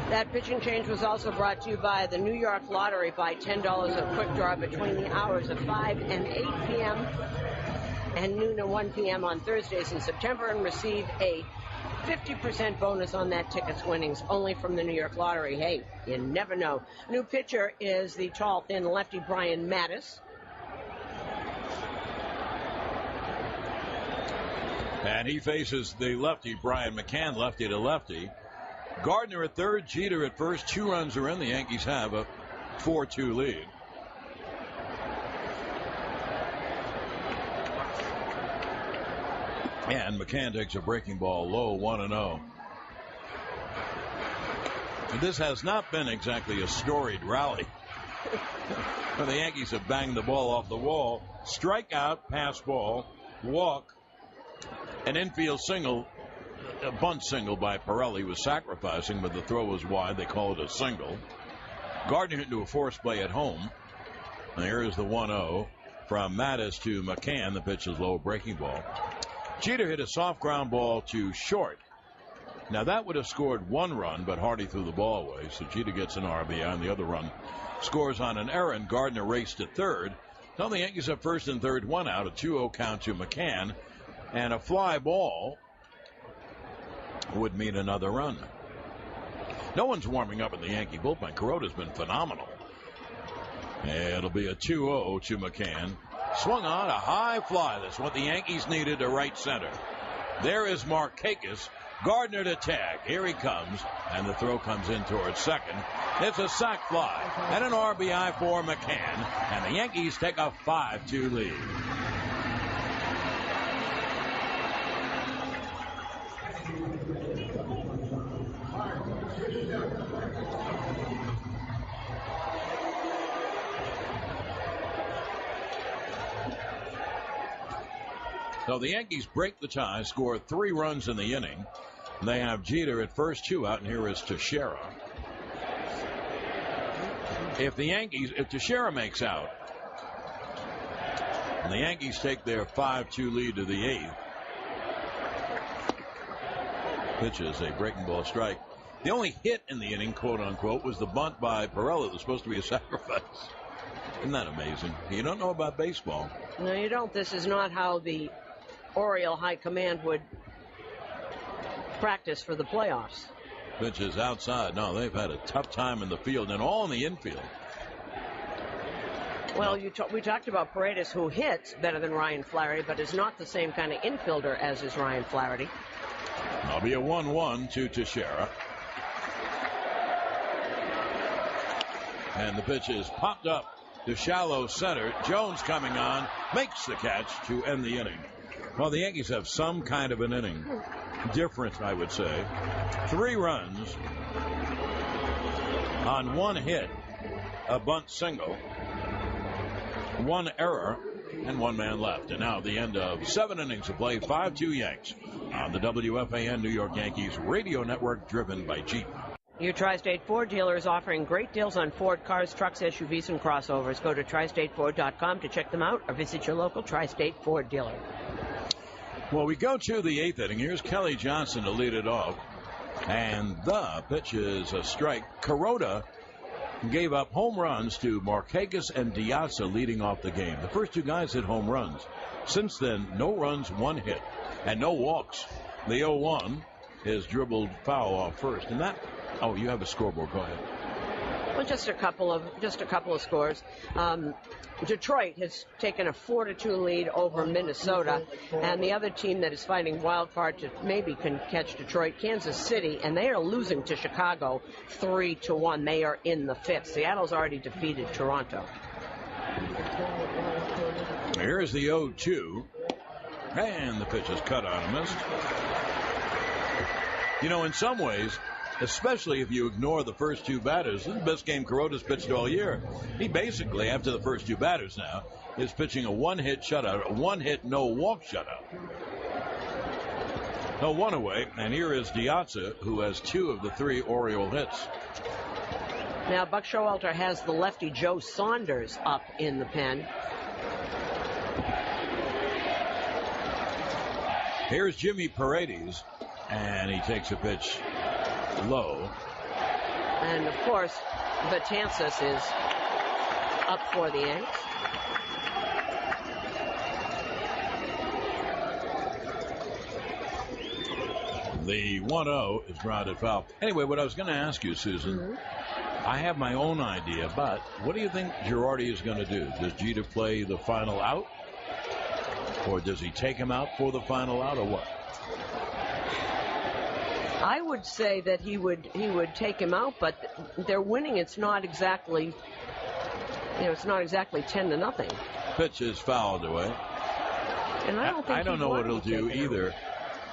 That pitching change was also brought to you by the New York Lottery. Buy $10 a quick draw between the hours of 5 and 8 p.m. and noon and 1 p.m. on Thursdays in September, and receive a 50% bonus on that ticket's winnings, only from the New York Lottery. Hey, you never know. New pitcher is the tall, thin lefty Brian Mattis. And he faces the lefty Brian McCann, lefty to lefty. Gardner at third, Jeter at first. 2 runs are in. The Yankees have a 4-2 lead. And McCann takes a breaking ball low, 1-0. This has not been exactly a storied rally. The Yankees have banged the ball off the wall. Strikeout, pass ball, walk, an infield single, a bunt single by Pirelli. He was sacrificing, but the throw was wide. They call it a single. Gardner hit into a force play at home. And here is the 1-0 from Mattis to McCann. The pitch is low, breaking ball. Jeter hit a soft ground ball to short. Now that would have scored 1 run, but Hardy threw the ball away, so Jeter gets an RBI, and the other run scores on an error, and Gardner raced to third. Now the Yankees have first and third, 1 out, a 2-0 count to McCann, and a fly ball would mean another run. No one's warming up in the Yankee bullpen. Kuroda's been phenomenal. It'll be a 2-0 to McCann. Swung on a high fly. That's what the Yankees needed to right center. There is Markakis. Gardner to tag. Here he comes. And the throw comes in towards second. It's a sac fly and an RBI for McCann. And the Yankees take a 5-2 lead. So the Yankees break the tie, score 3 runs in the inning. They have Jeter at first, 2 out, and here is Teixeira. If Teixeira makes out, and the Yankees take their 5-2 lead to the 8th. Pitches a breaking ball strike. The only hit in the inning, quote unquote, was the bunt by Pirela that was supposed to be a sacrifice. Isn't that amazing? You don't know about baseball. No, you don't. This is not how the Oriole High Command would practice for the playoffs. Pitches outside. No, they've had a tough time in the field and all in the infield. Well, we talked about Paredes, who hits better than Ryan Flaherty, but is not the same kind of infielder as is Ryan Flaherty. It'll be a 1-1 to Teixeira. And the pitch is popped up to shallow center. Jones coming on, makes the catch to end the inning. Well, the Yankees have some kind of an inning. Different, I would say. 3 runs on 1 hit, a bunt single, 1 error, and 1 man left. And now the end of 7 innings of play, 5-2 Yanks on the WFAN New York Yankees radio network, driven by Jeep. Your Tri-State Ford dealer is offering great deals on Ford cars, trucks, SUVs, and crossovers. Go to tristateford.com to check them out or visit your local Tri-State Ford dealer. Well, we go to the 8th inning. Here's Kelly Johnson to lead it off. And the pitch is a strike. Kuroda gave up home runs to Markakis and Diasa leading off the game. The first 2 guys hit home runs. Since then, no runs, 1 hit, and no walks. The 0-1 is dribbled foul off first. And that, oh, you have a scoreboard. Go ahead. Well, just a couple of scores. Detroit has taken a 4-2 lead over Minnesota, and the other team that is fighting wild card to maybe can catch Detroit, Kansas City, and they are losing to Chicago 3-1. They are in the 5th. Seattle's already defeated Toronto. Here's the 0-2. And the pitch is cut on and missed. You know, in some ways, especially if you ignore the first two batters, this is the best game Kuroda's pitched all year. He basically, after the first two batters now, is pitching a one-hit shutout, a one-hit, no-walk shutout. No one away, and here is Diazza, who has 2 of the 3 Oriole hits. Now, Buck Showalter has the lefty Joe Saunders up in the pen. Here's Jimmy Paredes, and he takes a pitch low. And, of course, Betances is up for the Yanks. The 1-0 is grounded foul. Anyway, what I was going to ask you, Susan, I have my own idea, but what do you think Girardi is going to do? Does Jeter play the final out? Or does he take him out for the final out, or what? I would say that he would take him out, but they're winning. It's not exactly, it's not exactly 10-0. Pitch is fouled away. And I don't know what he'll do either.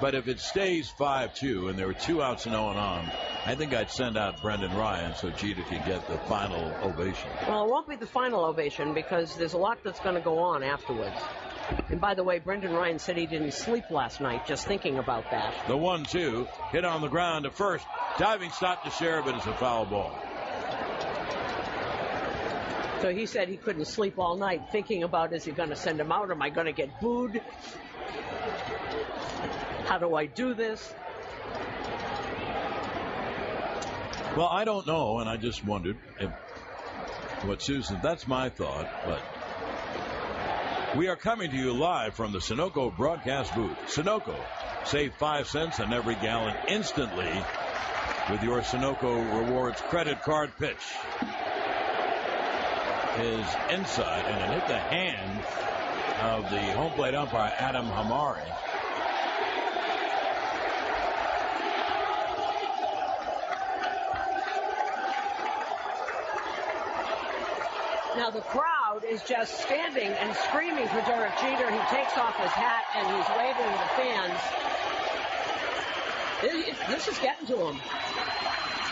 But if it stays 5-2 and there were 2 outs and 0 on, I think I'd send out Brendan Ryan so Jeter could get the final ovation. Well, it won't be the final ovation because there's a lot that's going to go on afterwards. And by the way, Brendan Ryan said he didn't sleep last night just thinking about that. The 1-2 hit on the ground to first. Diving stop to Sheriff, but it's a foul ball. So he said he couldn't sleep all night thinking about, is he going to send him out? Am I going to get booed? How do I do this? Well, I don't know, and I just wondered what Susan, that's my thought, but we are coming to you live from the Sunoco broadcast booth. Sunoco, save 5 cents on every gallon instantly with your Sunoco Rewards credit card. Pitch is inside, and it hit the hand of the home plate umpire, Adam Hamari. Now the crowd is just standing and screaming for Derek Jeter. He takes off his hat and he's waving to the fans. This is getting to him.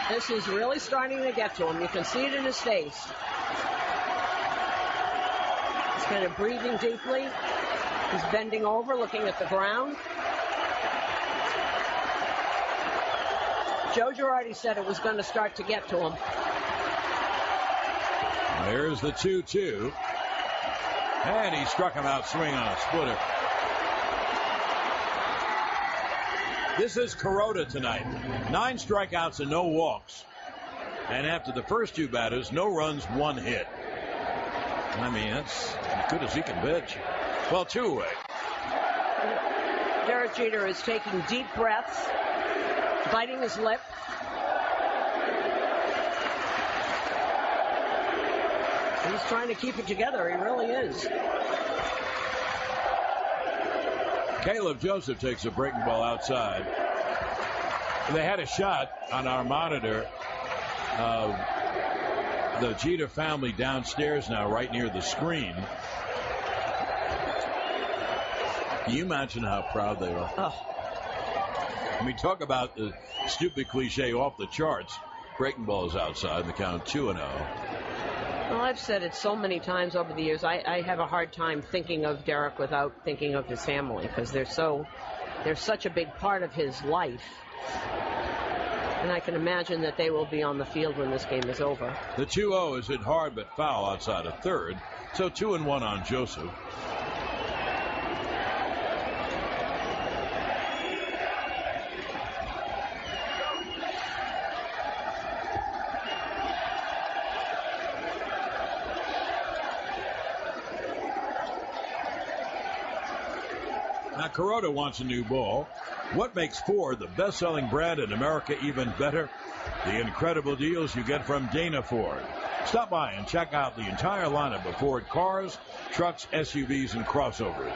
This is really starting to get to him. You can see it in his face. He's kind of breathing deeply. He's bending over, looking at the ground. Joe Girardi said it was going to start to get to him. There's the 2-2. And he struck him out swing on a splitter. This is Kuroda tonight. 9 strikeouts and no walks. And after the first 2 batters, no runs, 1 hit. I mean, that's as good as he can pitch. Well, 2 away. Derek Jeter is taking deep breaths, biting his lip. He's trying to keep it together. He really is. Caleb Joseph takes a breaking ball outside. They had a shot on our monitor of the Jeter family downstairs now, right near the screen. Can you imagine how proud they are? Oh. I mean, talk about the stupid cliche off the charts. Breaking ball is outside, the count 2-0. Well, I've said it so many times over the years. I have a hard time thinking of Derek without thinking of his family because they're such a big part of his life. And I can imagine that they will be on the field when this game is over. The 2-0 is hit hard but foul outside of third. So 2-1 on Joseph. Now, Kuroda wants a new ball. What makes Ford the best-selling brand in America even better? The incredible deals you get from Dana Ford. Stop by and check out the entire lineup of Ford cars, trucks, SUVs, and crossovers.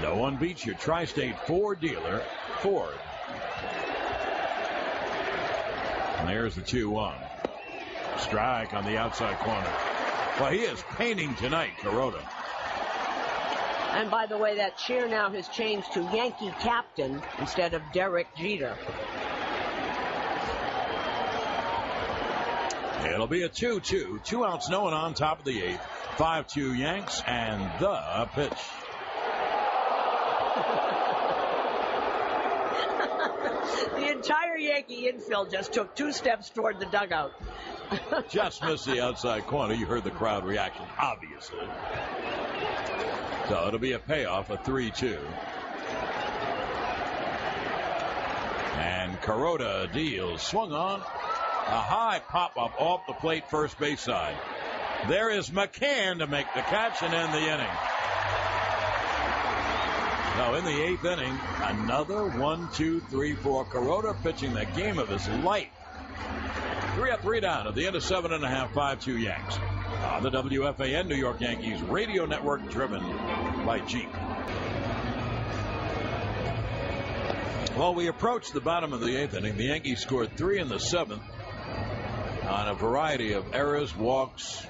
No one beats your tri-state Ford dealer, Ford. And there's the 2-1. Strike on the outside corner. Well, he is painting tonight, Kuroda. And by the way, that cheer now has changed to Yankee Captain instead of Derek Jeter. It'll be a 2-2. 2 outs, no one on, top of the 8th. 5-2 Yanks, and the pitch. The entire Yankee infield just took 2 steps toward the dugout. Just missed the outside corner. You heard the crowd reaction, obviously. So it'll be a payoff, a 3-2. And Kuroda deals. Swung on. A high pop-up off the plate, first base side. There is McCann to make the catch and end the inning. Now in the 8th inning, another 1, 2, 3, 4. Kuroda pitching the game of his life. 3 up, 3 down at the end of 7.5, 5-2 Yanks. On the WFAN New York Yankees radio network, driven by Jeep. Well, we approached the bottom of the 8th inning. The Yankees scored 3 in the 7th on a variety of errors, walks,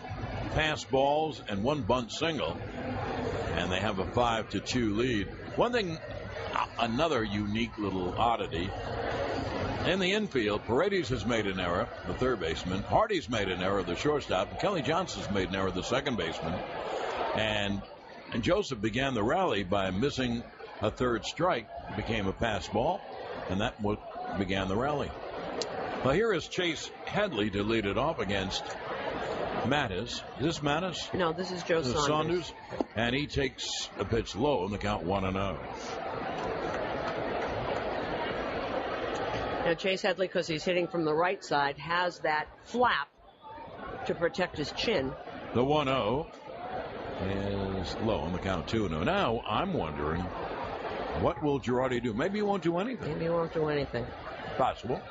pass balls, and 1 bunt single. And they have a 5-2 lead. One thing, another unique little oddity. In the infield, Paredes has made an error, the third baseman. Hardy's made an error, the shortstop. And Kelly Johnson's made an error, the second baseman. And Joseph began the rally by missing a third strike. It became a pass ball, and that began the rally. Well, here is Chase Headley to lead it off against Mattis. Is this Mattis? No, this is Joe Saunders. And he takes a pitch low in the count 1-0. Now, Chase Headley, because he's hitting from the right side, has that flap to protect his chin. The 1-0 is low on the count of 2-0. Now, I'm wondering, what will Girardi do? Maybe he won't do anything. Maybe he won't do anything. Possible.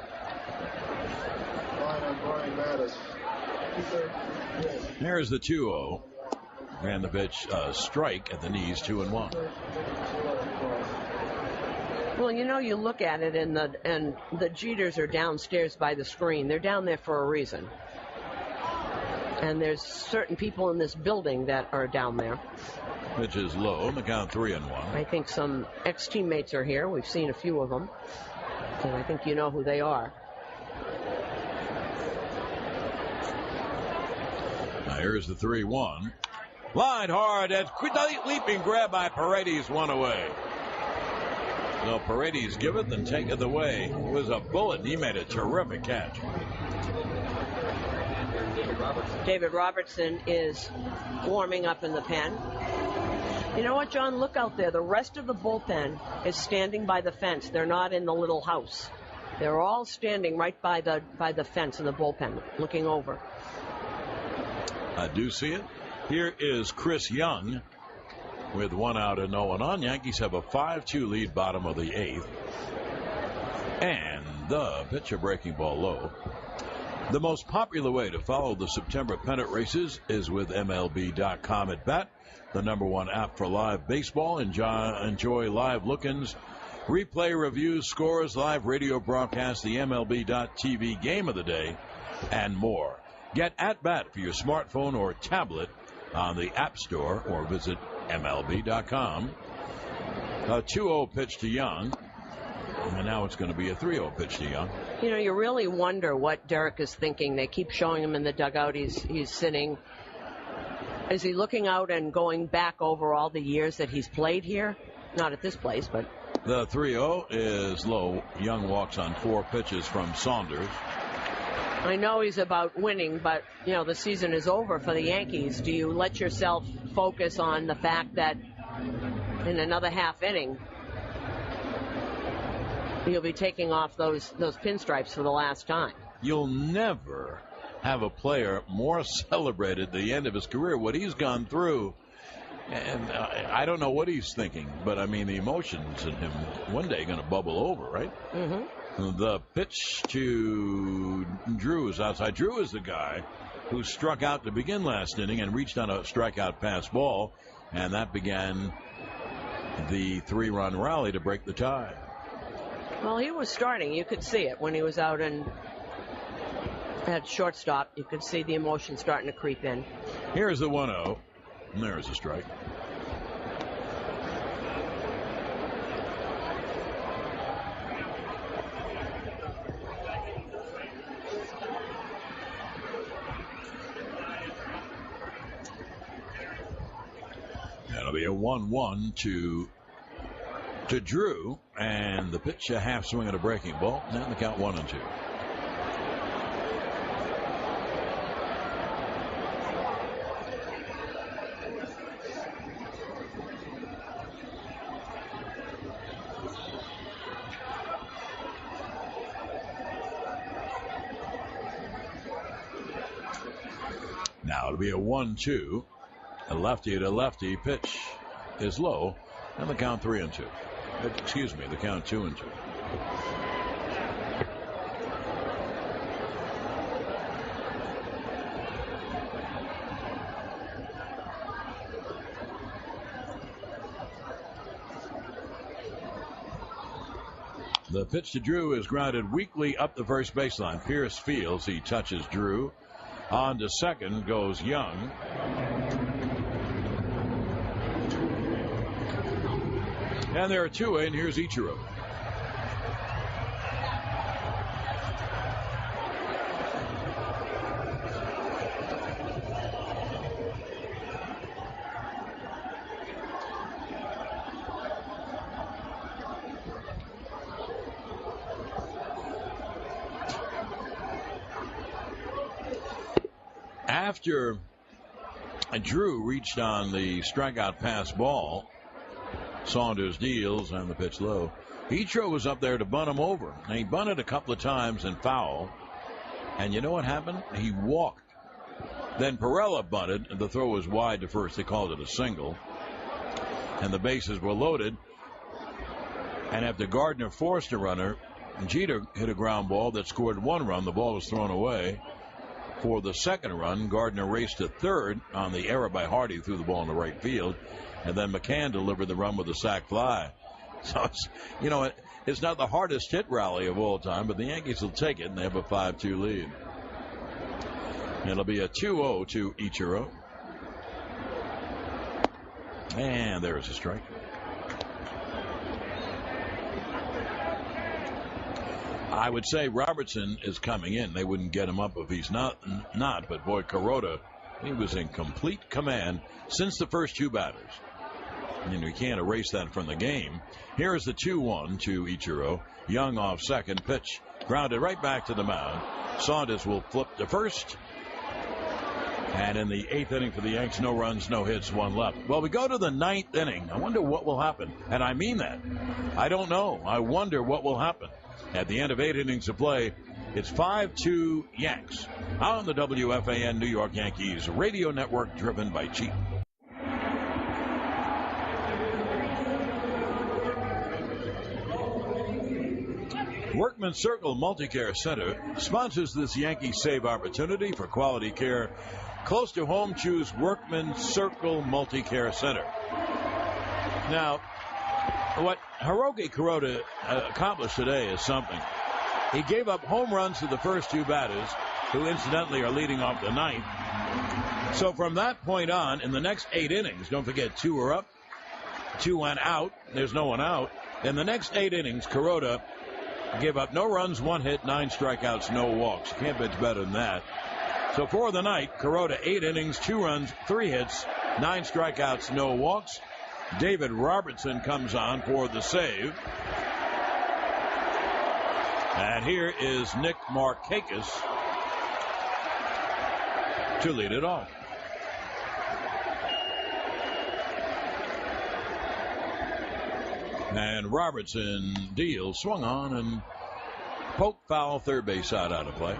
Here's the 2-0. Ran the pitch, strike at the knees, 2-1. Well, you know, you look at it, and the Jeters are downstairs by the screen. They're down there for a reason. And there's certain people in this building that are down there. Pitch is low on the count 3-1. I think some ex-teammates are here. We've seen a few of them. And I think you know who they are. Now here's the 3-1. Line hard. That's leaping grab by Paredes, 1 away. No, Paredes giveth and taketh away. It was a bullet, and he made a terrific catch. David Robertson is warming up in the pen. You know what, John? Look out there. The rest of the bullpen is standing by the fence. They're not in the little house. They're all standing right by the fence in the bullpen, looking over. I do see it. Here is Chris Young with 1 out and no one on. Yankees have a 5-2 lead, bottom of the 8th. And the pitcher breaking ball low. The most popular way to follow the September pennant races is with MLB.com at bat, the #1 app for live baseball. Enjoy live look-ins, replay reviews, scores, live radio broadcasts, the MLB.TV game of the day, and more. Get at bat for your smartphone or tablet on the App Store or visit MLB.com. A 2-0 pitch to Young. And now it's going to be a 3-0 pitch to Young. You know, you really wonder what Derek is thinking. They keep showing him in the dugout. He's sitting. Is he looking out and going back over all the years that he's played here? Not at this place, but... The 3-0 is low. Young walks on 4 pitches from Saunders. I know he's about winning, but, you know, the season is over for the Yankees. Do you let yourself focus on the fact that in another half inning, you'll be taking off those pinstripes for the last time? You'll never have a player more celebrated at the end of his career, what he's gone through. And I don't know what he's thinking, but, I mean, the emotions in him one day going to bubble over, right? Mm-hmm. The pitch to Drew is outside. Drew is the guy who struck out to begin last inning and reached on a strikeout pass ball, and that began the 3-run rally to break the tie. Well, he was starting. You could see it when he was out at shortstop. You could see the emotion starting to creep in. Here's the 1-0. And there's a strike. It'll be a 1-1 to Drew, and the pitch a half swing at a breaking ball. Now the count 1-2. Now it'll be a 1-2. A lefty to lefty pitch is low, and the count 3-2. Excuse me, the count 2-2. The pitch to Drew is grounded weakly up the first baseline. Pierce fields. He touches Drew. On to second goes Young. And there are two in. Here's Ichiro. After Drew reached on the strikeout pass ball, Saunders deals and the pitch low. Ichiro was up there to bunt him over, and he bunted a couple of times and foul. And you know what happened? He walked. Then Perella bunted, and the throw was wide to first. They called it a single, and the bases were loaded. And after Gardner forced a runner, Jeter hit a ground ball that scored one run. The ball was thrown away. For the second run, Gardner raced to third on the error by Hardy, threw the ball in the right field, and then McCann delivered the run with a sac fly. So it's not the hardest hit rally of all time, but the Yankees will take it, and they have a 5-2 lead. It'll be a 2-0 to Ichiro, and there's a strike. I would say Robertson is coming in. They wouldn't get him up if he's not. But boy, Kuroda, he was in complete command since the first two batters. You can't erase that from the game. Here is the 2-1 to Ichiro. Young off second, pitch grounded right back to the mound. Saunders will flip to first. And in the eighth inning for the Yanks, no runs, no hits, one left. Well, we go to the ninth inning. I wonder what will happen. And I mean that. I don't know. I wonder what will happen. At the end of 8 innings of play, it's 5-2 Yanks on the WFAN New York Yankees radio network, driven by Cheap. Workman Circle Multicare Center sponsors this Yankee Save opportunity for quality care close to home. Choose Workman Circle Multicare Center. Now, what Hiroki Kuroda accomplished today is something. He gave up home runs to the first two batters, who incidentally are leading off the ninth. So from that point on, in the next 8 innings, don't forget 2 are up, 2 went out, there's no one out. In the next 8 innings, Kuroda gave up no runs, 1 hit, 9 strikeouts, no walks. You can't pitch better than that. So for the night, Kuroda 8 innings, 2 runs, 3 hits, 9 strikeouts, no walks. David Robertson comes on for the save. And here is Nick Markakis to lead it off. And Robertson deals, swung on, and poked foul, third base side out of play. 8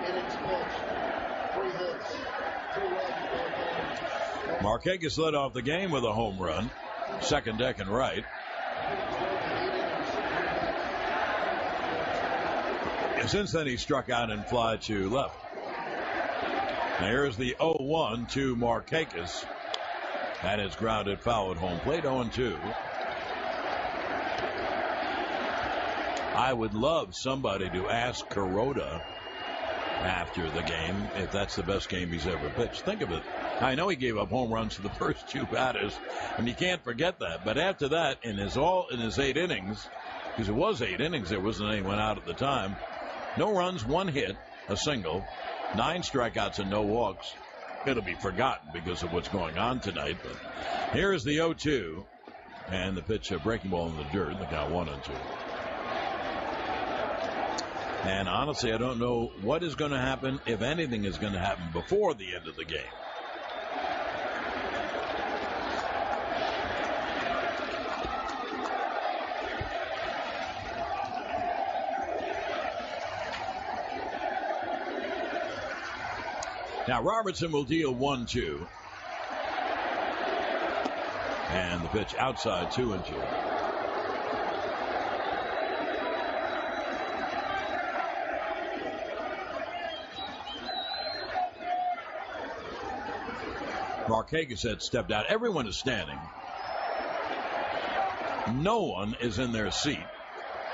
innings pitched, 3 hits, 2 runs. Markakis led off the game with a home run, second deck and right. And since then, he struck out and fly to left. Now here's the 0-1 to Markakis. That is grounded foul at home plate, 0-2. I would love somebody to ask Kuroda after the game if that's the best game he's ever pitched. Think of it. I know he gave up home runs to the first two batters, and you can't forget that. But after that, in his 8 innings, because it was 8 innings, there wasn't anyone out at the time. No runs, 1 hit, a single, 9 strikeouts and no walks. it'll be forgotten because of what's going on tonight. But here is the 0-2. And the pitch, a breaking ball in the dirt. The count 1-2. And honestly, I don't know what is going to happen, if anything is going to happen, before the end of the game. Now, Robertson will deal 1-2. And the pitch outside 2-2. Markakis had stepped out. Everyone is standing. No one is in their seat.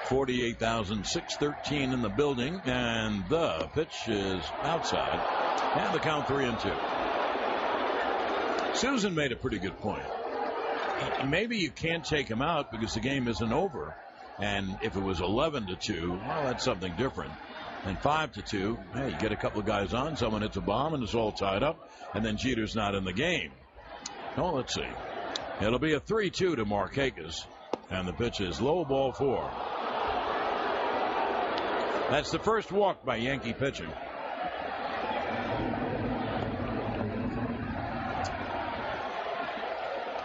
48,613 in the building, and the pitch is outside. And the count 3-2. Suzyn made a pretty good point. Maybe you can't take him out because the game isn't over. And if it was 11-2, well, that's something different. And 5-2, hey, you get a couple of guys on, someone hits a bomb, and it's all tied up, and then Jeter's not in the game. Oh, let's see. It'll be a 3-2 to Markakis, and the pitch is low, ball 4. That's the first walk by Yankee pitching.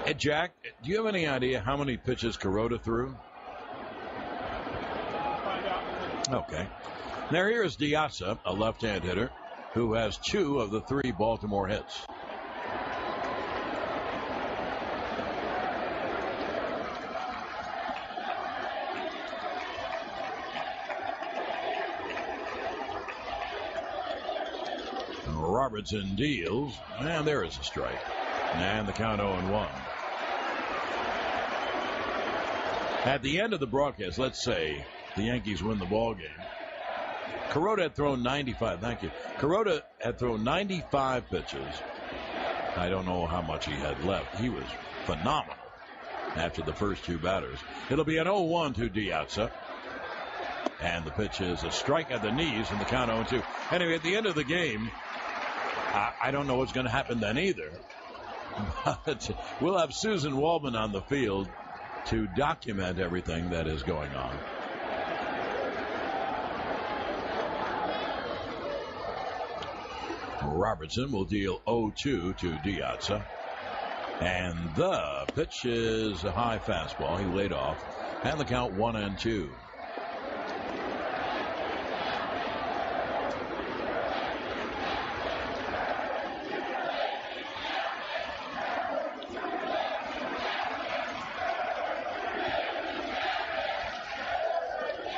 Hey, Jack, do you have any idea how many pitches Kuroda threw? Okay. Now here's Diasa, a left-hand hitter, who has 2 of the 3 Baltimore hits. Robertson deals, and there is a strike. And the count 0-1. At the end of the broadcast, let's say the Yankees win the ball game. Kuroda had thrown 95. Thank you. Kuroda had thrown 95 pitches. I don't know how much he had left. He was phenomenal after the first 2 batters. It'll be an 0-1 to Diasa. And the pitch is a strike at the knees, and the count 0-2. Anyway, at the end of the game, I don't know what's going to happen then either. But we'll have Suzyn Waldman on the field to document everything that is going on. Robertson will deal 0-2 to Diasa. And the pitch is a high fastball. He laid off. And the count 1-2.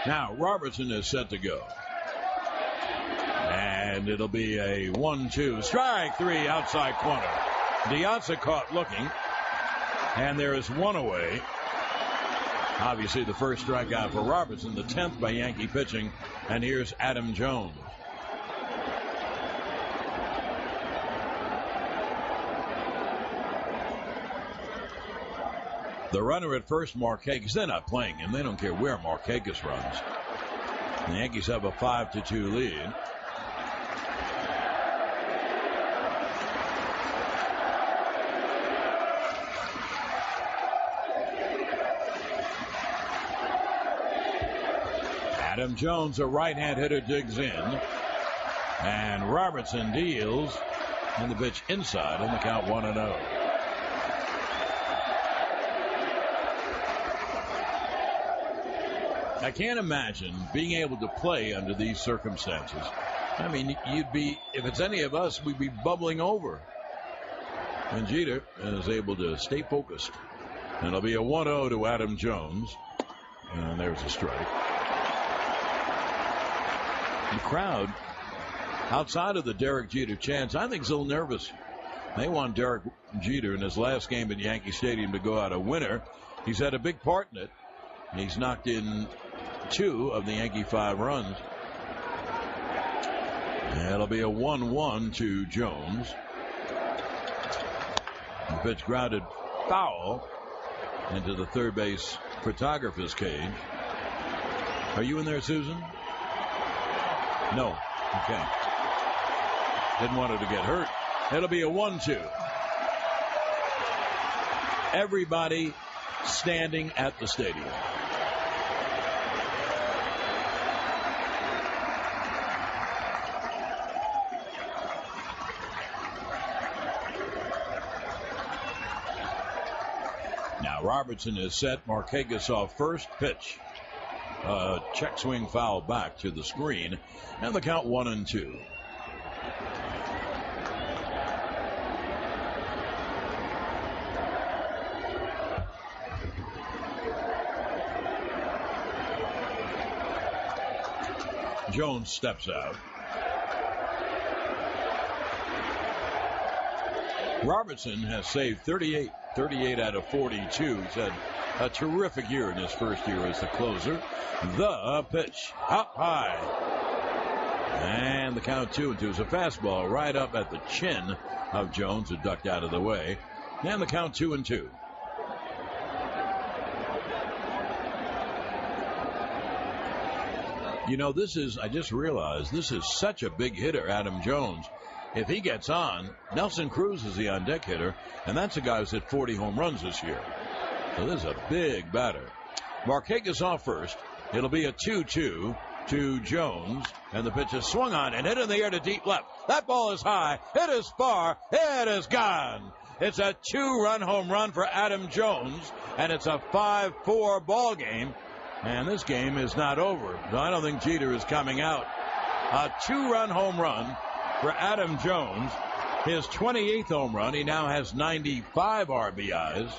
Now, Robertson is set to go. And it'll be a 1-2. Strike 3 outside corner. Diasa caught looking. And there is 1 away. Obviously, the first strikeout for Robertson, the 10th by Yankee pitching. And here's Adam Jones. The runner at first, Markakis. They're not playing him. They don't care where Markakis runs. The Yankees have a 5-2 lead. Adam Jones, a right-hand hitter, digs in. And Robertson deals. And the pitch inside, and the count 1-0. I can't imagine being able to play under these circumstances. I mean, you'd be, if it's any of us, we'd be bubbling over. And Jeter is able to stay focused. And it'll be a 1-0 to Adam Jones. And there's a strike. The crowd, outside of the Derek Jeter chants, I think is a little nervous. They want Derek Jeter in his last game at Yankee Stadium to go out a winner. He's had a big part in it. He's knocked in 2 of the Yankee 5 runs. And it'll be a 1-1 to Jones. The pitch grounded foul into the third base photographer's cage. Are you in there, Suzyn? No. Okay. Didn't want her to get hurt. It'll be a 1-2. Everybody standing at the stadium. Now Robertson is set. Marquegas off first. Pitch. Check swing foul back to the screen. And the count 1-2. Jones steps out. Robertson has saved 38 out of 42. He's had a terrific year in his first year as the closer. The pitch up high. And the count 2-2 is a fastball right up at the chin of Jones, who ducked out of the way. And the count 2-2. You know, I just realized this is such a big hitter, Adam Jones. If he gets on, Nelson Cruz is the on-deck hitter, and that's a guy who's hit 40 home runs this year. So this is a big batter. Marquegas off first. It'll be a 2-2 to Jones, and the pitch is swung on and hit in the air to deep left. That ball is high. It is far. It is gone. It's a 2-run home run for Adam Jones, and it's a 5-4 ball game. And this game is not over. I don't think Jeter is coming out. A 2-run home run for Adam Jones. His 28th home run. He now has 95 RBIs.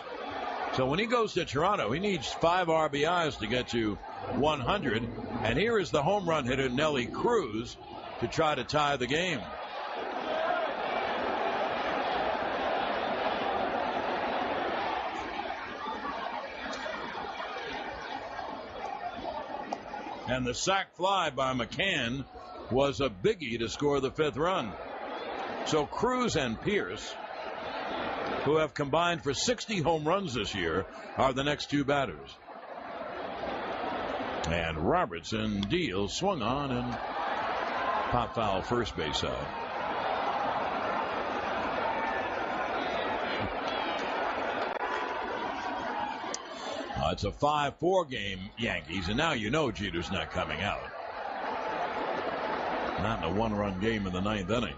So when he goes to Toronto, he needs 5 RBIs to get to 100. And here is the home run hitter, Nelly Cruz, to try to tie the game. And the sac fly by McCann was a biggie to score the 5th run. So Cruz and Pierce, who have combined for 60 home runs this year, are the next 2 batters. And Robertson deals, swung on, and pop foul first base side. It's a 5-4 game, Yankees, and now you know Jeter's not coming out. Not in a 1-run game in the 9th inning.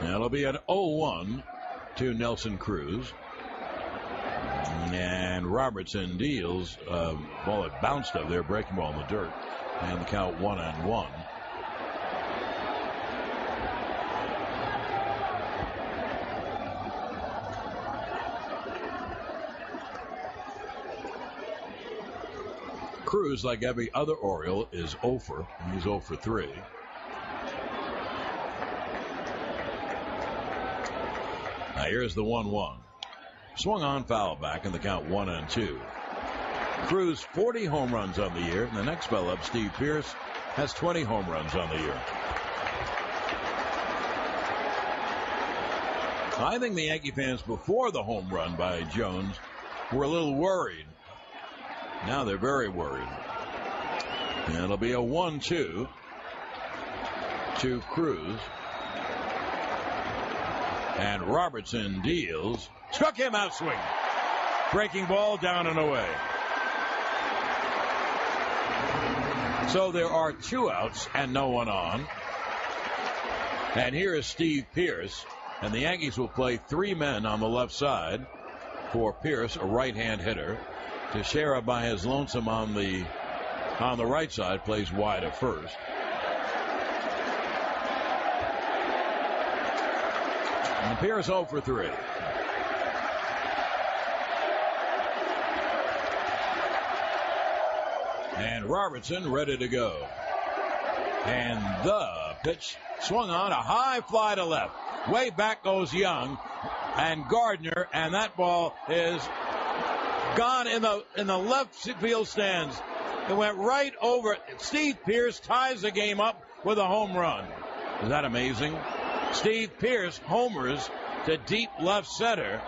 Now it'll be an 0-1 to Nelson Cruz. And Robertson deals. Ball it bounced up there, breaking ball in the dirt. And the count 1-1. Cruz, like every other Oriole, is 0 for. He's 0 for 3. Now here's the 1-1. Swung on, foul back, and the count 1-2. Cruz 40 home runs on the year. And the next fellow up, Steve Pierce, has 20 home runs on the year. I think the Yankee fans before the home run by Jones were a little worried. Now they're very worried. And it'll be a 1-2 to Cruz. And Robertson deals. Struck him out swing. Breaking ball down and away. So there are 2 outs and no one on. And here is Steve Pierce. And the Yankees will play 3 men on the left side for Pierce, a right-hand hitter. Teixeira by his lonesome on the right side plays wide at first. And Pierce 0 for 3. And Robertson ready to go. And the pitch swung on, a high fly to left. Way back goes Young and Gardner, and that ball is gone in the left field stands. It went right over. Steve Pierce ties the game up with a home run. Is that amazing? Steve Pierce homers to deep left center.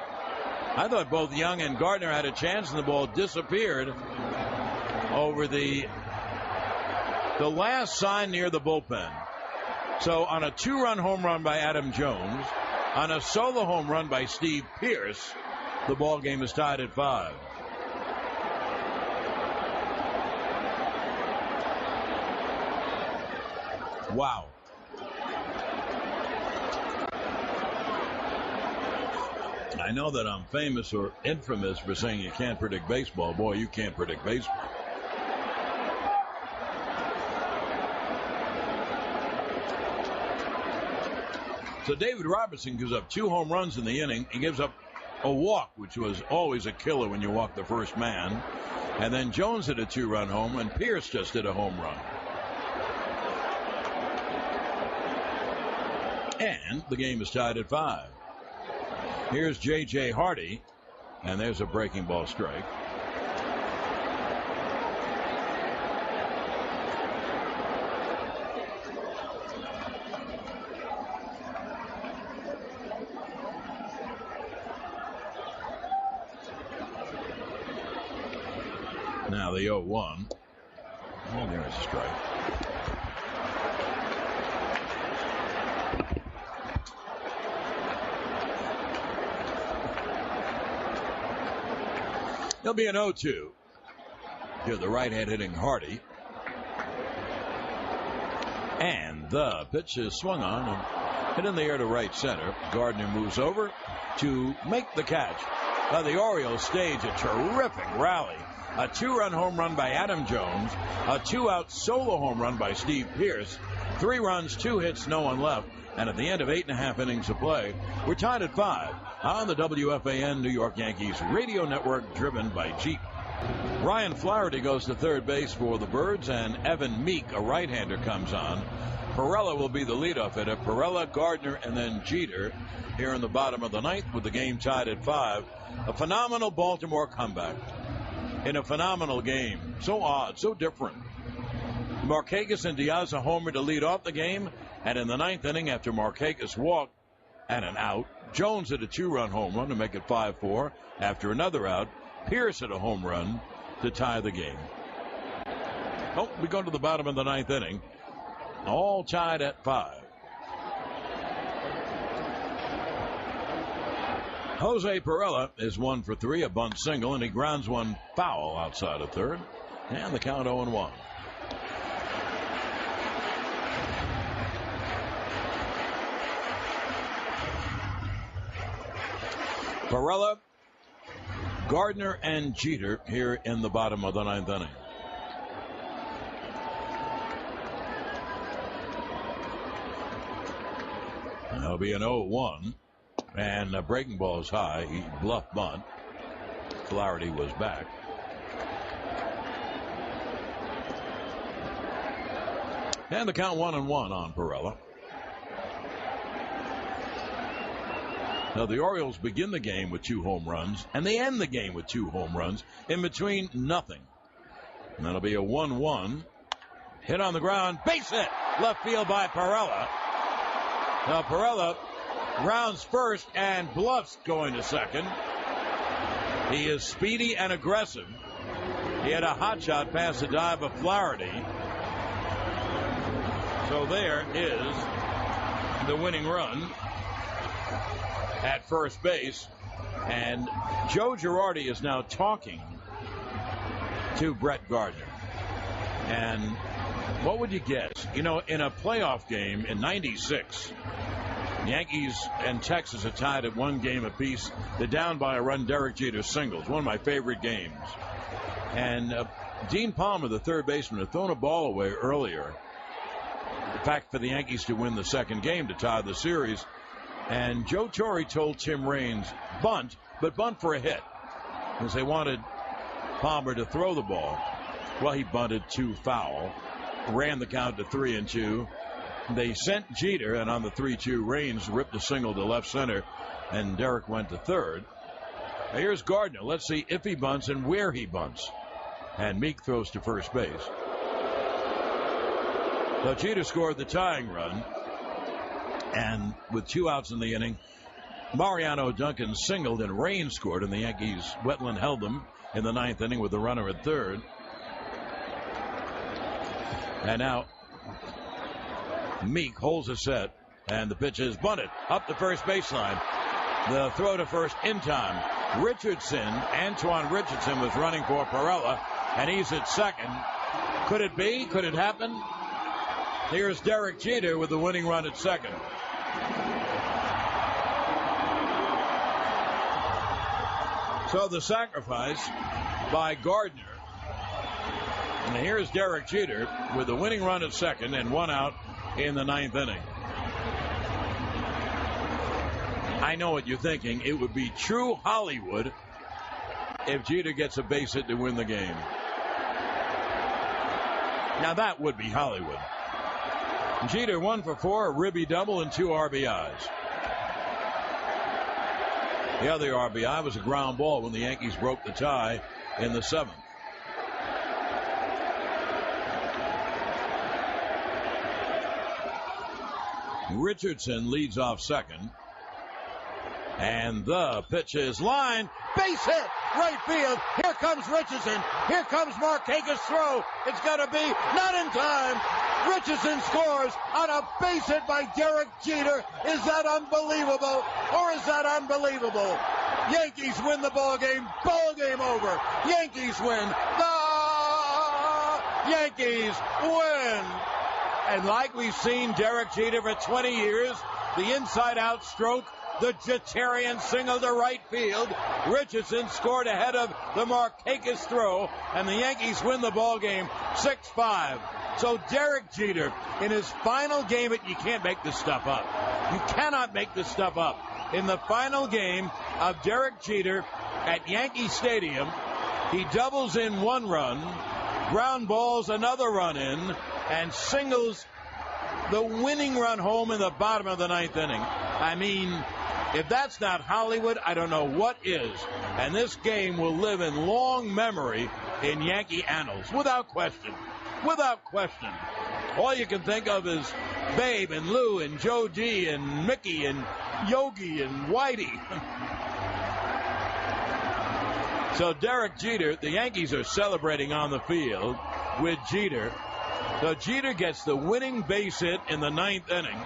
I thought both Young and Gardner had a chance, and the ball disappeared over the last sign near the bullpen. So on a 2-run home run by Adam Jones, On a solo home run by Steve Pearce, the ball game is tied at 5. Wow. I know that I'm famous or infamous for saying you can't predict baseball. Boy, you can't predict baseball. So David Robertson gives up 2 home runs in the inning. He gives up a walk, which was always a killer when you walk the first man. And then Jones hit a 2-run home, and Pearce just hit a home run. And the game is tied at 5. Here's J.J. Hardy, and there's a breaking ball strike. Now the 0-1. And there's a strike. There'll be an 0-2. Here, the right hand hitting Hardy. And the pitch is swung on and hit in the air to right center. Gardner moves over to make the catch. The Orioles stage a terrific rally. A 2-run home run by Adam Jones. A 2-out solo home run by Steve Pearce. 3 runs, 2 hits, no one left. And at the end of 8.5 innings of play, we're tied at 5 on the WFAN New York Yankees radio network, driven by Jeep. Ryan Flaherty goes to third base for the Birds, and Evan Meek, a right-hander, comes on. Perella will be the leadoff hitter. Perella, Gardner, and then Jeter here in the bottom of the ninth with the game tied at 5. A phenomenal Baltimore comeback in a phenomenal game. So odd, so different. Markakis and Diaz a homer to lead off the game. And in the ninth inning, after Markakis walked and an out, Jones hit a 2-run home run to make it 5-4. After another out, Pearce hit a home run to tie the game. Oh, we go to the bottom of the ninth inning. All tied at 5. Jose Perella is 1 for 3, a bunt single, and he grounds one foul outside of third. And the count 0-1. Perella, Gardner, and Jeter here in the bottom of the ninth inning. That'll be an 0-1. And a breaking ball is high. He bluffed bunt. Flaherty was back. And the count 1-1 on Perella. Now, the Orioles begin the game with 2 home runs, and they end the game with 2 home runs. In between, nothing. And that'll be a 1-1. Hit on the ground. Base hit. Left field by Perella. Now, Perella rounds first and bluffs going to second. He is speedy and aggressive. He had a hot shot past the dive of Flaherty. So there is the winning run at first base, and Joe Girardi is now talking to Brett Gardner. And what would you guess? You know, in a playoff game in '96, Yankees and Texas are tied at 1 game apiece. They're down by a run. Derek Jeter singles, one of my favorite games. And Dean Palmer, the third baseman, had thrown a ball away earlier. In fact, for the Yankees to win the second game to tie the series. And Joe Torre told Tim Raines, bunt, but bunt for a hit, because they wanted Palmer to throw the ball. Well, he bunted 2 foul, ran the count to 3-2. They sent Jeter, and on the 3-2, Raines ripped a single to left center, and Derek went to third. Now here's Gardner. Let's see if he bunts and where he bunts. And Meek throws to first base. So Jeter scored the tying run. And with 2 outs in the inning, Mariano Duncan singled and Raines scored, and the Yankees, Wetland held them in the 9th inning with the runner at third. And now Meek holds a set And the pitch is bunted up the first baseline. The throw to first in time. Antoine Richardson was running for Perella, and he's at second. Could it be? Could it happen? Here's Derek Jeter with the winning run at second. So the sacrifice by Gardner. And here's Derek Jeter with the winning run at second and 1 out in the 9th inning. I know what you're thinking. It would be true Hollywood if Jeter gets a base hit to win the game. Now that would be Hollywood. Jeter 1 for 4, a ribby double and 2 RBIs. The other RBI was a ground ball when the Yankees broke the tie in the 7th. Richardson leads off second. And the pitch is lined. Base hit. Right field. Here comes Richardson. Here comes Markakis' throw. It's going to be not in time. Richardson scores on a base hit by Derek Jeter. Is that unbelievable? Or is that unbelievable? Yankees win the ball game. Ball game over. Yankees win. The Yankees win. And like we've seen Derek Jeter for 20 years, the inside-out stroke, the Jeterian single to right field. Richardson scored ahead of the Markakis throw, and the Yankees win the ball game 6-5. So Derek Jeter, in his final game, you can't make this stuff up. You cannot make this stuff up. In the final game of Derek Jeter at Yankee Stadium, he doubles in 1 run, ground balls another run in, and singles the winning run home in the bottom of the 9th inning. I mean, if that's not Hollywood, I don't know what is. And this game will live in long memory in Yankee annals, without question. Without question. All you can think of is Babe and Lou and Joe G and Mickey and Yogi and Whitey. So Derek Jeter, the Yankees are celebrating on the field with Jeter. So Jeter gets the winning base hit in the 9th inning.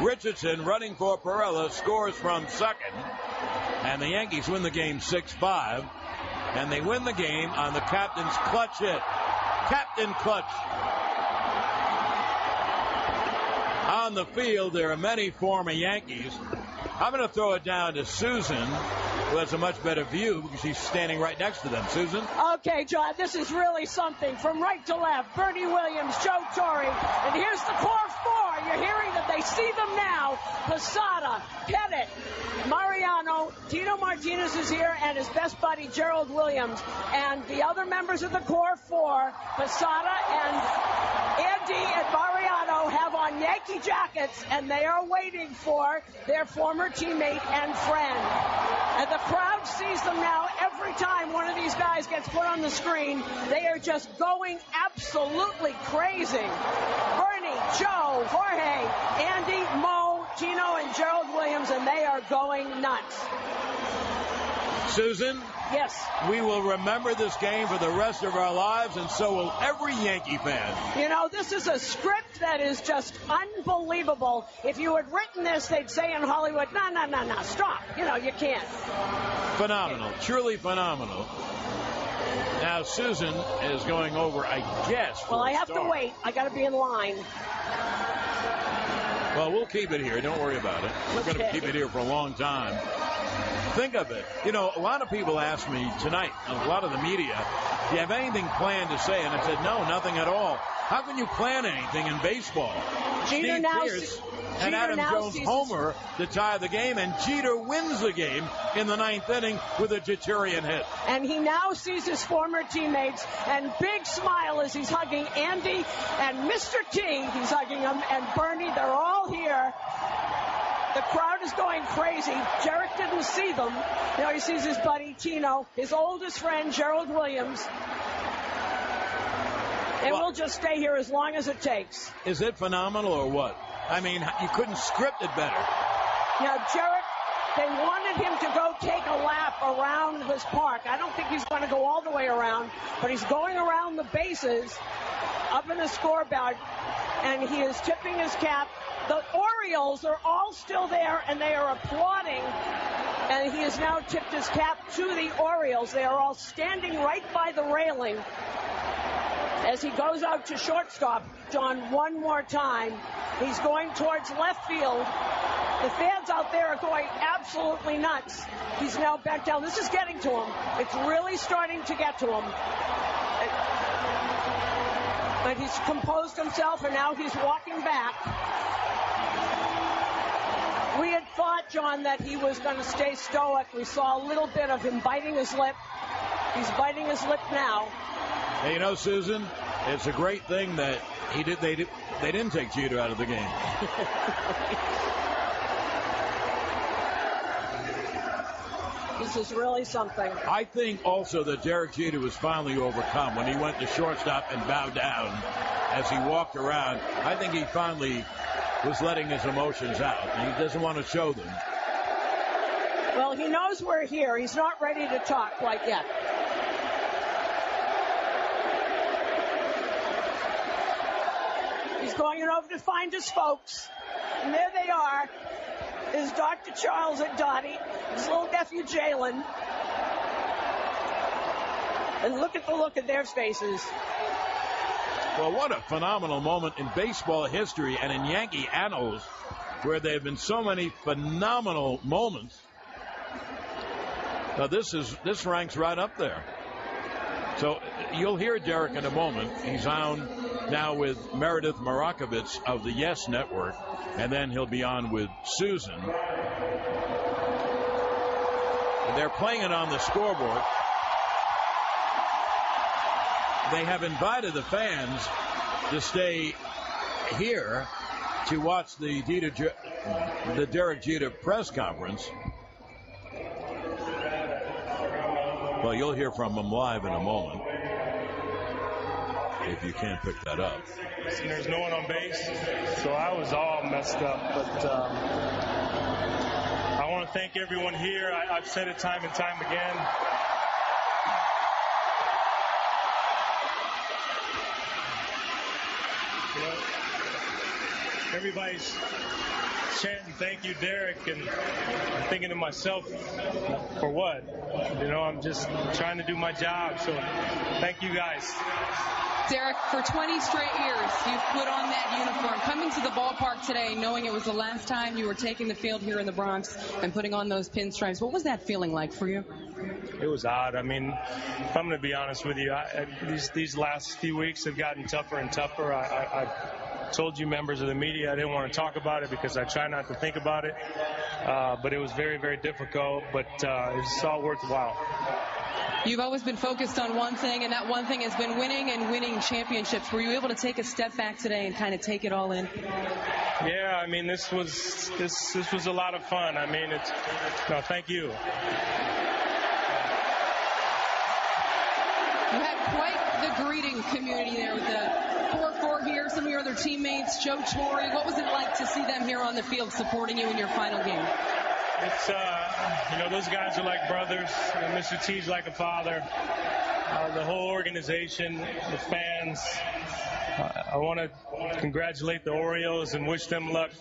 Richardson, running for Perella, scores from second. And the Yankees win the game 6-5. And they win the game on the captain's clutch hit. Captain Clutch. On the field, there are many former Yankees. I'm going to throw it down to Suzyn, who has a much better view because she's standing right next to them. Suzyn? Okay, John, this is really something. From right to left, Bernie Williams, Joe Torre, and here's the core 4. You're hearing that they see them now. Posada, Pettit, Mariano, Tino Martinez is here, and his best buddy, Gerald Williams. And the other members of the core 4, Posada and Andy and Mariano, have on Yankee jackets, and they are waiting for their former teammate and friend. And the crowd sees them now every time one of these guys gets put on the screen. They are just going absolutely crazy. Bernie, Joe, Jorge, Andy, Mo, Tino, and Gerald Williams, and they are going nuts. Suzyn? Yes. We will remember this game for the rest of our lives, and so will every Yankee fan. You know, this is a script that is just unbelievable. If you had written this, they'd say in Hollywood, no, stop. You know, you can't. Phenomenal. Truly phenomenal. Now, Suzyn is going over, I guess, Well, I have to wait. I got to be in line. Well, we'll keep it here. Don't worry about it. We're going to keep it here for a long time. Think of it. You know, a lot of people asked me tonight, a lot of the media, do you have anything planned to say? And I said, no, nothing at all. How can you plan anything in baseball? Jeter Steve Pierce and Adam Jones homer to tie the game, and Jeter wins the game in the 9th inning with a Jeterian hit. And he now sees his former teammates, and big smile as he's hugging Andy and Mr. T. He's hugging him, and Bernie. They're all here. The crowd is going crazy. Jarek didn't see them. You know, he sees his buddy Tino, his oldest friend Gerald Williams. And we'll just stay here as long as it takes. Is it phenomenal or what? I mean, you couldn't script it better. Now, Jarek, they wanted him to go take a lap around this park. I don't think he's going to go all the way around, but he's going around the bases up in the scoreboard, and he is tipping his cap. The Orioles are all still there, and they are applauding. And he has now tipped his cap to the Orioles. They are all standing right by the railing as he goes out to shortstop. John, one more time. He's going towards left field. The fans out there are going absolutely nuts. He's now back down. This is getting to him. It's really starting to get to him. But he's composed himself, and now he's walking back. We had thought, John, that he was going to stay stoic. We saw a little bit of him biting his lip. He's biting his lip now. Hey, you know, Susan, it's a great thing that they didn't take Jeter out of the game. This is really something. I think also that Derek Jeter was finally overcome when he went to shortstop and bowed down as he walked around. I think he finally was letting his emotions out. He doesn't want to show them. Well, he knows we're here. He's not ready to talk quite yet. He's going over to find his folks. And there they are. Is Dr. Charles and Dottie, his little nephew Jalen. And look at the look in their faces. Well, what a phenomenal moment in baseball history and in Yankee annals, where there have been so many phenomenal moments. Now this ranks right up there. So you'll hear Derek in a moment. He's on now with Meredith Marakovitz of the Yes Network, and then he'll be on with Susan. And they're playing it on the scoreboard. They have invited the fans to stay here to watch the Derek Jeter press conference. Well, you'll hear from him live in a moment, if you can't pick that up. There's no one on base, so I was all messed up. But I want to thank everyone here. I've said it time and time again. You know, everybody's chanting, "Thank you, Derek," and I'm thinking to myself, for what? You know, I'm just trying to do my job, so thank you guys. Derek, for 20 straight years, you've put on that uniform. Coming to the ballpark today, knowing it was the last time you were taking the field here in the Bronx and putting on those pinstripes, what was that feeling like for you? It was odd. I mean, if I'm going to be honest with you, these last few weeks have gotten tougher and tougher. I told you members of the media I didn't want to talk about it because I try not to think about it. But it was very, very difficult, but it's all worthwhile. You've always been focused on one thing, and that one thing has been winning and winning championships. Were you able to take a step back today and kind of take it all in? Yeah, I mean, this was a lot of fun. I mean, thank you. You had quite the greeting community there with the 4-4 here, some of your other teammates, Joe Torre. What was it like to see them here on the field supporting you in your final game? It's, those guys are like brothers. Mr. T's like a father. The whole organization, the fans. I want to congratulate the Orioles and wish them luck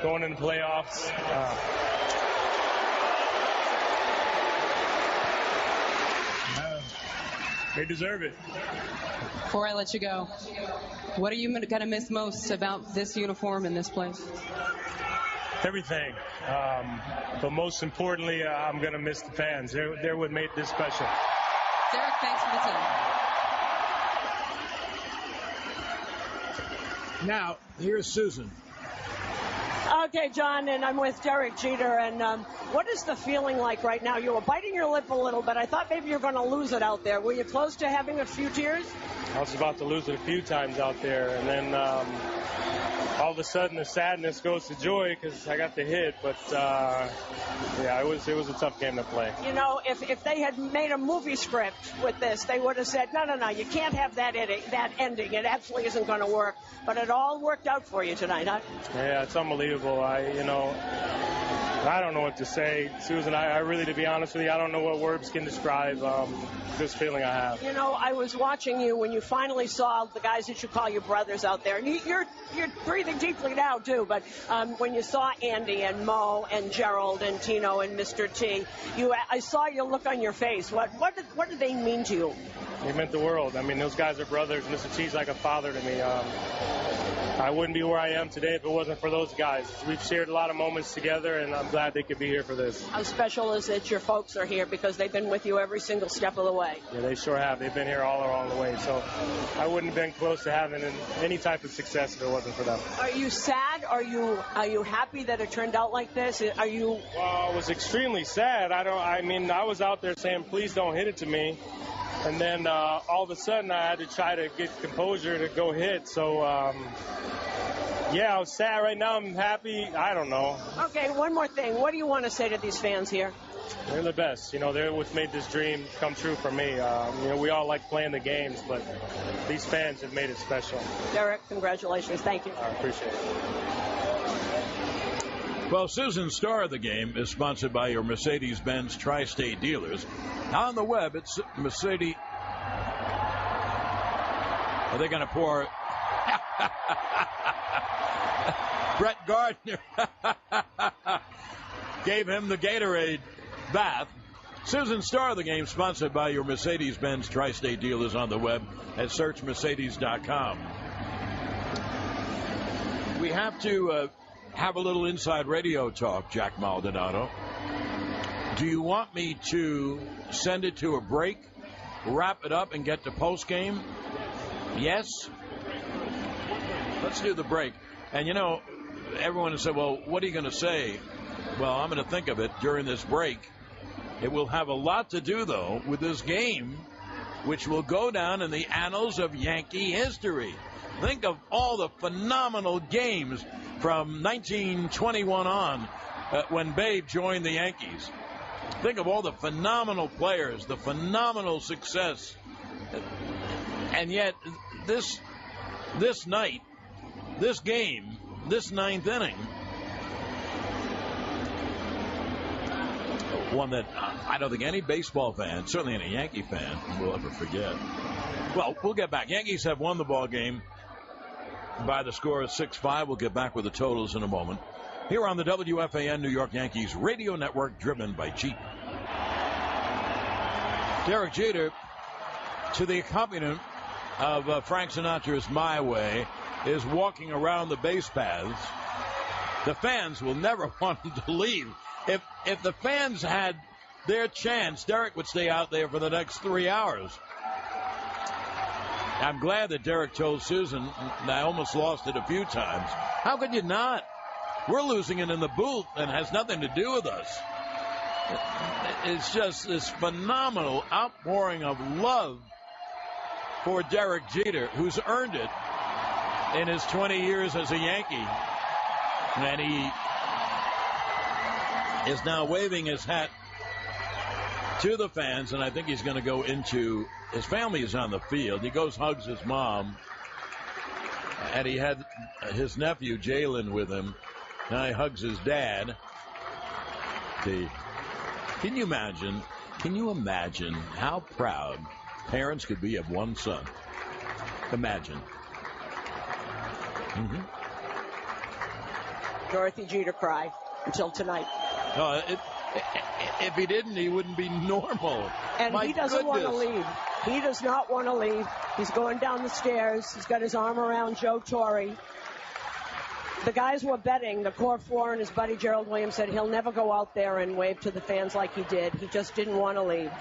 going into the playoffs. They deserve it. Before I let you go, what are you going to miss most about this uniform and this place? Everything. But most importantly, I'm going to miss the fans. They're what made this special. Derek, thanks for the time. Now, here's Susan. Okay, John, and I'm with Derek Jeter. And what is the feeling like right now? You were biting your lip a little bit. I thought maybe you were going to lose it out there. Were you close to having a few tears? I was about to lose it a few times out there. And then all of a sudden the sadness goes to joy because I got the hit. But, it was a tough game to play. You know, if they had made a movie script with this, they would have said, no, you can't have that ending. It absolutely isn't going to work. But it all worked out for you tonight, huh? Yeah, it's unbelievable. I don't know what to say, Susan. I really, to be honest with you, I don't know what words can describe this feeling I have. You know, I was watching you when you finally saw the guys that you call your brothers out there. And you're breathing deeply now, too. But when you saw Andy and Mo and Gerald and Tino and Mr. T, I saw your look on your face. What did they mean to you? They meant the world. I mean, those guys are brothers. Mr. T's like a father to me. I wouldn't be where I am today if it wasn't for those guys. We've shared a lot of moments together, and I'm glad they could be here for this. How special is it your folks are here because they've been with you every single step of the way? Yeah, they sure have. They've been here all along the way. So I wouldn't have been close to having any type of success if it wasn't for them. Are you sad? Are you happy that it turned out like this? Are you? Well, I was extremely sad. I was out there saying, please don't hit it to me. And then all of a sudden I had to try to get composure to go hit. So, yeah, I was sad. Right now I'm happy. I don't know. Okay, one more thing. What do you want to say to these fans here? They're the best. You know, they're what made this dream come true for me. We all like playing the games, but these fans have made it special. Derek, congratulations. Thank you. I appreciate it. Well, Suzyn, star of the game, is sponsored by your Mercedes-Benz Tri-State dealers. On the web, it's Mercedes. Are they going to pour? Brett Gardner gave him the Gatorade bath. Suzyn, star of the game, sponsored by your Mercedes-Benz Tri-State dealers on the web at searchmercedes.com. We have to have a little inside radio talk, Jack Maldonado. Do you want me to send it to a break, wrap it up, and get to post-game? Yes? Let's do the break. And, you know, everyone has said, well, what are you going to say? Well, I'm going to think of it during this break. It will have a lot to do, though, with this game, which will go down in the annals of Yankee history. Think of all the phenomenal games from 1921 on when Babe joined the Yankees. Think of all the phenomenal players, the phenomenal success. And yet, this night, this game, this ninth inning, one that I don't think any baseball fan, certainly any Yankee fan, will ever forget. Well, we'll get back. Yankees have won the ball game by the score of 6-5. We'll get back with the totals in a moment. Here on the WFAN New York Yankees radio network, driven by Jeep. Derek Jeter, to the accompaniment of Frank Sinatra's My Way, is walking around the base paths. The fans will never want him to leave. If the fans had their chance, Derek would stay out there for the next 3 hours. I'm glad that Derek told Suzyn, and I almost lost it a few times. How could you not? We're losing it in the booth, and it has nothing to do with us. It's just this phenomenal outpouring of love for Derek Jeter, who's earned it in his 20 years as a Yankee. And he is now waving his hat to the fans, and I think he's going to go into his family is on the field. He goes, hugs his mom, and he had his nephew Jalen with him. Now he hugs his dad. Can you imagine how proud parents could be of one son? Imagine. Mm-hmm. Dorothy Jeter cry until tonight. If he didn't, he wouldn't be normal. And he doesn't want to leave. He does not want to leave. He's going down the stairs. He's got his arm around Joe Torre. The guys were betting, the core four and his buddy Gerald Williams said he'll never go out there and wave to the fans like he did. He just didn't want to leave.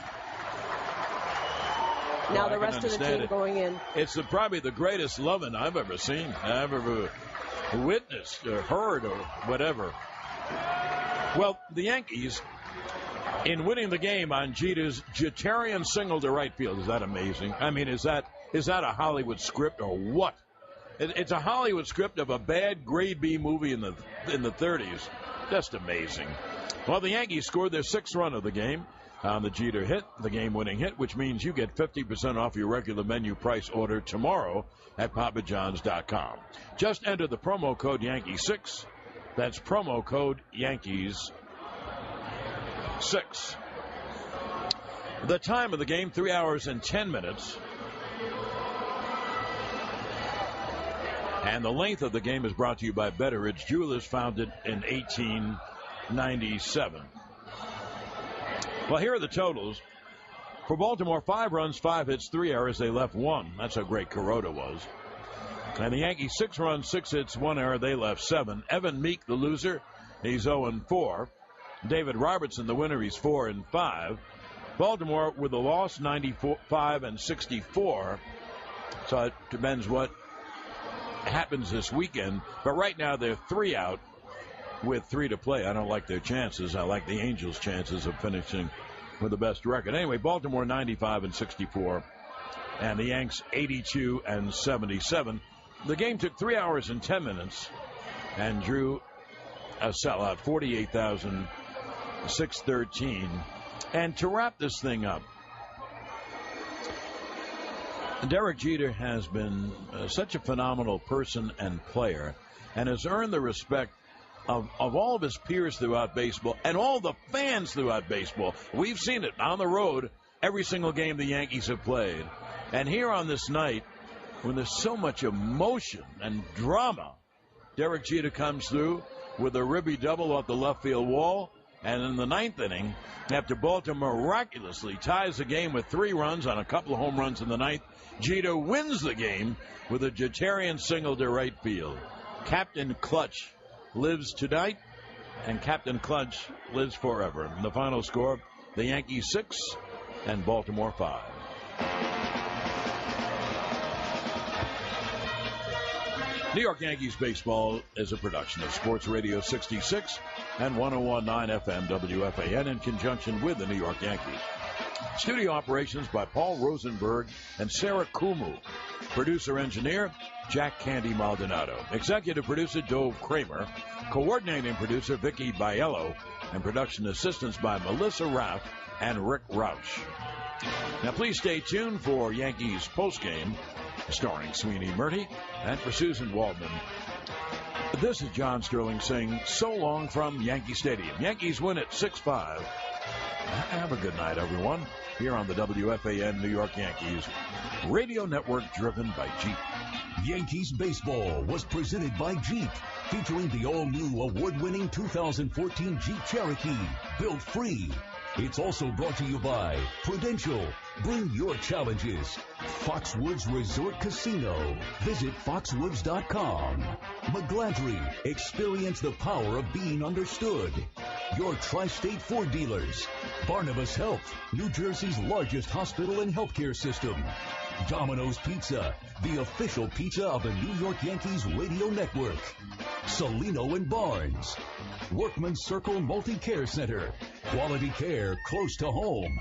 Now the rest of the team going in. It's probably the greatest loving I've ever seen, I've ever witnessed or heard or whatever. Well, the Yankees, in winning the game on Jeter's Jeterian single to right field, is that amazing? I mean, is that a Hollywood script or what? It's a Hollywood script of a bad grade B movie in the 30s. Just amazing. Well, the Yankees scored their 6th run of the game on the Jeter hit, the game-winning hit, which means you get 50% off your regular menu price order tomorrow at papajohns.com. Just enter the promo code Yankees6. That's promo code Yankees6. 6. The time of the game, 3 hours and 10 minutes. And the length of the game is brought to you by Betteridge Jewelers, founded in 1897. Well, here are the totals. For Baltimore, 5 runs, 5 hits, 3 errors. They left 1. That's how great Kuroda was. And the Yankees, 6 runs, 6 hits, 1 error. They left 7. Evan Meek, the loser, he's 0-4. David Robertson, the winner, he's 4-5. Baltimore with a loss, 95-64. So it depends what happens this weekend. But right now they're 3 out with 3 to play. I don't like their chances. I like the Angels' chances of finishing with the best record. Anyway, Baltimore 95-64, and the Yanks 82-77. The game took 3 hours and 10 minutes and drew a sellout, 48,613. And to wrap this thing up, Derek Jeter has been such a phenomenal person and player, and has earned the respect of all of his peers throughout baseball and all the fans throughout baseball. We've seen it on the road every single game the Yankees have played. And here on this night, when there's so much emotion and drama, Derek Jeter comes through with a ribby double off the left field wall. And in the 9th inning, after Baltimore miraculously ties the game with 3 runs on a couple of home runs in the 9th, Jeter wins the game with a Jeterian single to right field. Captain Clutch lives tonight, and Captain Clutch lives forever. And the final score, the Yankees 6 and Baltimore 5. New York Yankees baseball is a production of Sports Radio 66 and 101.9 FM WFAN in conjunction with the New York Yankees. Studio operations by Paul Rosenberg and Sarah Kumu. Producer-engineer, Jack Candy Maldonado. Executive producer, Dove Kramer. Coordinating producer, Vicky Biello. And production assistants by Melissa Raff and Rick Roush. Now, please stay tuned for Yankees postgame, starring Sweeney Murty, and for Suzyn Waldman. This is John Sterling saying so long from Yankee Stadium. Yankees win at 6-5. Have a good night, everyone, here on the WFAN New York Yankees radio network, driven by Jeep. Yankees baseball was presented by Jeep, featuring the all-new award-winning 2014 Jeep Cherokee, built free. It's also brought to you by Prudential. Bring your challenges. Foxwoods Resort Casino. Visit foxwoods.com. McGladrey. Experience the power of being understood. Your Tri-State Ford dealers. Barnabas Health, New Jersey's largest hospital and healthcare system. Domino's Pizza, the official pizza of the New York Yankees radio network. Salino and Barnes. Workman's Circle Multi-Care Center. Quality care close to home.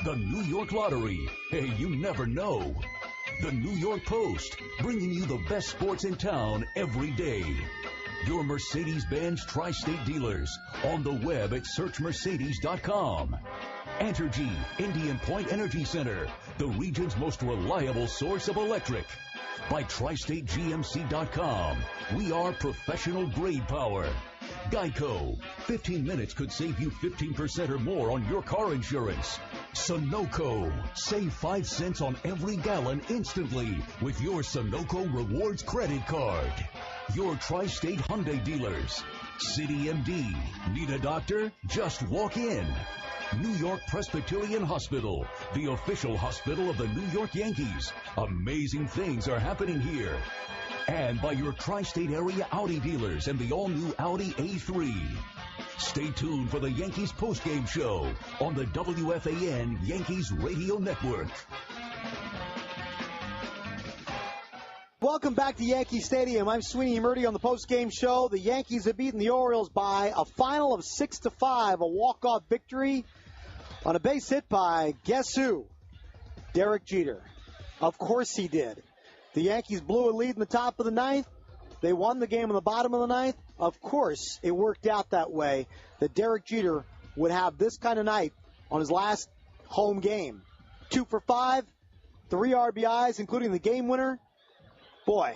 The New York Lottery. Hey, you never know. The New York Post, bringing you the best sports in town every day. Your Mercedes-Benz Tri-State dealers. On the web at searchmercedes.com. Entergy, Indian Point Energy Center, the region's most reliable source of electric. By TriStateGMC.com, we are professional grade power. Geico, 15 minutes could save you 15% or more on your car insurance. Sunoco, save 5 cents on every gallon instantly with your Sunoco Rewards credit card. Your Tri-State Hyundai dealers. City MD, need a doctor? Just walk in. New York Presbyterian Hospital, the official hospital of the New York Yankees. Amazing things are happening here. And by your Tri-State area Audi dealers and the all-new Audi A3. Stay tuned for the Yankees postgame show on the WFAN Yankees Radio Network. Welcome back to Yankee Stadium. I'm Sweeney Murty on the postgame show. The Yankees have beaten the Orioles by a final of 6-5, a walk-off victory on a base hit by, guess who? Derek Jeter. Of course he did. The Yankees blew a lead in the top of the 9th. They won the game in the bottom of the 9th. Of course it worked out that way, that Derek Jeter would have this kind of night on his last home game. 2 for 5, 3 RBIs, including the game winner. Boy,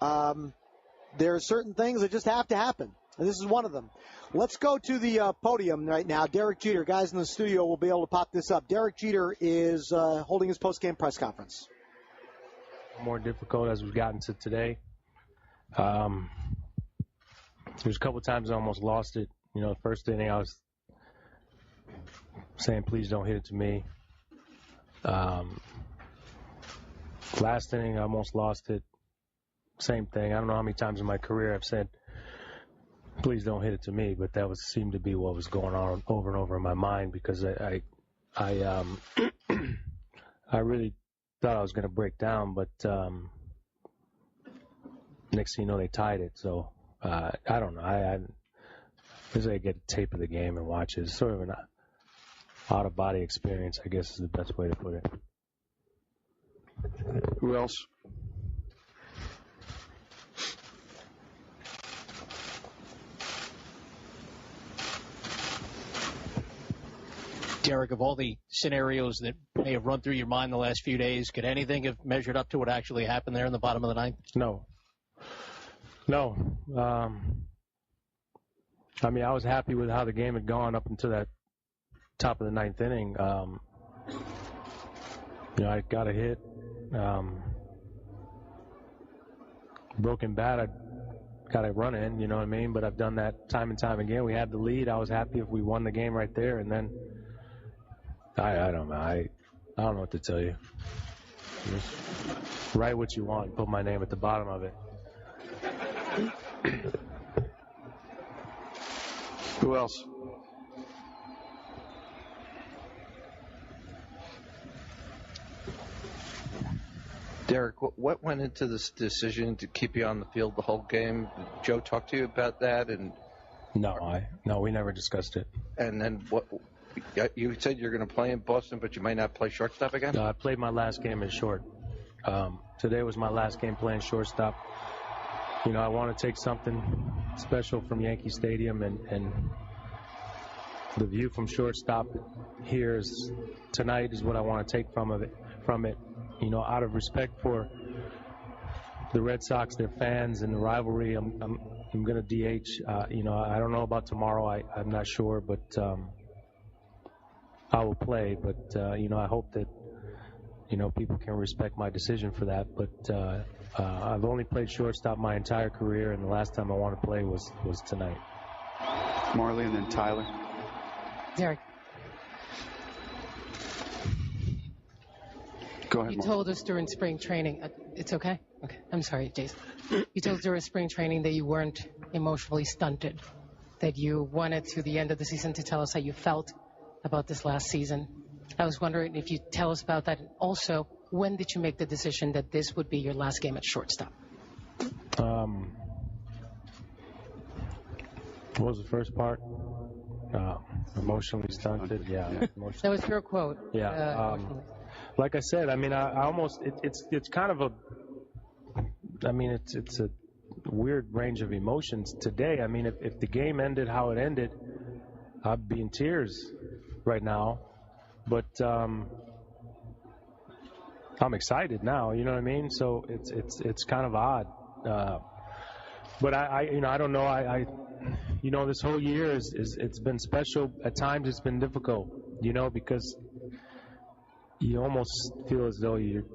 there are certain things that just have to happen. and this is one of them. Let's go to the podium right now. Derek Jeter, guys in the studio will be able to pop this up. Derek Jeter is holding his post-game press conference. More difficult as we've gotten to today. There's a couple times I almost lost it. You know, the first inning I was saying, please don't hit it to me. Last inning I almost lost it. Same thing. I don't know how many times in my career I've said, please don't hit it to me, but that seemed to be what was going on over and over in my mind, because I really thought I was going to break down, but next thing you know, they tied it. So I don't know. I get a tape of the game and watch it. It's sort of an out-of-body experience, I guess is the best way to put it. Who else? Derek, of all the scenarios that may have run through your mind the last few days, could anything have measured up to what actually happened there in the bottom of the ninth? No. I mean, I was happy with how the game had gone up until that top of the ninth inning. I got a hit. Broken bat, I got a run in, you know what I mean? But I've done that time and time again. We had the lead. I was happy if we won the game right there, and then I don't know. I don't know what to tell you. Just write what you want. Put my name at the bottom of it. Who else? Derek, what went into this decision to keep you on the field the whole game? Did Joe talk to you about that? And No, we never discussed it. And then what? You said you're going to play in Boston, but you might not play shortstop again? I played my last game in short. Today was my last game playing shortstop. You know, I want to take something special from Yankee Stadium, and the view from shortstop here tonight is what I want to take from it. You know, out of respect for the Red Sox, their fans, and the rivalry, I'm going to DH. You know, I don't know about tomorrow. I'm not sure, but I will play. But you know, I hope that people can respect my decision for that. But I've only played shortstop my entire career, and the last time I want to play was tonight. Marley, and then Tyler. Derek. Go ahead, You Mark. told us during spring training, it's okay? Okay, I'm sorry, Jason. You told us during spring training that you weren't emotionally stunted, that you wanted to the end of the season to tell us how you felt about this last season. I was wondering if you'd tell us about that. Also, when did you make the decision that this would be your last game at shortstop? What was the first part? Emotionally stunted, yeah. That was your quote. Yeah. Like I said, I mean, I almost it's kind of it's a weird range of emotions today. I mean, if the game ended how it ended, I'd be in tears right now. But I'm excited now. You know what I mean? So it's kind of odd. But I don't know. This whole year it's been special. At times it's been difficult. You know, because you almost feel as though you're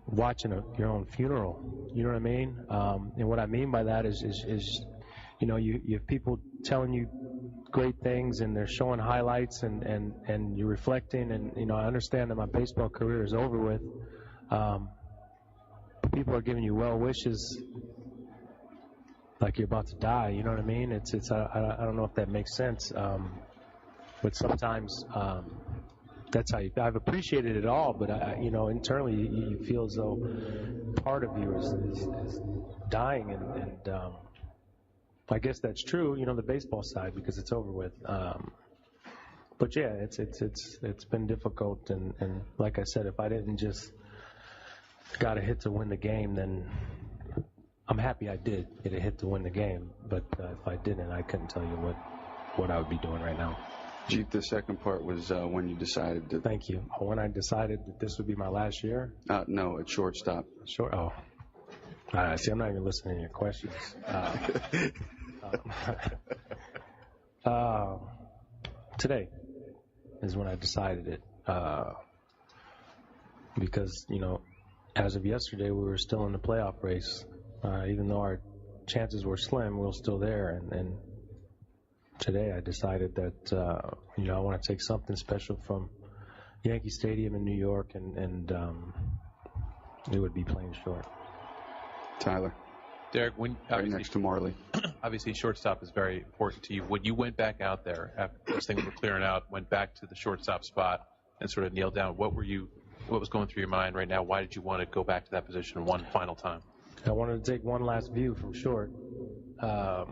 watching your own funeral. You know what I mean? And what I mean by that is you have people telling you great things, and they're showing highlights, and you're reflecting. And I understand that my baseball career is over with. People are giving you well wishes, like you're about to die. You know what I mean? I don't know if that makes sense. But sometimes. That's how I've appreciated it all, but internally you feel as though part of you is dying, and I guess that's true. The baseball side, because it's over with. But yeah, it's been difficult, and like I said, if I didn't just got a hit to win the game, then I'm happy I did get a hit to win the game. But if I didn't, I couldn't tell you what I would be doing right now. Jeep, the second part was when you decided to... Thank you. When I decided that this would be my last year? No, at shortstop. See, I'm not even listening to your questions. Today is when I decided it. Because, as of yesterday, we were still in the playoff race. Even though our chances were slim, we were still there. And today I decided that, I want to take something special from Yankee Stadium in New York, and it would be playing short. Tyler. Derek, right next to Marley. Obviously, shortstop is very important to you. When you went back out there after those things were clearing out, went back to the shortstop spot and sort of kneeled down, what was going through your mind right now? Why did you want to go back to that position one final time? I wanted to take one last view from short. I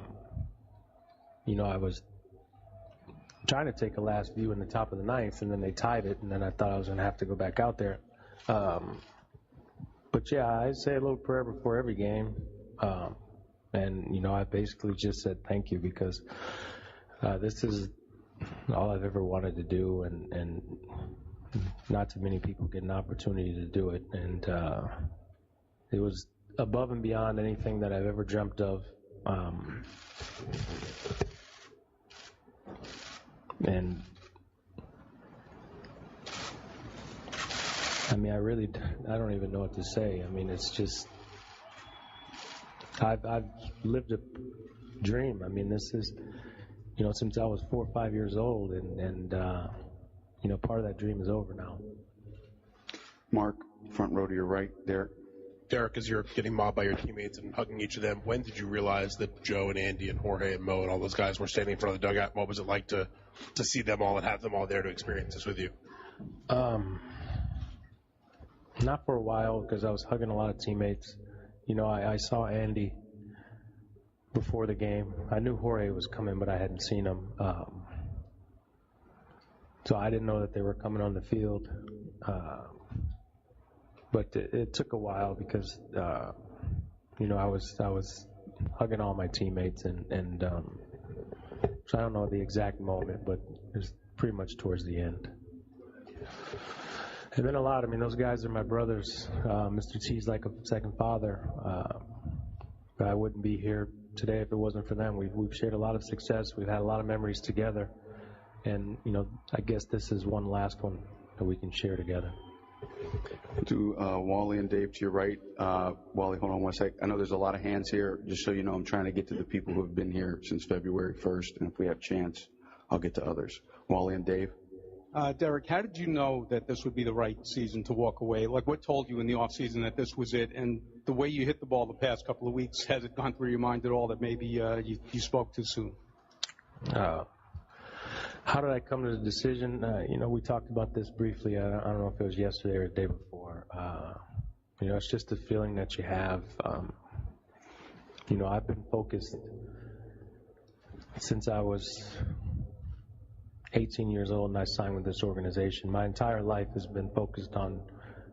was trying to take a last view in the top of the ninth, and then they tied it, and then I thought I was going to have to go back out there. But yeah, I say a little prayer before every game. And I basically just said thank you, because this is all I've ever wanted to do, and not too many people get an opportunity to do it. And it was above and beyond anything that I've ever dreamt of. And I don't even know what to say. It's just, I've lived a dream. This is, since I was 4 or 5 years old, and part of that dream is over now. Mark, front row to your right. Derek, as you're getting mobbed by your teammates and hugging each of them, when did you realize that Joe and Andy and Jorge and Mo and all those guys were standing in front of the dugout? What was it like to see them all and have them all there to experience this with you? Not for a while, because I was hugging a lot of teammates. I saw Andy before the game. I knew Jorge was coming, but I hadn't seen him. So I didn't know that they were coming on the field. But it took a while, because, I was hugging all my teammates, and so I don't know the exact moment, but it was pretty much towards the end. It's been a lot. Those guys are my brothers. Mr. T's like a second father. I wouldn't be here today if it wasn't for them. We've shared a lot of success. We've had a lot of memories together. And, I guess this is one last one that we can share together. To Wally and Dave to your right. Wally, hold on one sec. I know there's a lot of hands here. Just so you know, I'm trying to get to the people who have been here since February 1st. And if we have a chance, I'll get to others. Wally and Dave. Derek, how did you know that this would be the right season to walk away? Like, what told you in the offseason that this was it? And the way you hit the ball the past couple of weeks, has it gone through your mind at all that maybe you spoke too soon? How did I come to the decision? We talked about this briefly. I don't know if it was yesterday or the day before. It's just a feeling that you have. I've been focused since I was 18 years old and I signed with this organization. My entire life has been focused on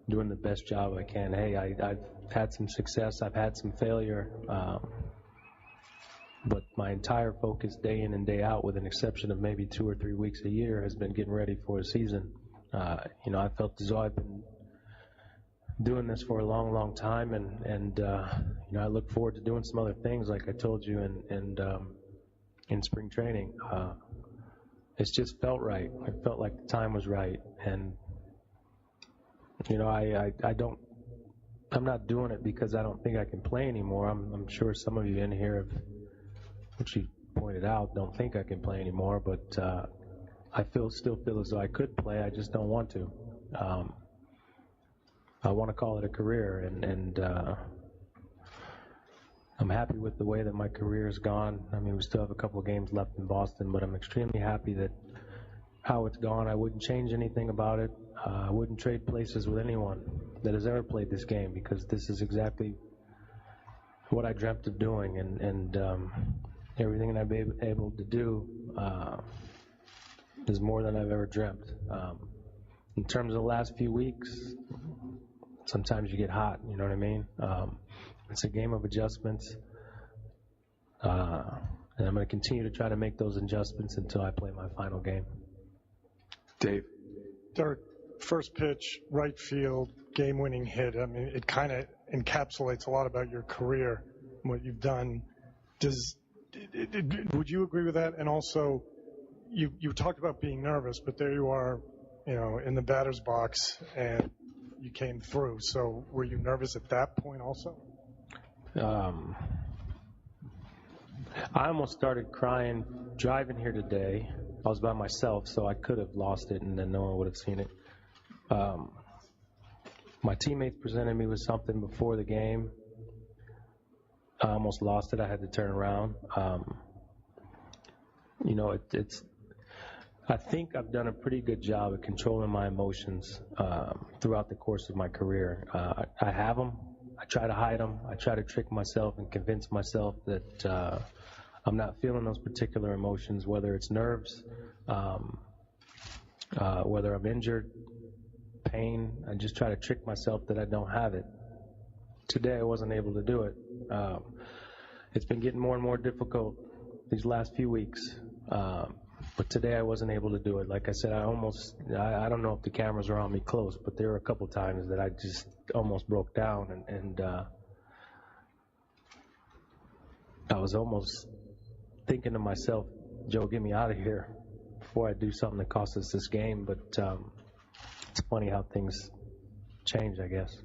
doing the best job I can. Hey, I've had some success. I've had some failure. But my entire focus day in and day out, with an exception of maybe 2 or 3 weeks a year, has been getting ready for a season. I felt as though I've been doing this for a long, long time, and I look forward to doing some other things, like I told you in spring training. It's just felt right. I felt like the time was right, and I'm not doing it because I don't think I can play anymore. I'm sure some of you in here have, which you pointed out, don't think I can play anymore, but I still feel as though I could play. I just don't want to. I want to call it a career, and I'm happy with the way that my career has gone. We still have a couple of games left in Boston, but I'm extremely happy that how it's gone. I wouldn't change anything about it. I wouldn't trade places with anyone that has ever played this game, because this is exactly what I dreamt of doing, and everything that I've been able to do is more than I've ever dreamt. In terms of the last few weeks, sometimes you get hot, you know what I mean? It's a game of adjustments, and I'm going to continue to try to make those adjustments until I play my final game. Dave. Derek, first pitch, right field, game-winning hit. It kind of encapsulates a lot about your career, what you've done. Would you agree with that? And also, you talked about being nervous, but there you are, in the batter's box, and you came through. So were you nervous at that point also? I almost started crying driving here today. I was by myself, so I could have lost it, and then no one would have seen it. My teammates presented me with something before the game. I almost lost it. I had to turn around. I think I've done a pretty good job of controlling my emotions throughout the course of my career. I have them. I try to hide them. I try to trick myself and convince myself that I'm not feeling those particular emotions, whether it's nerves, whether I'm injured, pain. I just try to trick myself that I don't have it. Today I wasn't able to do it. It's been getting more and more difficult these last few weeks. But today I wasn't able to do it. Like I said, I don't know if the cameras are on me close, but there were a couple times that I just almost broke down, and I was almost thinking to myself, Joe, get me out of here before I do something that costs us this game. But it's funny how things change, I guess.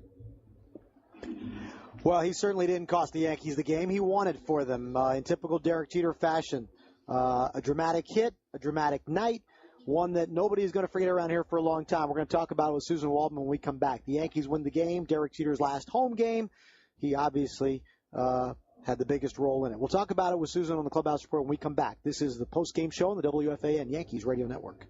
Well, he certainly didn't cost the Yankees the game. He won it for them in typical Derek Jeter fashion. A dramatic hit, a dramatic night, one that nobody is going to forget around here for a long time. We're going to talk about it with Suzyn Waldman when we come back. The Yankees win the game, Derek Jeter's last home game. He obviously had the biggest role in it. We'll talk about it with Suzyn on the Clubhouse Report when we come back. This is the post-game show on the WFAN Yankees Radio Network.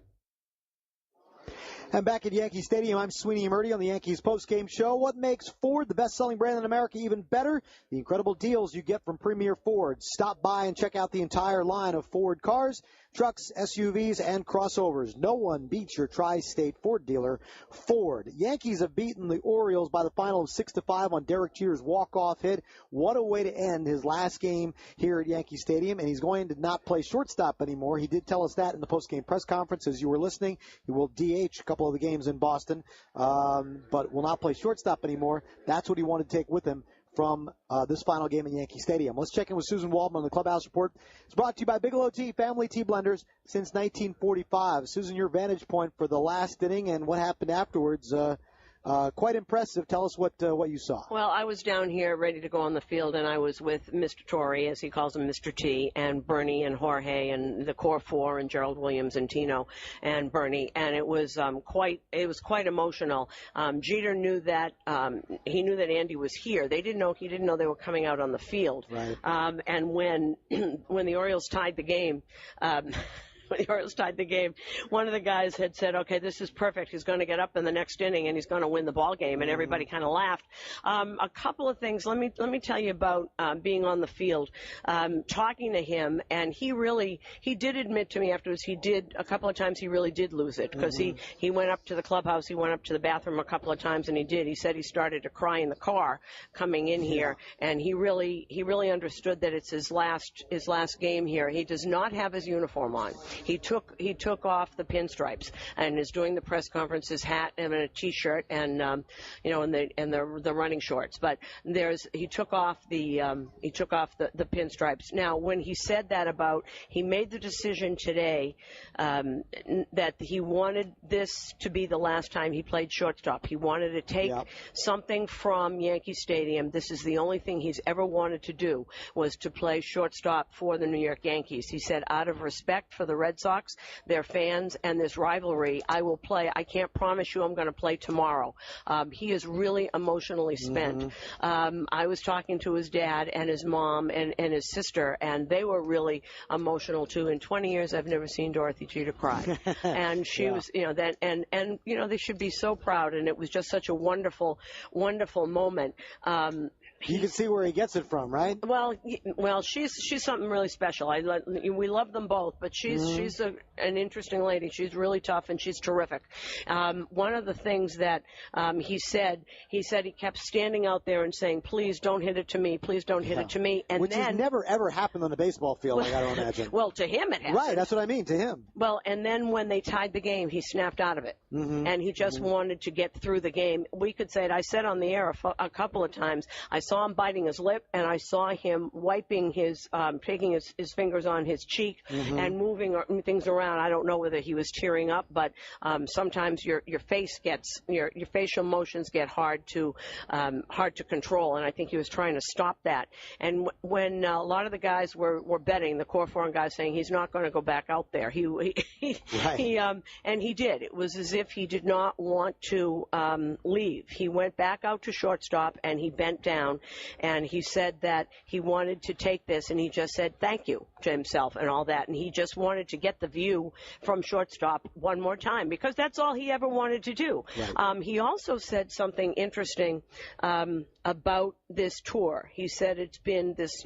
And back at Yankee Stadium, I'm Sweeney Murdy on the Yankees postgame show. What makes Ford the best-selling brand in America even better? The incredible deals you get from Premier Ford. Stop by and check out the entire line of Ford cars, trucks, SUVs, and crossovers. No one beats your tri-state Ford dealer, Ford. Yankees have beaten the Orioles by the final of 6-5 on Derek Jeter's walk-off hit. What a way to end his last game here at Yankee Stadium, and he's going to not play shortstop anymore. He did tell us that in the postgame press conference as you were listening. He will DH a couple of the games in Boston, but will not play shortstop anymore. That's what he wanted to take with him from this final game at Yankee Stadium. Let's check in with Suzyn Waldman on the Clubhouse Report. It's brought to you by Bigelow Tea, family tea blenders since 1945. Suzyn, your vantage point for the last inning and what happened afterwards. Quite impressive. Tell us what you saw. Well, I was down here ready to go on the field, and I was with Mr. Torrey, as he calls him, Mr. T, and Bernie and Jorge and the core four and Gerald Williams and Tino and Bernie, and it was quite emotional. Jeter knew that he knew that Andy was here. He didn't know they were coming out on the field. Right. And when the Orioles tied the game. When the Orioles tied the game, one of the guys had said, okay, this is perfect. He's going to get up in the next inning and he's going to win the ball game, and everybody kind of laughed. A couple of things. Let me tell you about being on the field, talking to him, and he did admit to me afterwards a couple of times he really did lose it, because he went up to the clubhouse, he went up to the bathroom a couple of times, and he said he started to cry in the car coming in here, and he really understood that it's his last game here. He does not have his uniform on. He took off the pinstripes and is doing the press conference, his hat and a T-shirt and the running shorts. But he took off the pinstripes. Now, when he said that he made the decision today that he wanted this to be the last time he played shortstop. He wanted to take something from Yankee Stadium. This is the only thing he's ever wanted to do, was to play shortstop for the New York Yankees. He said, out of respect for the Red Sox, their fans, and this rivalry, I will play. I can't promise you I'm going to play tomorrow. He is really emotionally spent. I was talking to his dad and his mom and his sister, and they were really emotional too. In 20 years, I've never seen Dorothy Jeter cry. And she was, they should be so proud, and it was just such a wonderful, wonderful moment. You can see where he gets it from, right? Well, she's something really special. We love them both, but she's an interesting lady. She's really tough, and she's terrific. One of the things that he said he kept standing out there and saying, please don't hit it to me, please don't hit it to me. And which has never, ever happened on a baseball field, I got to imagine. Well, to him it happened. Right, that's what I mean, to him. Well, and then when they tied the game, he snapped out of it, and he just wanted to get through the game. We could say it. I said on the air a couple of times, I saw him biting his lip, and I saw him wiping taking his fingers on his cheek and moving things around. I don't know whether he was tearing up, but sometimes your face gets your facial motions get hard to control, and I think he was trying to stop that. And when a lot of the guys were betting, the core foreign guys saying he's not going to go back out there, and he did. It was as if he did not want to leave. He went back out to shortstop and he bent down, and he said that he wanted to take this, and he just said thank you to himself and all that, and he just wanted to get the view from shortstop one more time because that's all he ever wanted to do. Right. He also said something interesting about this tour. He said it's been this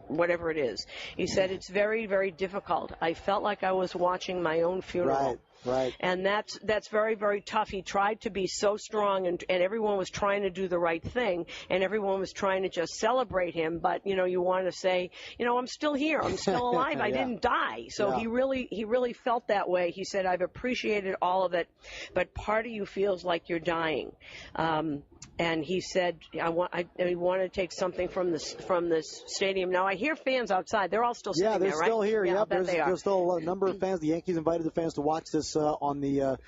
whatever it is. He said it's very, very difficult. I felt like I was watching my own funeral. Right. And that's very, very tough. He tried to be so strong, and everyone was trying to do the right thing, and everyone was trying to just celebrate him. But, you want to say, I'm still here. I'm still alive. I didn't die. So he really felt that way. He said, I've appreciated all of it, but part of you feels like you're dying. And he said, I want to take something from this stadium. Now, I hear fans outside. They're all still sitting there, right? Yeah, they're still here. Yeah, there's still a number of fans. The Yankees invited the fans to watch this on the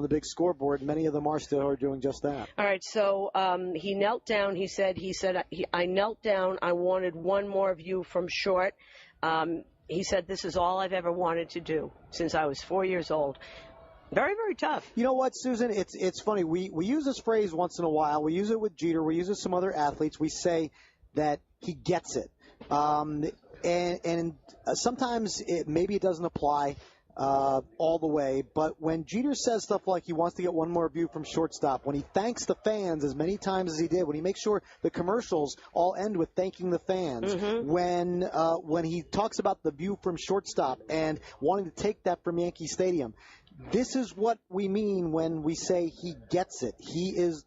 big scoreboard. Many of them are doing just that. All right, so he knelt down. He said, I knelt down. I wanted one more view from short. He said, this is all I've ever wanted to do since I was 4 years old. Very, very tough. You know what, Susan? It's funny. We use this phrase once in a while. We use it with Jeter. We use it with some other athletes. We say that he gets it. And sometimes maybe it doesn't apply all the way. But when Jeter says stuff like he wants to get one more view from shortstop, when he thanks the fans as many times as he did, when he makes sure the commercials all end with thanking the fans, when he talks about the view from shortstop and wanting to take that from Yankee Stadium, this is what we mean when we say he gets it. He's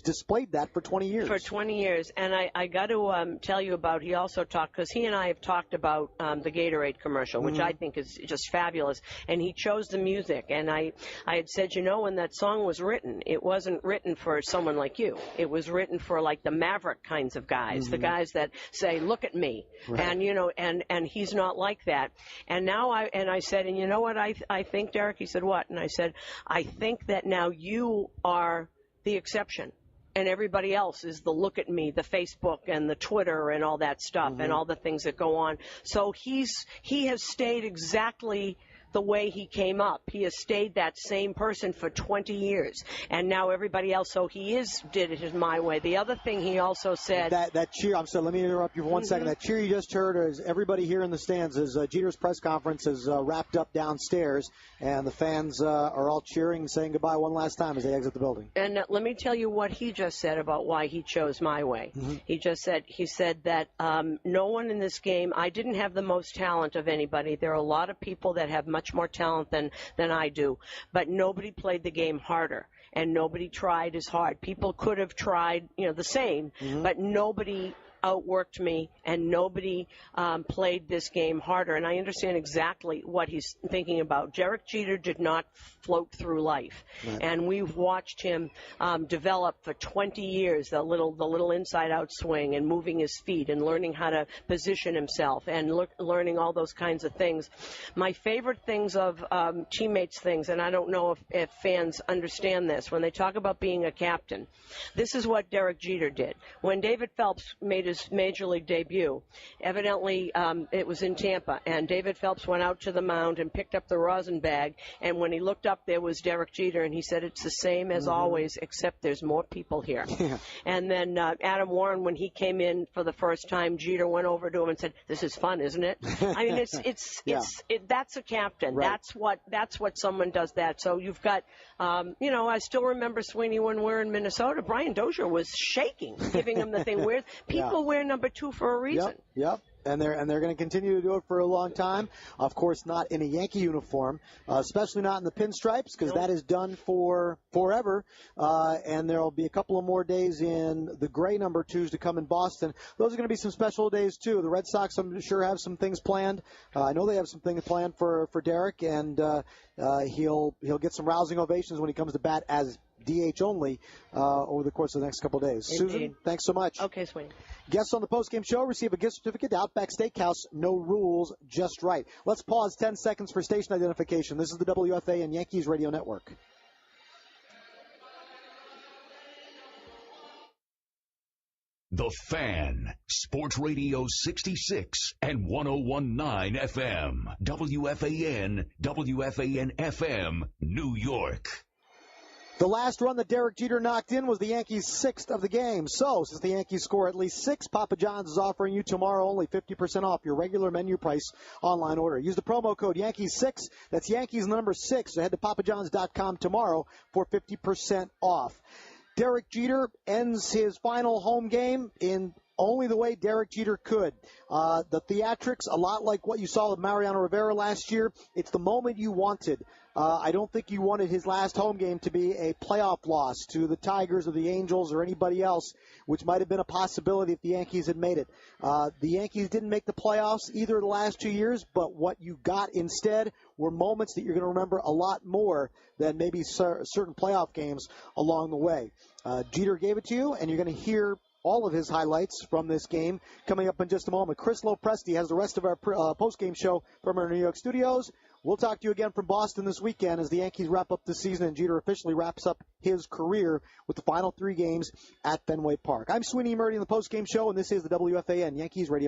displayed that for 20 years. For 20 years. And I got to tell you about, he also talked, because he and I have talked about the Gatorade commercial, which I think is just fabulous. And he chose the music. And I had said, when that song was written, it wasn't written for someone like you. It was written for, like, the maverick kinds of guys, the guys that say, look at me. Right. And, and he's not like that. And now I said, and you know what I think, Derek? He said, what? And I said, I think that now you are the exception, and everybody else is the look at me, the Facebook and the Twitter and all that stuff and all the things that go on. So he has stayed exactly the way he came up. He has stayed that same person for 20 years, and now everybody else. So he did it my way. The other thing he also said that cheer. I'm sorry. Let me interrupt you for 1 second. That cheer you just heard is everybody here in the stands. As Jeter's press conference is wrapped up downstairs, and the fans are all cheering and saying goodbye one last time as they exit the building. And let me tell you what he just said about why he chose my way. He said that no one in this game. I didn't have the most talent of anybody. There are a lot of people that have much more talent than I do, but nobody played the game harder, and nobody tried as hard. People could have tried, the same, but nobody outworked me, and nobody played this game harder. And I understand exactly what he's thinking about. Derek Jeter did not float through life, and we've watched him develop for 20 years the little inside-out swing and moving his feet and learning how to position himself and learning all those kinds of things. My favorite things of teammates things, and I don't know if fans understand this, when they talk about being a captain, this is what Derek Jeter did. When David Phelps made his Major League debut, evidently it was in Tampa, and David Phelps went out to the mound and picked up the rosin bag, and when he looked up, there was Derek Jeter, and he said, it's the same as always, except there's more people here. And then Adam Warren, when he came in for the first time, Jeter went over to him and said, this is fun, isn't it? I mean, that's a captain. Right. That's what someone does that. So you've got, I still remember, Sweeney, when we're in Minnesota, Brian Dozier was shaking, giving him the thing. Where people wear number 2 for a reason. Yep. And they're going to continue to do it for a long time. Of course, not in a Yankee uniform, especially not in the pinstripes, because that is done for forever. And there will be a couple of more days in the gray number 2s to come in Boston. Those are going to be some special days too. The Red Sox, I'm sure, have some things planned. I know they have some things planned for Derek, and he'll get some rousing ovations when he comes to bat as DH only over the course of the next couple of days. Indeed. Susan, thanks so much. Okay, Sweeney. Guests on the postgame show receive a gift certificate to Outback Steakhouse. No rules, just right. Let's pause 10 seconds for station identification. This is the WFAN Yankees Radio Network. The Fan, Sports Radio 66 and 101.9 FM, WFAN, WFAN FM, New York. The last run that Derek Jeter knocked in was the Yankees' 6th of the game. So, since the Yankees score at least 6, Papa John's is offering you tomorrow only 50% off your regular menu price online order. Use the promo code Yankees6. That's Yankees number 6. So head to papajohns.com tomorrow for 50% off. Derek Jeter ends his final home game in only the way Derek Jeter could. The theatrics, a lot like what you saw with Mariano Rivera last year. It's the moment you wanted. I don't think you wanted his last home game to be a playoff loss to the Tigers or the Angels or anybody else, which might have been a possibility if the Yankees had made it. The Yankees didn't make the playoffs either of the last 2 years, but what you got instead were moments that you're going to remember a lot more than maybe certain playoff games along the way. Jeter gave it to you, and you're going to hear all of his highlights from this game coming up in just a moment. Chris Lopresti has the rest of our post-game show from our New York studios. We'll talk to you again from Boston this weekend as the Yankees wrap up the season and Jeter officially wraps up his career with the final 3 games at Fenway Park. I'm Sweeney Murdy in the post-game show, and this is the WFAN Yankees Radio.